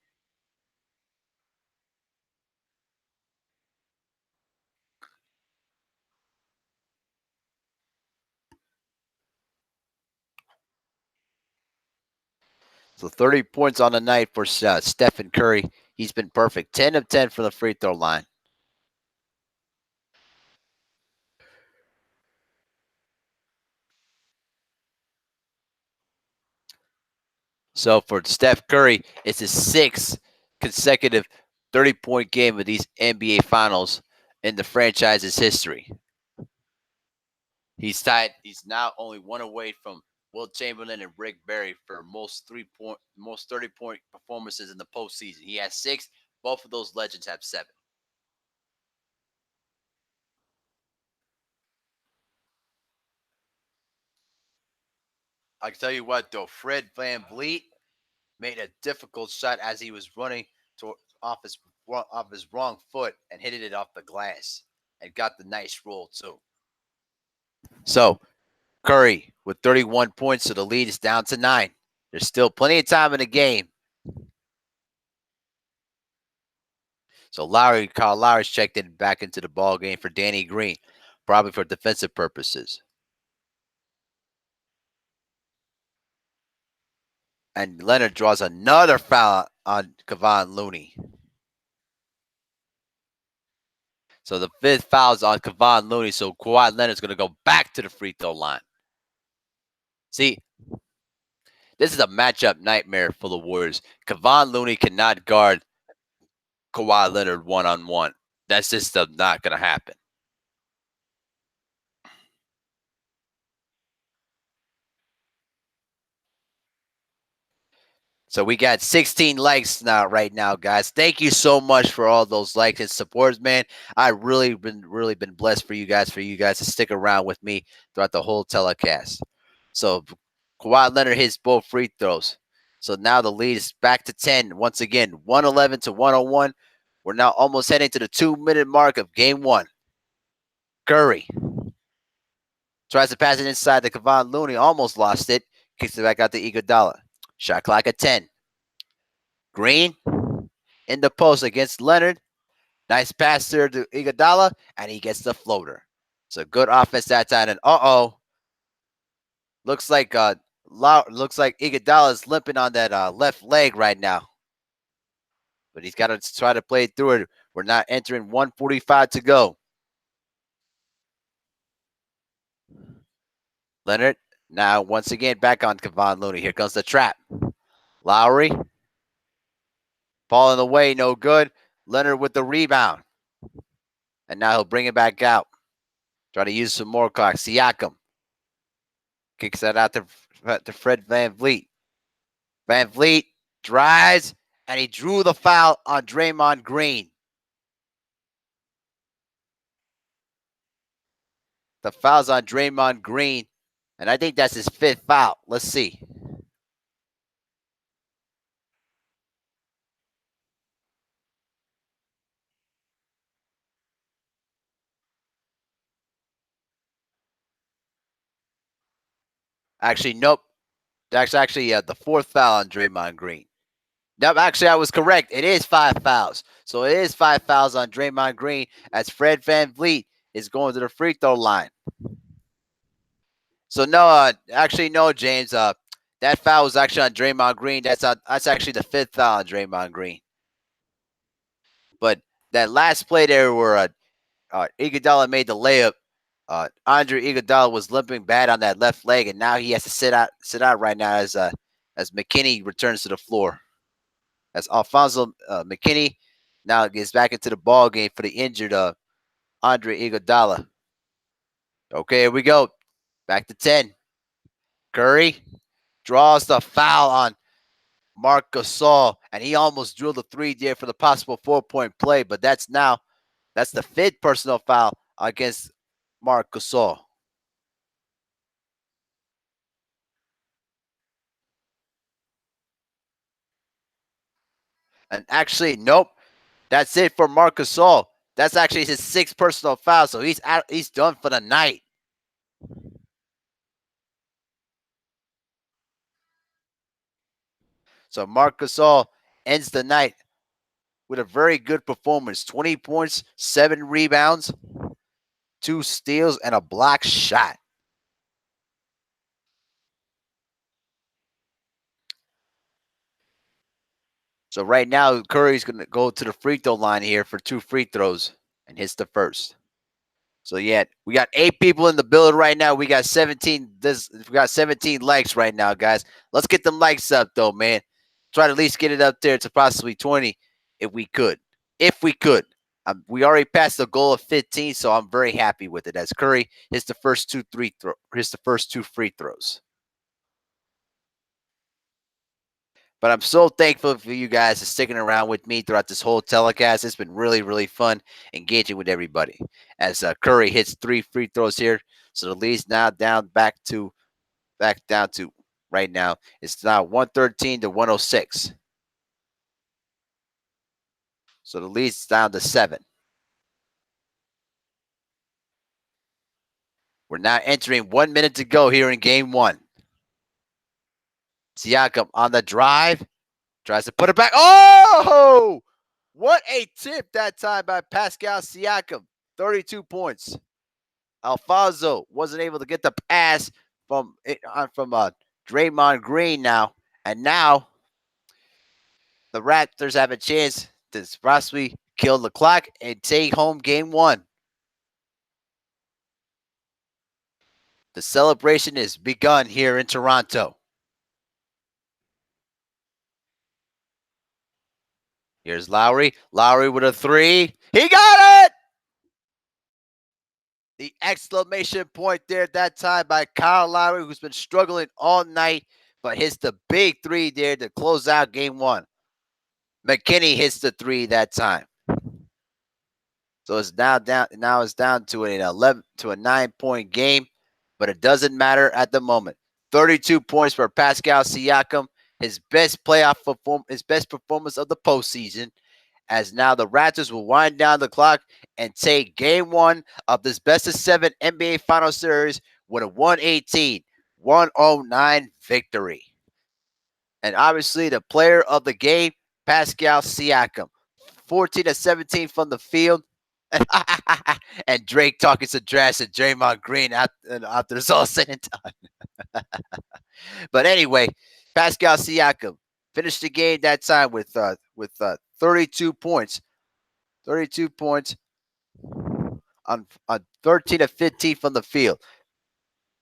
So 30 points on the night for Stephen Curry. He's been perfect. 10 of 10 from the free throw line. So for Steph Curry, it's his 6th consecutive 30-point game of these NBA Finals in the franchise's history. He's tied. He's now only one away from Wilt Chamberlain and Rick Barry for most 30-point performances in the postseason. He has 6. Both of those legends have 7. I can tell you what, though, Fred VanVleet made a difficult shot as he was running to, off his wrong foot and hit it off the glass and got the nice roll too. So Curry with 31 points, so the lead is down to 9. There's still plenty of time in the game. So Kyle Lowry's checked in back into the ball game for Danny Green, probably for defensive purposes. And Leonard draws another foul on Kevon Looney. So the 5th foul is on Kevon Looney. So Kawhi Leonard's going to go back to the free throw line. See, this is a matchup nightmare for the Warriors. Kevon Looney cannot guard Kawhi Leonard one-on-one. That's just not going to happen. So we got 16 likes right now, guys. Thank you so much for all those likes and supports, man. I really been blessed for you guys to stick around with me throughout the whole telecast. So Kawhi Leonard hits both free throws. So now the lead is back to 10 once again, 111 to 101. We're now almost heading to the 2-minute mark of game 1. Curry tries to pass it inside to Kevon Looney, almost lost it. Kicks it back out to Iguodala. Shot clock at 10. Green in the post against Leonard. Nice pass there to Iguodala, and he gets the floater. So good offense that time. And looks like Iguodala is limping on that left leg right now. But he's got to try to play through it. We're not entering 1:45 to go. Leonard now once again back on Kevon Looney. Here comes the trap. Lowry. Ball in the way, no good. Leonard with the rebound. And now he'll bring it back out. Try to use some more clock. Siakam kicks that out to Fred VanVleet. VanVleet drives, and he drew the foul on Draymond Green. The foul's on Draymond Green, and I think that's his 5th foul. Let's see. Actually, nope. That's actually the 4th foul on Draymond Green. Nope, actually, I was correct. It is 5 fouls. So it is 5 fouls on Draymond Green as Fred VanVleet is going to the free throw line. So no, actually no, James. That foul was actually on Draymond Green. That's actually the 5th foul on Draymond Green. But that last play there where Iguodala made the layup, Andre Iguodala was limping bad on that left leg, and now he has to sit out right now as McKinney returns to the floor. As Alfonso McKinney now gets back into the ball game for the injured Andre Iguodala. Okay, here we go. Back to 10. Curry draws the foul on Marc Gasol, and he almost drilled the three there for the possible 4-point play, but that's the fifth personal foul against Marc Gasol. And actually, nope, that's it for Marc Gasol. That's actually his sixth personal foul, so he's done for the night. So Marc Gasol ends the night with a very good performance: 20 points, 7 rebounds, 2 steals, and a block shot. So right now, Curry's going to go to the free throw line here for 2 free throws and hits the first. So yeah, we got 8 people in the building right now. We got 17. We got 17 likes right now, guys. Let's get them likes up though, man. Try to at least get it up there to possibly 20 if we could. If we could. We already passed the goal of 15, so I'm very happy with it. As Curry hits the first 2 free throws. But I'm so thankful for you guys for sticking around with me throughout this whole telecast. It's been really, really fun engaging with everybody. As Curry hits 3 free throws here, so the lead's now back down to right now. It's now 113 to 106. So the lead's down to 7. We're now entering 1 minute to go here in game 1. Siakam on the drive, tries to put it back. Oh! What a tip that time by Pascal Siakam. 32 points. Alfonso wasn't able to get the pass from Draymond Green now. And now the Raptors have a chance to possibly kill the clock and take home game 1. The celebration is begun here in Toronto. Here's Lowry. Lowry with a 3. He got it! The exclamation point there at that time by Kyle Lowry, who's been struggling all night, but hits the big 3 there to close out game 1. McKinney hits the 3 that time. So it's now down. Now it's down to an 9-point game, but it doesn't matter at the moment. 32 points for Pascal Siakam, his best performance of the postseason. As now the Raptors will wind down the clock and take game 1 of this best of 7 NBA Final Series with a 118-109 victory. And obviously the player of the game, Pascal Siakam, 14 to 17 from the field. And Drake talking some trash to Draymond Green after it's all said and done. But anyway, Pascal Siakam finished the game that time with 32 points. 32 points on 13 to 15 from the field.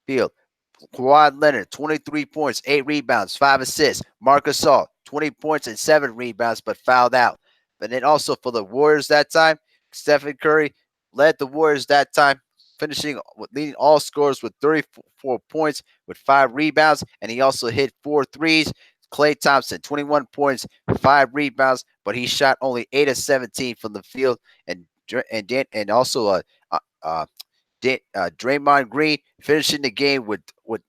Kawhi Leonard, 23 points, 8 rebounds, 5 assists. Marc Gasol, 20 points and 7 rebounds, but fouled out. And then also for the Warriors that time, Stephen Curry led the Warriors that time, leading all scorers with 34 points with 5 rebounds, and he also hit 4 threes. Klay Thompson, 21 points, 5 rebounds, but he shot only 8 of 17 from the field, and also Draymond Green finishing the game with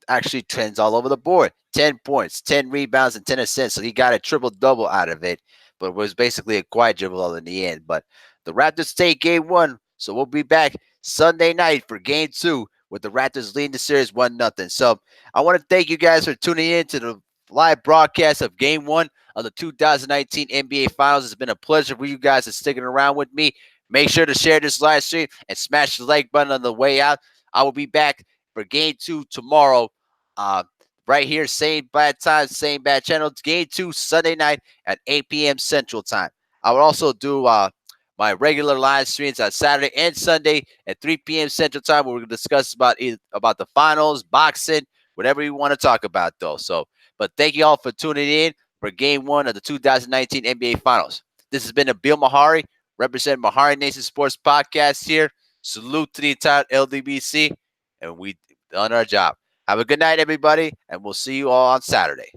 actually trends all over the board. 10 points, 10 rebounds, and 10 assists. So he got a triple-double out of it, but it was basically a quadruple in the end. But the Raptors take game 1, so we'll be back Sunday night for game 2 with the Raptors leading the series 1-0. So I want to thank you guys for tuning in to the live broadcast of game 1 of the 2019 NBA Finals. It's been a pleasure for you guys to sticking around with me. Make sure to share this live stream and smash the like button on the way out. I will be back for game 2 tomorrow. Right here, same bad time, same bad channel. Game 2 Sunday night at 8 p.m. Central Time. I will also do my regular live streams on Saturday and Sunday at 3 p.m. Central Time, where we're going to discuss about the finals, boxing, whatever you want to talk about, though. But thank you all for tuning in for game 1 of the 2019 NBA Finals. This has been Abil Mehari, represent MehariNation Sports Podcast here. Salute to the entire LDBC, and we done our job. Have a good night, everybody, and we'll see you all on Saturday.